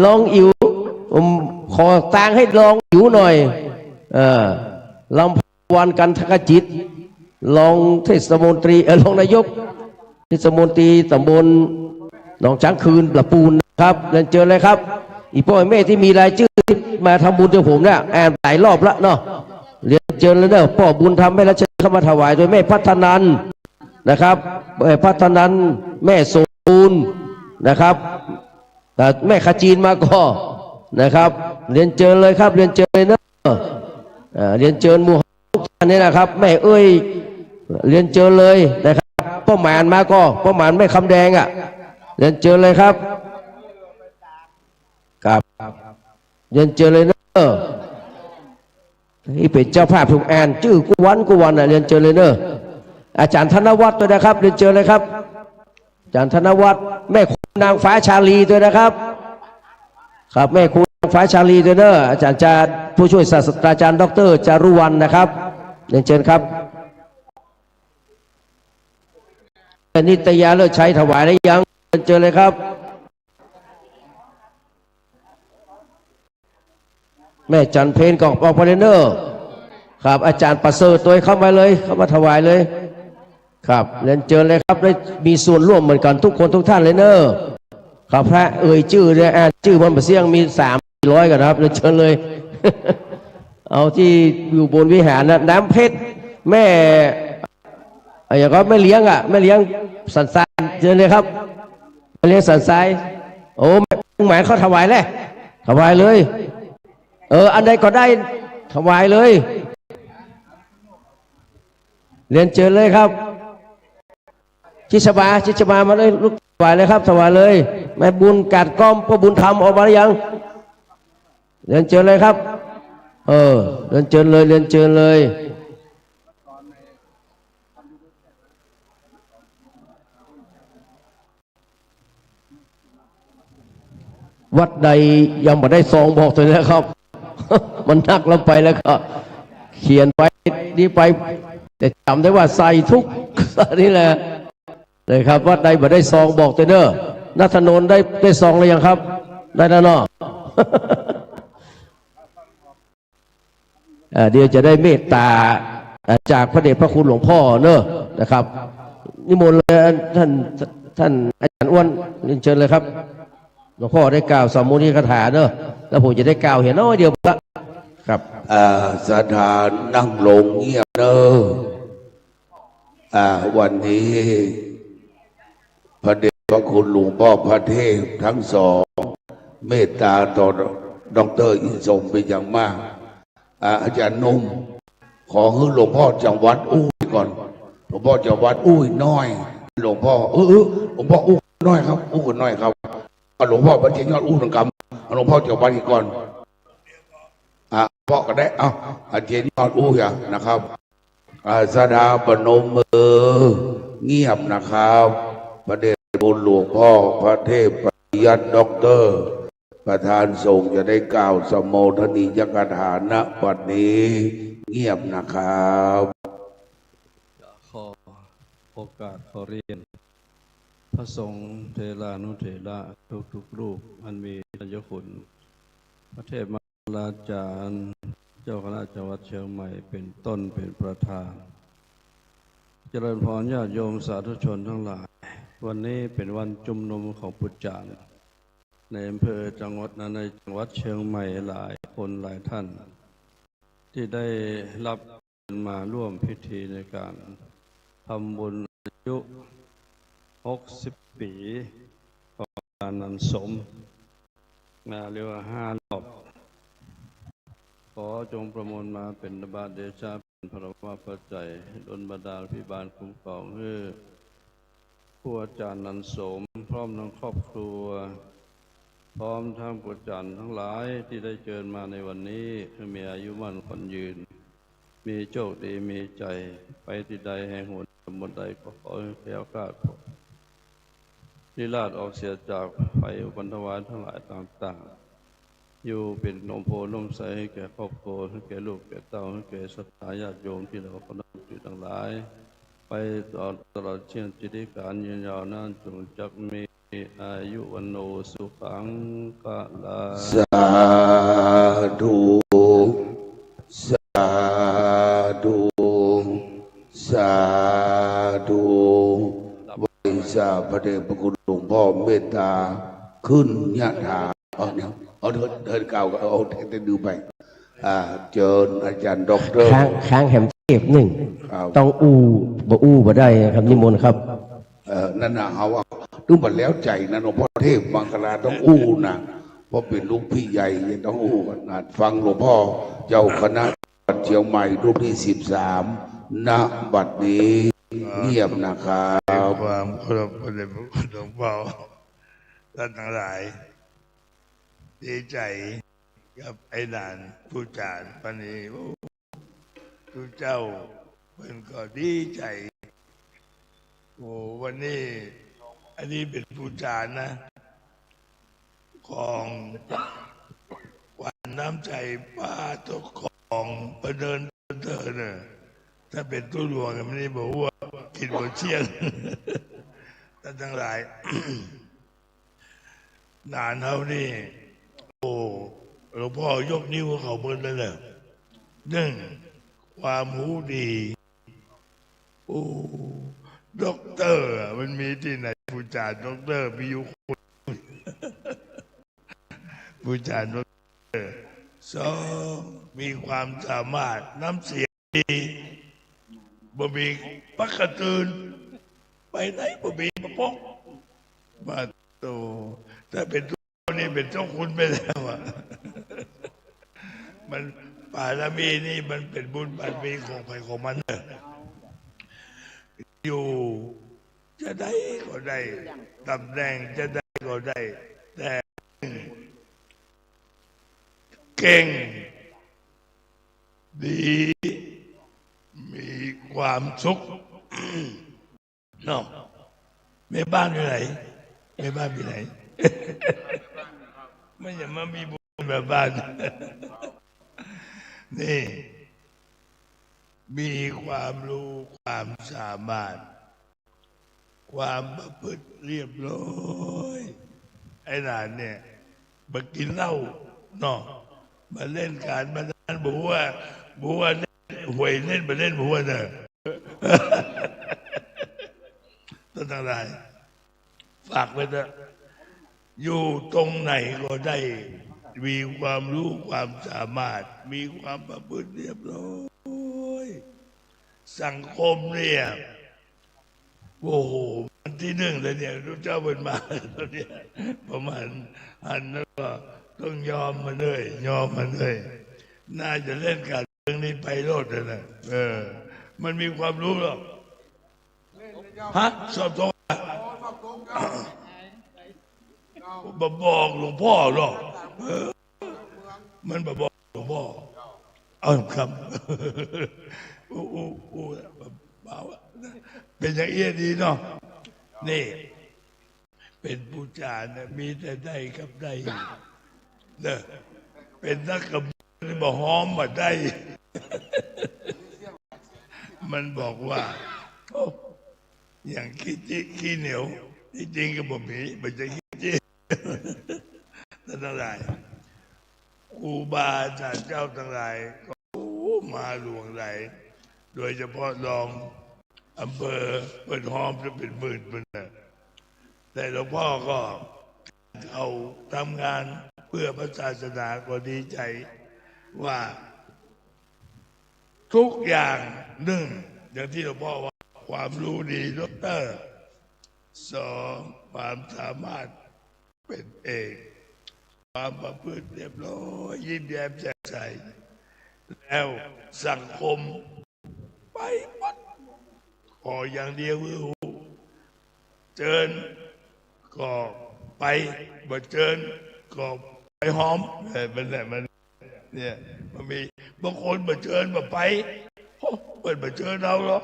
ลองอิ๋วขอตางให้ลองอิ๋วหน่อยลำวันกันทกจิตรองเทศมนตรีรองนายกเทศมนตรีตำบลหนองช้างคืนประปูนครับเรียนเชิญเลยครับอีพ่อแม่ที่มีรายชื่อมาทำบุญกับผมเนี่ยอ่านหลายรอบละเนาะเรียนเชิญเลยเนาะพ่อบุญทำให้ราชเข้ามาถวายโดยแม่พัฒนันนะครับพัฒนันแม่โสปูนนะครับแม่ขจีนมาก็นะครับเรียนเชิญเลยครับเรียนเชิญเลยเนาะเรียนเชิญหมู่ทุกท่านนี่นะครับแม่เรียนเชิญเลยนะครับป้าหมานมาก็ป้าหมานแม่คำแดงเรียนเชิญเลยครับครับเรียนเชิญเลยเนอะที่เป็นเจ้าภาพทุกแอนชื่อกุวันเรียนเชิญเลยเนอะอาจารย์ธนวัฒน์ด้วยนะครับเรียนเชิญเลยครับ อาจารย์ธนวัฒน์แม่ครูนางฟ้าชาลีด้วยนะครับครับแม่ครูนางฟ้าชาลีด้วยเนอะอาจารย์ผู้ช่วยศาสตราจารย์ดร.จารุวรรณนะครับเรียนเชิญครับนิตยาเลิศชัยถวายได้ยังเรียนเชิญเลยครับแม่จันเพนกองปองพลเนอร์ครับอาจารย์ประเสริฐตัวเข้ามาเลยเข้ามาถวายเลยครับเรียนเชิญเลยครับได้มีส่วนร่วมเหมือนกันทุกคนทุกท่านเลยเนอะครับพระเอ่ยชื่อเนี่ยชื่อบนบะเสียงมี300กันครับเรียนเชิญเลย เอาที่อยู่บนวิหารนะน้ำเพชรแม่อย่างก็ไม่เลี้ยงแม่เลี้ยงสันทรายเชิญเลยครับแม่เลี้ยงสันทรายโอ้แหมเขาถวายเลยถวายเลยอันใดก็ได้ถวายเลยเรียนเชิญเลยครับชิชบามาเลยลูกถวายเลยครับถวายเลยแม่บุญกัดก้อมพ่อบุญธรรมออกมาหรือยังเรียนเชิญเลยครับเรียนเชิญเลยวัดใดยังไม่ได้ซองบอกตัวนี้ครับ มันนักลงไปแล้วก็เขียนไปนี่ไปแต่จำได้ว่าใส่ทุกนี่แหละเลยครับวัดใดไม่ได้ซองบอกตัวเนอะนัทนนท์ได้ซองหรือยังครับได้แล้วเนาะ เดี๋ยวจะได้เมตตาจากพระเดชพระคุณหลวงพ่อเนอะนะครับนิมนต์เลยท่านอาจารย์อ้วนเรียนเชิญเลยครับหลวงพ่อได้กล่าวสมุนีคาถาเนอะแล้วผมจะได้กล่าวเห็นน้อยเดียวละครับสถานนั่งลงเงียบเนอะวันนี้พระเดชพระคุณหลวงพ่อพระเทพทั้งสองเมตตาต่อดร.อินทรงเป็นอย่างมากอาจารย์นุ่มขอให้หลวงพ่อจังหวัดอุ้ยก่อนหลวงพ่อจังหวัดอุ้ยน้อยหลวงพ่อหลวงพ่ออุ้ยน้อยครับอุ้ยน้อยครับหลวงพ่อพระเจ้ายอดอุ้ยหนึ่งคำหลวงพ่อจังหวัดอีกก่อนพ่อก็ได้อาจารย์ยอดอุ้ยนะครับสดาปนมมือเงียบนะครับพระเดชบุญหลวงพ่อพระเทพปริยัติด็อกเตอร์ประธานสงฆ์จะได้กล่าวสมโภชนียกถาณบัดนี้เงียบนะครับขอโอกาสขอเรียนพระสงฆ์เทรานุเถระทุกรูปอันมีพระคุณพระเทพมหาจารย์เจ้าคณะจังหวัดเชียงใหม่เป็นต้นเป็นประธานเจริญพรญาติโยมสาธุชนทั้งหลายวันนี้เป็นวันจุมนุมของปุจจารในอำเภอจังหวัดในจังหวัดเชียงใหม่หลายคนหลายท่านที่ได้รับมาร่วมพิธีในการทำบุญอายุ60 ปีของการนำสมเรียกว่า5 รอบขอจงประมวลมาเป็นบาเดชะเป็นพระวาปัจจัยดลบันดาลพิบาลคุ้มครองให้ผู้อาจารย์นันสมพร้อมทั้งครอบครัวพร้อมทั้งผู้อาจารย์ทั้งหลายที่ได้เชิญมาในวันนี้ให้มีอายุมั่นขวัญยืนมีโชคดีมีใจไปที่ใดแห่งหนบนใดก็ขอให้แคล้วคลาดลีลาดออกเสียจากไฟอุปันถวายทั้งหลายต่างๆอยู่เป็นนมโพนมใสให้แก่ครอบครัวให้แก่ลูกแก่เต้าให้แก่ศรัทธาญาติโยมที่เราพนับถือทั้งหลายไปตลอดเชียงจิตการยืนยาวนานจงจักมีอายุวันโนสุขังกะลาสาธุสาธุสาธุวิสาพระเดชพระคุณหลวงพ่อเมตตาขึ้นยะถาเอาเดินเก่าก็เอาแต่ดูไปเจิญอาจารย์ด็อกเตอร์ค้างแหมเก็บหนึ่งต้องบ่ได้ครับนิมนต์ครับนั่นนะเอาว่าดูบัดแล้วใจนะหลวงพ่อเทพมังคลาต้องนะเพราะเป็นลูกพี่ใหญ่ต้องกันฟังหลวงพ่อเจ้าคณะเชียงใหม่รูปที่13ณบัดนี้เงียบนะครับความเคารพพระเดชพระคุณหลวงพ่อท่านทั้งหลายดีใจกับไอ้ด่านผู้จารย์ปณีทุกเจ้าเป็นก็ดีใจโอ้วันนี้ อันนี้เป็นผู้จารนะของวันน้ำใจป้าตกของประเดินเนี่ยถ้าเป็นตู้หลวงมันนี่บอกว่ากินบนเชียงท่านทั้งหลาย นานเท่านี้โอ้หลวงพ่อยกนิ้วเขาเบิ้ลแล้วเนี่ยหนึ่งความหูดีโอ้ด็อกเตอร์มันมีที่ไหนผู้จารด็อกเตอร์มีอยู่คนผู้จารด็อกเตอร์สองมีความสามารถน้ำเสียงดีบ่มีปักกระตือนไปไหนบ่มีมาพกมาโตถ้าเป็นตัวนี้เป็นเจ้าคุณไปแล้วอ่ะมันบารมีนี่มันเป็นบุญบารมีของใครของมันอยู่จะได้ก็ได้ตำแหน่งจะได้ก็ได้แต่เก่งดีมีความสุขเนาะแม่บ้านอยู่ไหนแม่บ้านอยู่ไหน ไม่อย่ามามีบุญแบบบ้าน นี่มีความรู้ความสามารถความประพฤติเรียบร้อยไอ้หลานเนี่ยมากินเหล้าเนาะมาเล่นการมาดานบัวเล่นหวยเล่นมาเล่นบัวเนอะ ต้นอะไรฝากไว้เถอะอยู่ตรงไหนก็ได้มีความรู้ความสามารถมีความประพฤติเรียบร้อยสังคมเนี่ยโอ้โหมันที่หนึ่งเลยเนี่ยรู้เจ้าเป็นมาตอนนี้ประมาณอันนั้นก็ต้องยอมมันเลยน่าจะเล่นการเรื่องนี้ไปโลดเลยนะมันมีความรู้หรอกฮะสอบตกบอกหลวงพ่อหรอกมันบอกหลวงพ่อเอาคำเป็นอย่างเอี้ยดีเนาะนี่เป็นผู้จารนะมีแต่ได้กับได้เนอะเป็นนักกำมือบอกหอมมาได้ มันบอกว่าอย่างขี้เหนียวจริงๆก็บอกมีมันจะขี้จี้นั่นอะไรครูบาอาจารย์เจ้าทั้งหลายก็มาหลวงไหลโดยเฉพาะรองอำเภอเปิดหอมจะเป็นหมื่นนะแต่หลวงพ่อก็เอาทำงานเพื่อพระศาสนาก็ดีใจว่าทุกอย่างหนึ่งอย่างที่หลวงพ่อว่าความรู้ดีด็อกเตอร์สองความสามารถเป็นเอกความประพฤติเรียบร้อยยิ้มแย้มแจ่มใสแล้วสังคมไปหมดขออย่างเดียวคือเจิญก็ไปบ่เจิญก็ไปหอมมันเนี่ยมันมีบางคนบ่เจิญบ่ไปเปิดบ่เจิญเราหรอก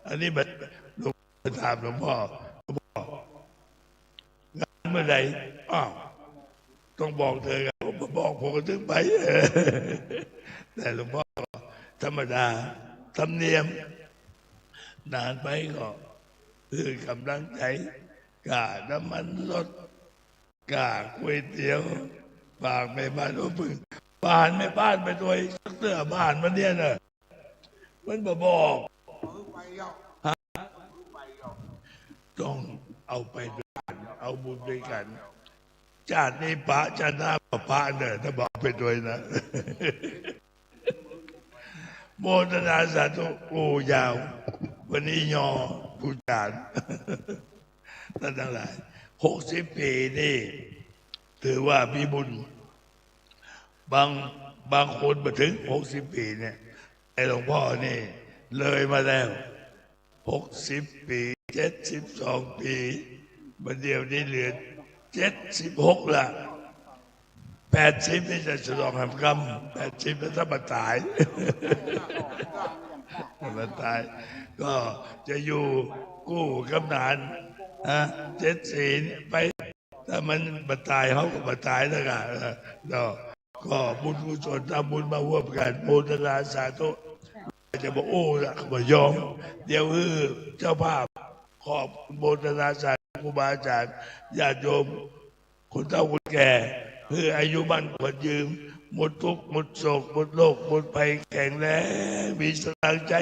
อันนี้มันหลวงพ่อถามหลวงพ่องานเมื่อไหร่อ้าวต้องบอกเธอบอกผมก็ถึงไป แต่หลวงพ่อธรรมดาธรรมเนียมนานไปก็คือกำลังใจกาน้ำมันรถกาก๋วยเตี๋ยวบางแม่บ้านโอ้พึ่งบ้านแม่บ้านไปโดยเสื้อบ้านมันเนี่ยน่ะมันบอกต้องเอาไปด้วยกันเอาบุญด้วยกันชาตินี้พระชาติหน้าพระเนี่ยถ้าบอกไปด้วยนะ โมทนาสาธุโอ้ยาววันนี้ยอผู้จารท่านทั้งหลาย60 ปีนี่ถือว่ามีบุญบางคนมาถึง60 ปีเนี่ยไอ้หลวงพ่อนี่เลยมาแล้ว60 ปี72 ปีบัดเดียวนี้เหลือ76ละ80นี่จะฉลองแห่งกรรม80แล้วถ้ามาตาย มาตายก็จะอยู่กู้กำนาน 74เนี่ยไปถ้ามันบรรทายเขาก็บรรทายแล้วกันเนาะก็บุญกุศลทำบุญมาร่วมกันโมทนาสาธุจะบอกโอ้ละบอกยอมเดี๋ยวเจ้าภาพขอบโมทนาสาธุครูบาอาจารย์ญาติโยมคนเฒ่าคนแก่เพื่ออายุมั่นขวัญยืมหมดทุกข์หมดโศกหมดโรคหมดภัยแข็งแรงมีสตางค์ใจ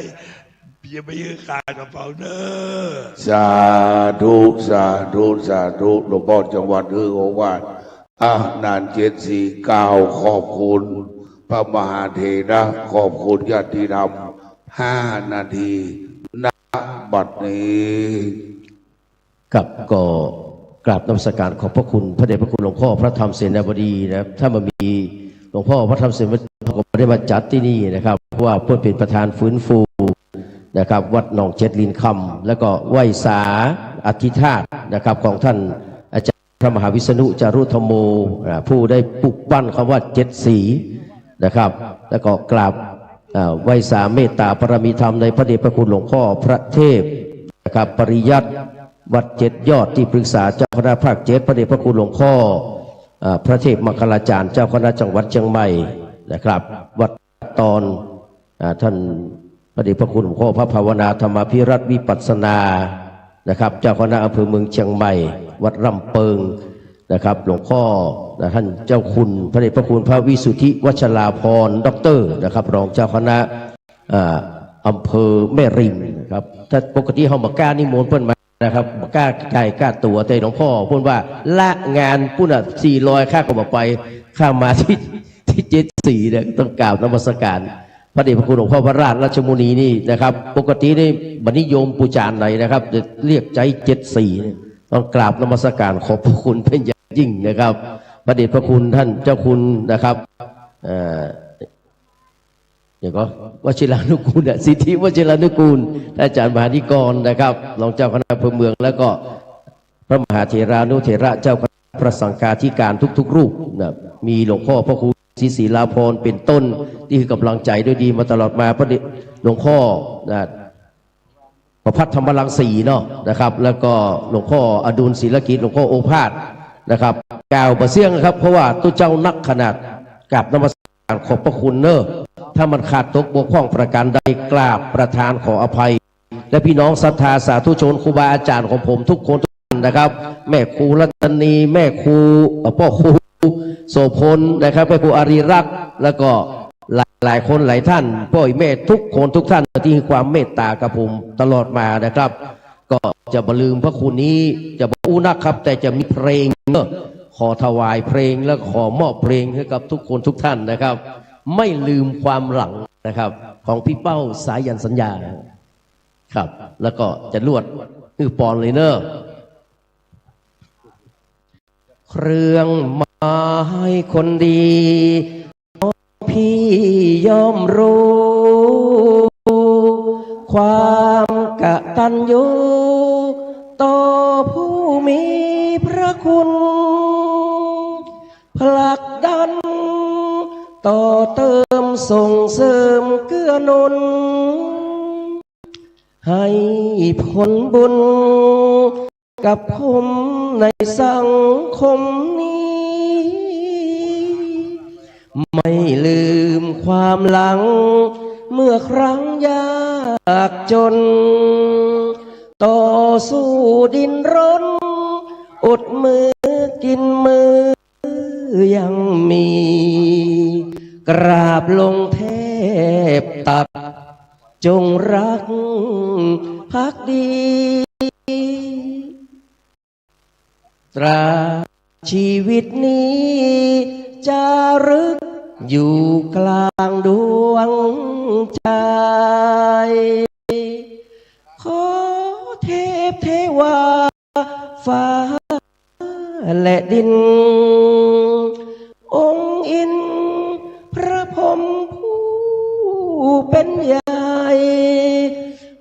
อย่าไปยื้อขาดกระเป๋าเด้อสาธุสาธุสาธุหลวงพ่อจังหวัดโอวาทนาน749ขอบคุณพระมหาเถระขอบคุณญาติธรรม5 นาทีณบัดนี้กับก็กราบนมัสการขอบพระคุณพระเดชพระคุณหลวงพ่อพระธรรมเสนาบดีนะครับถ้ามันมีหลวงพ่อพระธรรมเสนาบดีก็ไม่ได้มาจัดที่นี่นะครับเพราะว่าเพื่อเป็นประธานฟื้นฟูนะครับวัดหนองเจ็ดลินคำแล้วก็ไหวสาอธิธาตุนะครับของท่านอาจารย์พระมหาวิษณุจารุธรรมโมผู้ได้ปลุกปั้นคำว่า7 สีนะครับแล้วก็กราบไหวสาเมตตาปรมีธรรมในพระเดชพระคุณหลวงพ่อพระเทพนะครับปริยัติวัด7 ยอดที่ปรึกษาเจ้าคณะภาค7พระเดชพระคุณหลวงพ่อพระเทพมังคลาจารย์เจ้าคณะจังหวัดเชียงใหม่นะครับวัดตอนท่านพระเดชพระคุณหลวงพ่อพระภาวนาธรรมภิรัตน์วิปัสสนานะครับเจ้าคณะอำเภอเมืองเชียงใหม่วัดร่ำเปิงนะครับหลวงพ่อท่านเจ้าคุณพระเดชพระคุณพระวิสุทธิวัชราพรด็อกเตอร์นะครับรองเจ้าคณะอำเภอแม่ริมนะครับถ้าปกติเขาบอกกล้านิมนต์เพิ่นมานะครับกล้าไก่กล้าตัวแต่หลวงพ่อพูดว่าละงานพูด400ข้าก็บอกไปข้ามาที่74เนี่ยต้องกล่าวนมัสการพระเดชพระคุณหลวงพ่อพระราชราชมุนีนี่นะครับปกตินี่บัณฑิยมปูจานไหนนะครับจะเรียกใจ74เนี่ยต้องกราบนมัสการขอบพระคุณเป็นอย่างยิ่งนะครับพระเดชพระคุณท่านเจ้าคุณนะครับเดี๋ยวก็วชิรานุกูลสิทธิวชิรานุกูลอาจารย์มหาธิกรนะครับรองเจ้าคณะอำเภอเมืองแล้วก็พระมหาเถรานุเถระเจ้าคณะพระสังฆาธิการทุกๆรูปนะมีหลวงพ่อพระครูศรีศรีลาภรณ์เป็นต้นที่ให้กำลังใจด้วยดีมาตลอดมาพระเดชหลวงพ่อประภัทรธรรมรังสีเนาะนะครับแล้วก็หลวงพ่ออดุลศิลกิจหลวงพ่อโอภาสนะครับกล่าวประเสียงครับเพราะว่าตัวเจ้านักขนาดกับนมัสการขอบพระคุณเนอะถ้ามันขาดตกบกพร่องประการใดกราบประธานขออภัยและพี่น้องศรัทธาสาธุชนครูบาอาจารย์ของผมทุกคนทุกท่านนะครับแม่ครูรัตนีแม่ครูพ่อครูโสพลนะครับแม่ครูอารีรักษ์แล้วก็หลายคนหลายท่านพ่อแม่ทุกคนทุกท่านที่มีความเมตตากับผมตลอดมานะครับก็จะบ่ลืมพระคุณนี้จะบ่อู้นักครับแต่จะมีเพลงขอถวายเพลงและขอมอบเพลงให้กับทุกคนทุกท่านนะครับไม่ลืมความหลังนะครับของพี่เป้าสายันสัญญาครับแล้วก็จะลวดมือปอนเลยเนอะเครื่องหมายคนดีพี่ย่อมรู้ความกตัญญูต่อผู้มีพระคุณผลักดันต่อเติมส่งเสริมเกื้อหนุนให้ผลบุญกับผมในสังคมนี้ไม่ลืมความหลังเมื่อครั้งยากจนต่อสู้ดิ้นรนอดมือกินมือยังมีกราบลงแทบตักจงรักภักดีตราชีวิตนี้จะรึกอยู่กลางดวงใจขอเทพเทวาฟ้าและดินองค์อินพระพรหมผู้เป็นใหญ่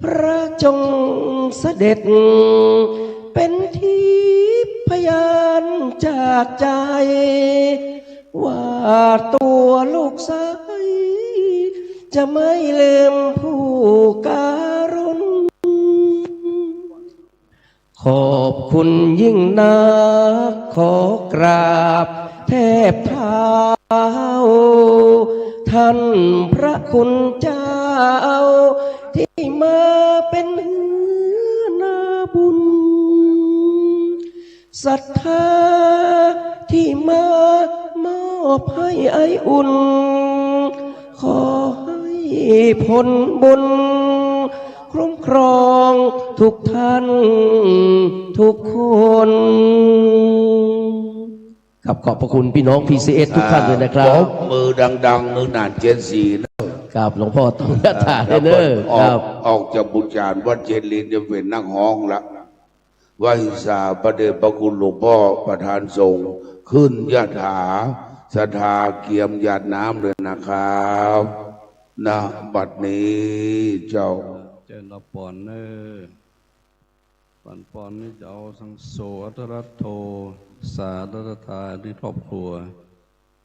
พระจงเสด็จเป็นทิพยานจากใจว่าตัวลูกสายจะไม่ลืมผู้การุณข ขอบคุณยิ่งนักขอกราบแทบเท้าท่านพระคุณเจ้าที่มาเป็นนาบุญศรัทธาที่มามอบให้ไออุ่นขอให้ผลบุญคุ้มครองทุกท่านทุกคนครับขอบพระคุณพี่น้อง PCS ทุกท่านเลยนะครับ มือดังๆนึกนาน74นะครับ หลวงพ่อต้องยะถาให้เนอครับ ออกจากบุญญาณวัดเจริญจะเป็นนักฮ้องละไหว้สาพระเดชพระคุณหลวงพ่อประธานสงฆ์ขึ้นยะถาศรัทธาเกียมหยาดน้ำเลยนะครับณบัดนี้เจ้าเจนรับปอนเนอร์ปอนนี่จะเอาสังโสอัตรัตโทสาธรธาที่ครอบครัว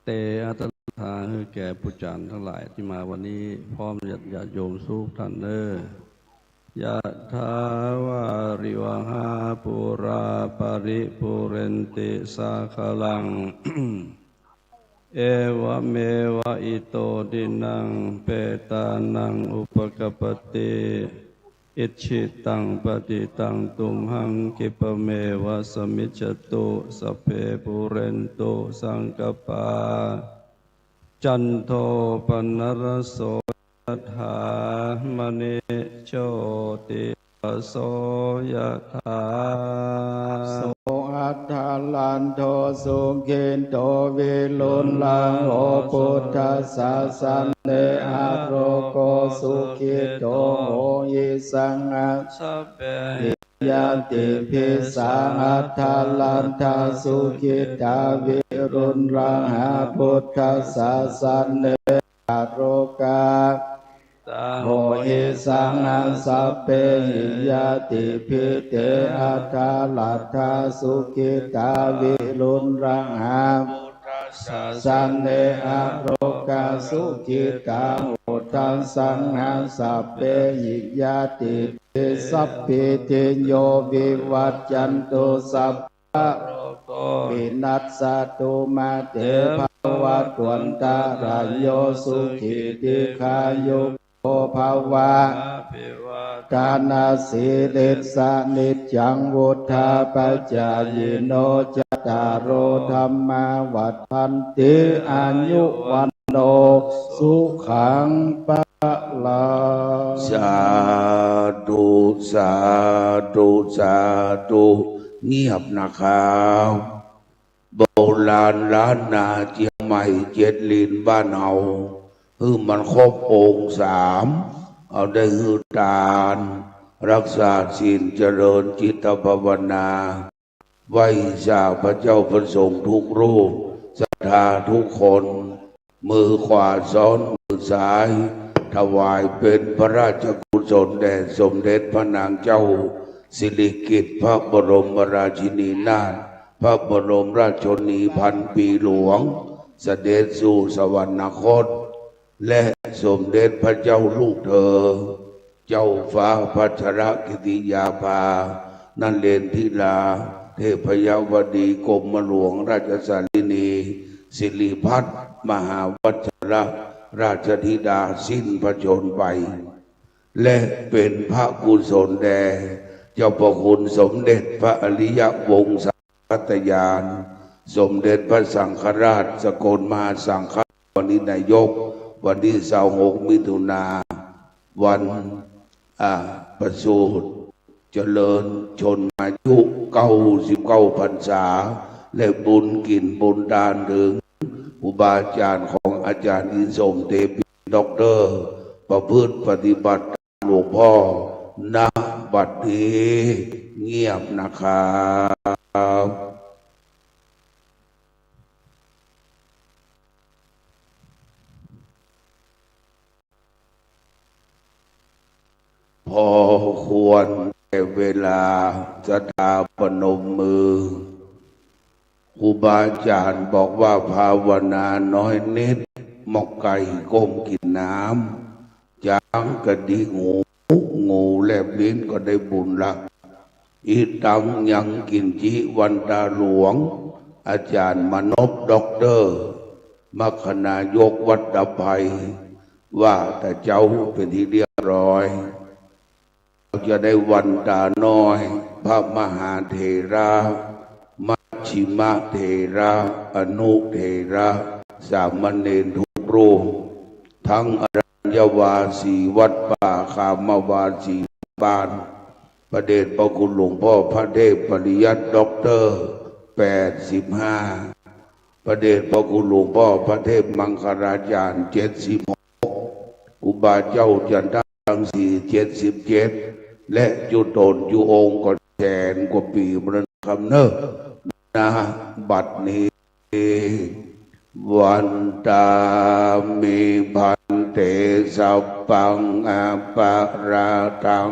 เตอัตรัฐาให้แก่ผู้จารย์ทั้งหลายที่มาวันนี้พร้อมญาติโยมสุขท่านเนอร์ยะถาวาริวหาปุราปาริปุเรนติสาคลัง เอวะเมวะอิโตดินังเปตานังอุปกปติอิชิตังปฏิตังตุมหังคิปะเมวะสมิจจตุสัพเพปุเรนตุสังกปาจันโทปนรสโสยถามณิโชติโสยถาโสอัฏฐาลันโทสุขินโตวิลุลลังโอพุทธัสสะสันเนอะโรโกสุขิโตโหยิสังอัสสะเปยาติภิสังอัฏฐาลันทาสุขิตาวิรุลลังหาพุทธัสสะสันเนอะโรกาโหหิสังอัสสะเปหิยาติภิเตอัฏฐาลัทธาสุขิตาวิรุณรังหาสันเนอะโรกาสุขิตาโหทัสสังหัสสะเปหิยาติภิสัพพิติโยวิวัจจันตุสัพพะวินัสสตุมาเตภวะตวันตารายโยสุขิติขายุโอภาวะกานาสีลิสานิจังวุธาปัจจายโนจตารโอธรรมาวัฏันติอายุวันโนสุขังปะลาสาธุสาธุสาธุเงียบนะครับโบราณล้านนาเจียงใหม่เจ็ดลินบ้านเฮามันครบองค์3เอาได้ทานรักษาศีลเจริญจิตภาวนาไหว้สาพระเจ้าพระสงฆ์ทุกรูปศรัทธาทุกคนมือขวาซ้อนมือซ้ายถวายเป็นพระราชกุศลแด่สมเด็จพระนางเจ้าสิริกิติ์พระบรมราชินีนาถพระบรมราชชนนีพันปีหลวงเสด็จสู่สวรรคตและสมเด็จพระเจ้าลูกเธอเจ้าฟ้าพัชรกิติยาภานันเลนทิลาเทพยวดีกรมหลวงราชสารินีสิริพัฒน์มหาวัชรราชธิดาสิ้นพระชนม์ไปและเป็นพระกุศลแด่เจ้าพระคุณสมเด็จพระอริยวงศาตยานสมเด็จพระสังฆราชสกลมหาสังฆปรินายกวันที่26 มิถุนาวันประสูติเจริญชนอายุ99 พรรษาและบุญกินบุญดานถึงครูบาอาจารย์ของอาจารย์อินทรเตปิด็อกเตอร์ประพฤติปฏิบัติหลวงพ่อณบัดนี้เงียบนะครับพอควรแก่เวลาศรัทธาปนมมือครูบาอาจารย์บอกว่าภาวนาน้อยนิดหมอกไก่ก้มกินน้ำจางกระดิกงูแลบลิ้นก็ได้บุญละ อิตังยังกินจิวันตาหลวงอาจารย์มนพด็อกเตอร์มคณายกวัดตะไพว่าแต่เจ้าเป็นที่เรียบร้อยเราจะได้วันตาน้อยพระมหาเถระมัชชิมเถระอนุเถระสามเณรทุกรูปทั้งอรัญญวาสีวัดป่าคามวาสีบ้านประเดชพระคุณหลวงพ่อพระเทพปริยัติด็อกเตอร์85ประเดชพระคุณหลวงพ่อพระเทพมังคลาจารย์76อุบาเจ้าจันทรังสี77และจุโตนจุองค์ก็แสนกว่าปีมรณคำเนอนะบัดนี้วันตามิพันเตสัพพังอาปาราตัง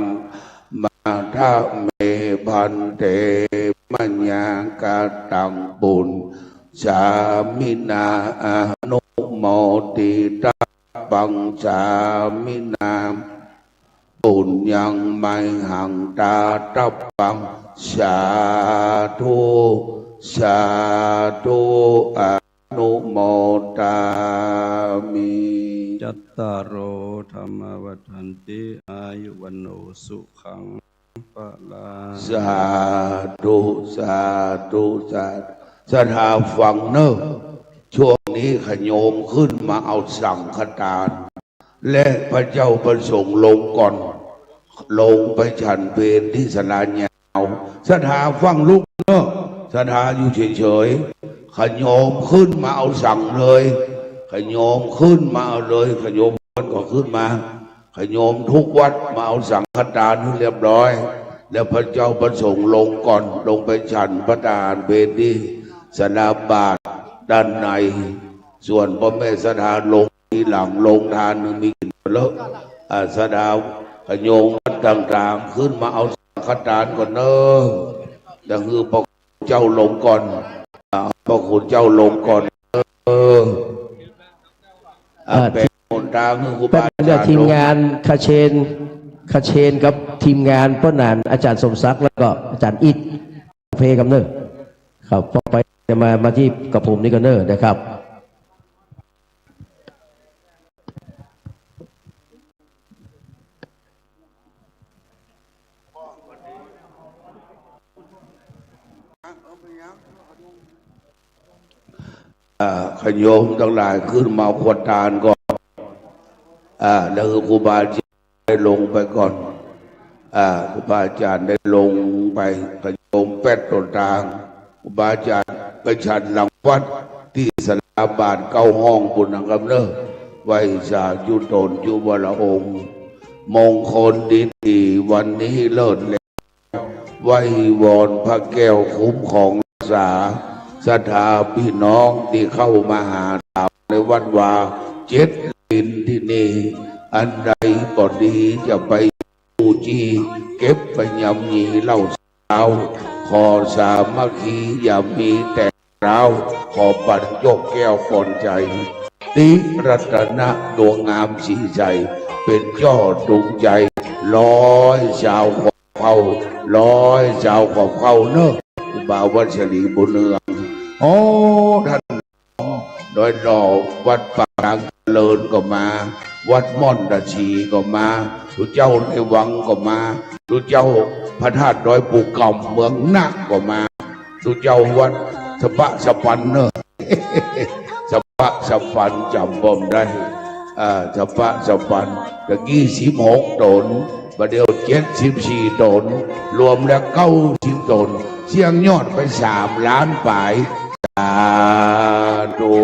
มาทะเมพันเตมัญญากาตังปุญสามินาอนุโมติตาปังสามินาปุญญังไมหังตาตัปปังสาธุสาธุอนุโมตามิจัตตารโอธรรมวัฏันติอายุวันโนสุขังปะลา สาธุสาธุสาธุสถาฟังเนอะช่วงนี้ขโยมขึ้นมาเอาสังฆทานและพระเจ้าประสงค์ลงก่อนลงไปฉันเพลที่ศาลาเงาสถาฟังลูกเนอะสถาอยู่เฉยๆขโยมขึ้นมาเอาสั่งเลยขโยมขึ้นมาเอาเลยขโยมคนก็ขึ้นมาขโยมทุกวัดมาเอาสังฆทานให้เรียบร้อยแล้วพระเจ้าประสงค์ลงก่อนลงไปฉันพระทานเพลที่ศาลาบาทด้านในส่วนพ่อแม่สถานลงที่หลังลงทานนึงมีกินเลอะสถานขโยมวัดต่างๆขึ้นมาเอาสังฆทานก่อนเนอะดังคือพระเจ้าลงก่อนพระคุณเจ้าลงก่อนเป็นคนตามคือครูบาอาจารย์ทีมงานคาเชนกับทีมงานป้นานอาจารย์สมศักดิ์แล้วก็อาจารย์อิดเพกับเนอร์ครับพอไปมาที่กับผมนี่กันเนอร์นะครับขโยมทั้งหลายขึ้นมาขวดทานก่อนแล้วครูบาอาจารย์ได้ลงไปก่อนครูบาอาจารย์ได้ลงไปขโยมแปดต้นทางครูบาอาจารย์ไปฉันหลังวัดที่ศาลาบาท9 ห้องบุญนะครับเนอะไหวสาจุโตนจุวรองค์มงคลดีวันนี้เลิศแล้วไหววอนพระแก้วคุ้มของรักษาศรัทธาพี่น้องที่เข้ามาหาธรรมในวัดวา7 ลินที่นี่อันใดก็ดีจะไปบูจีเก็บไปยำยีเหล่าสาวขอสามัคคีอย่ามีแต่เราขอบัดยกแก้วปอนใจติรัตนะดวงงามสีใจเป็นยอดดวงใจ100 ชาวขอบเขา100 ชาวขอบเขาเนอะอุบาวัชรีบุญเนืองโอ้ท่านโดยรอวัดปางเลินก็มาวัดม่อนตะชีก็มาดูเจ้าในวังก็มาดูเจ้าพระธาตุดอยปูเก่าเมืองนักก็มาดูเจ้าวัดสะปะสะปันเนอะสะปะสะปันจำบ่มได้สะปะสะปันตะกี้16 ตนประเดี๋ยว74 ตนรวมแล้ว90 ตนเสียงยอดไป3 ล้านปลายสาธุ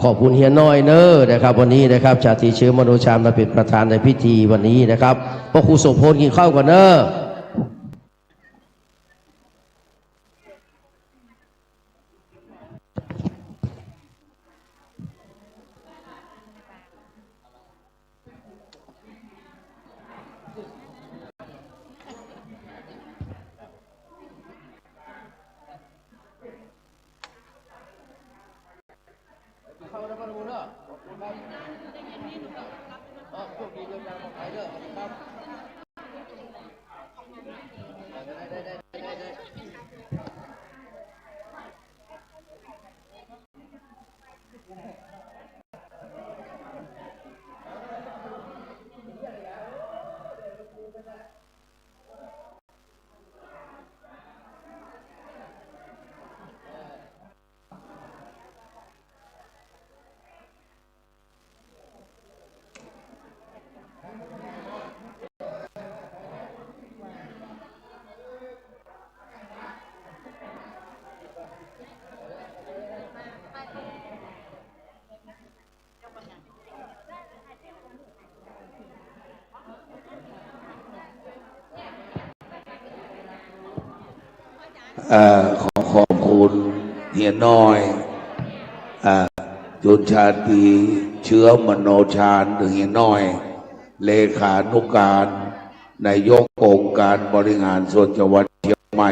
ขอบคุณเฮียน้อยเนอร์นะครับวันนี้นะครับชาติเชื้อมโนชามาเป็นประธานในพิธีวันนี้นะครับพระครูโสพลกินข้าวก่อนเนอร์ขอขอบคุณเฮียน้อยจุนชาตรีเชื้อมโนชาญหรือเฮียน้อย เลขานุการนายกองค์การบริหารส่วนจังหวัดเชียงใหม่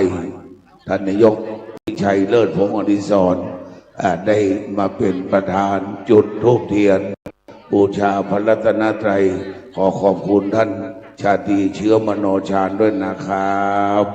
ท่านนายกพิชัยเลิศพงศ์อดิศรได้มาเป็นประธานจุดธูปเทียนบูชาพระรัตนตรัยขอขอบคุณท่านชาตรีเชื้อมโนชาญด้วยนะครับ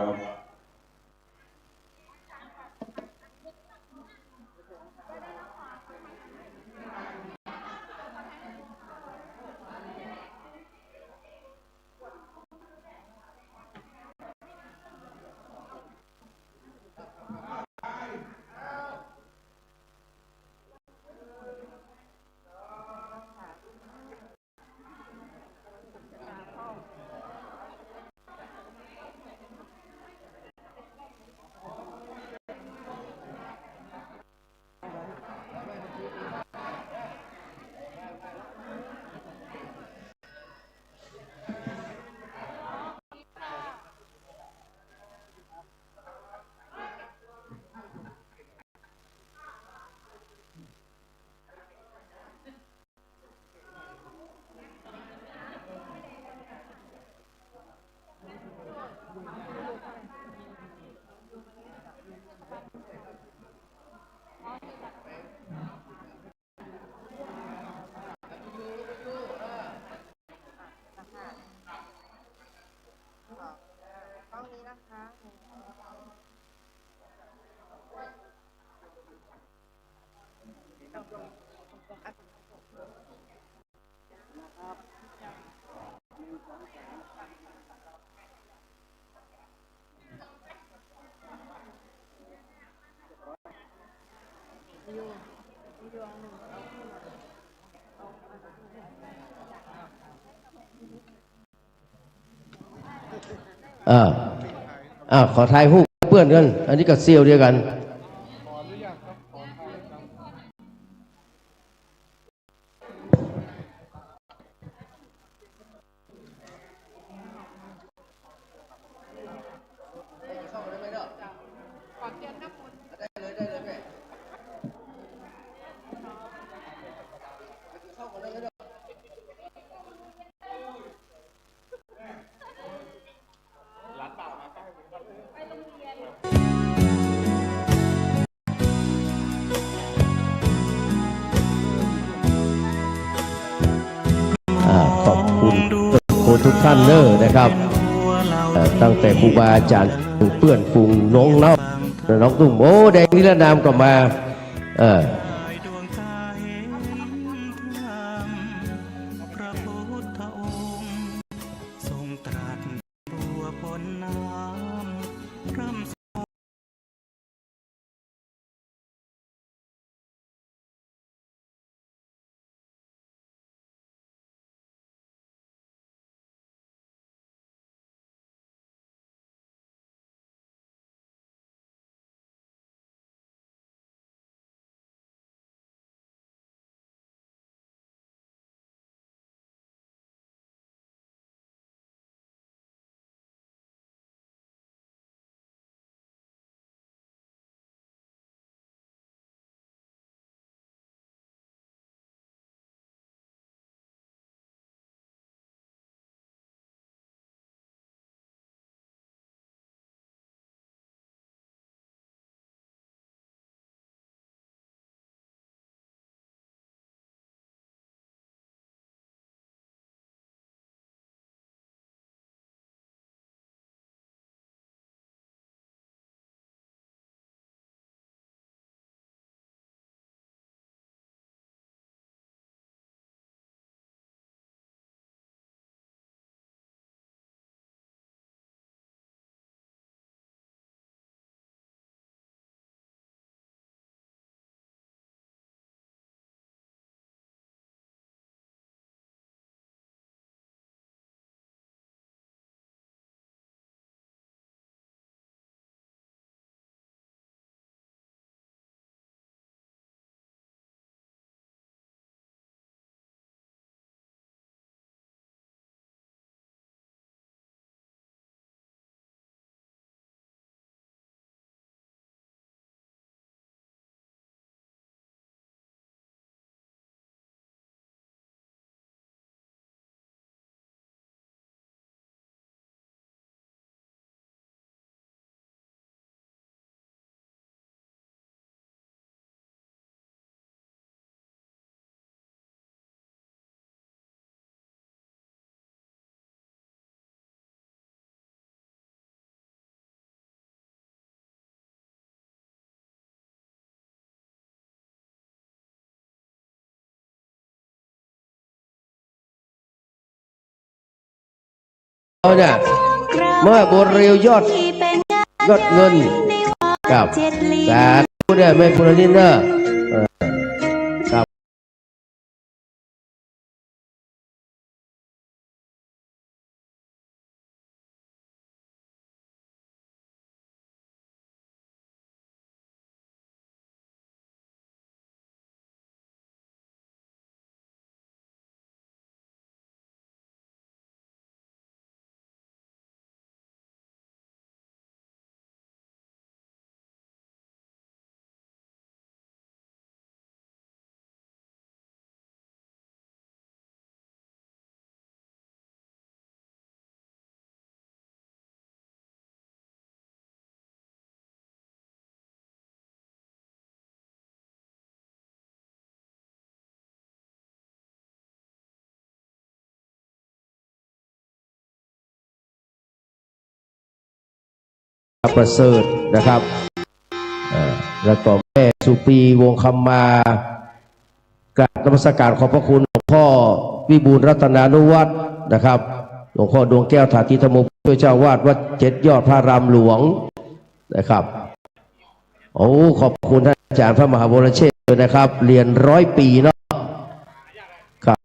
ขอถ่ายรูปเพื่อนกันอันนี้ก็เซียวเดียวกันขอบคุณทุกท่านเนอนะครับตั้งแต่ครูบาอาจารย์เพื่อนฝูงน้องเล่าน้องตุ้มโอ้แดงนิรนามก็มา เอาเนี่ยเมื่อบนเรียวยอดเงินกับสาธุเนี่ยไม่พุทธนินเนอร์ครับประเสริฐนะครับแล้วก็แม่สุปีวงคำมากราบนมัสการขอบพระคุณหลวงพ่อวิบูลย์รัตนานุวัฒน์นะครับหลวงพ่อดวงแก้วถาทิธรรมช่วยเจ้าวาดวัด7 ยอดพระรามหลวงนะครับโอ้ขอบคุณท่านอาจารย์พระมหาวรเชษฐ์ด้วยนะครับเรียน100 ปีเนาะครับ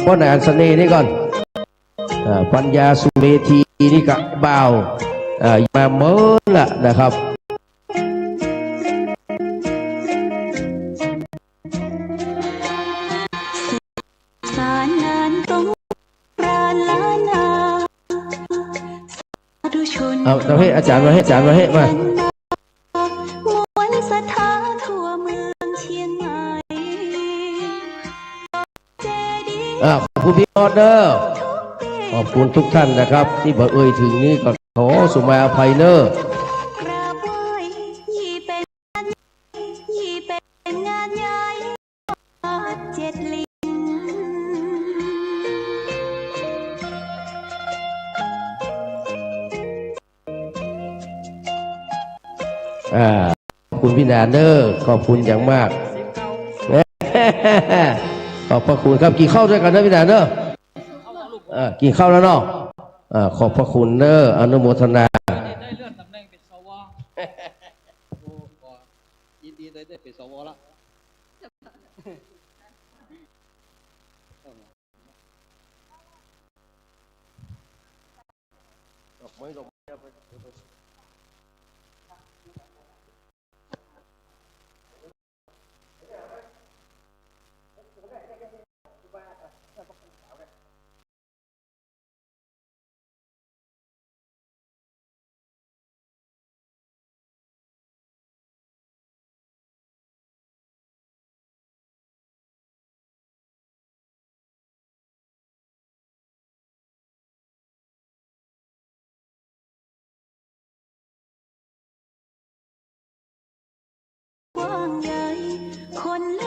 ป้อนอันเสน่ห์นี่ก่อนปัญญาสุเมธีนี่กับบ่าวมาเมื่อละนะครับเอาประเภทอาจารย์มาให้อาจารย์มาให้มา ขอบคุณพี่ออเดอร์ขอบคุณทุกท่านนะครับ ที่บอกเอ่ยถึงนี้ก็ขอสุมาอภัยเนอะขอบคุณพี่นาเนอร์ขอบคุณอย่างมาก ขอบพระคุณครับกินข้าวด้วยกันนะพี่นาเนอร์กินข้าวแล้วเนาะขอบพระคุณเนอร์อนุโมทนาได้เลื่อนตำแหน่งเป็นสวยินดีได้เป็นสวแล้วกว้างใหญ่คน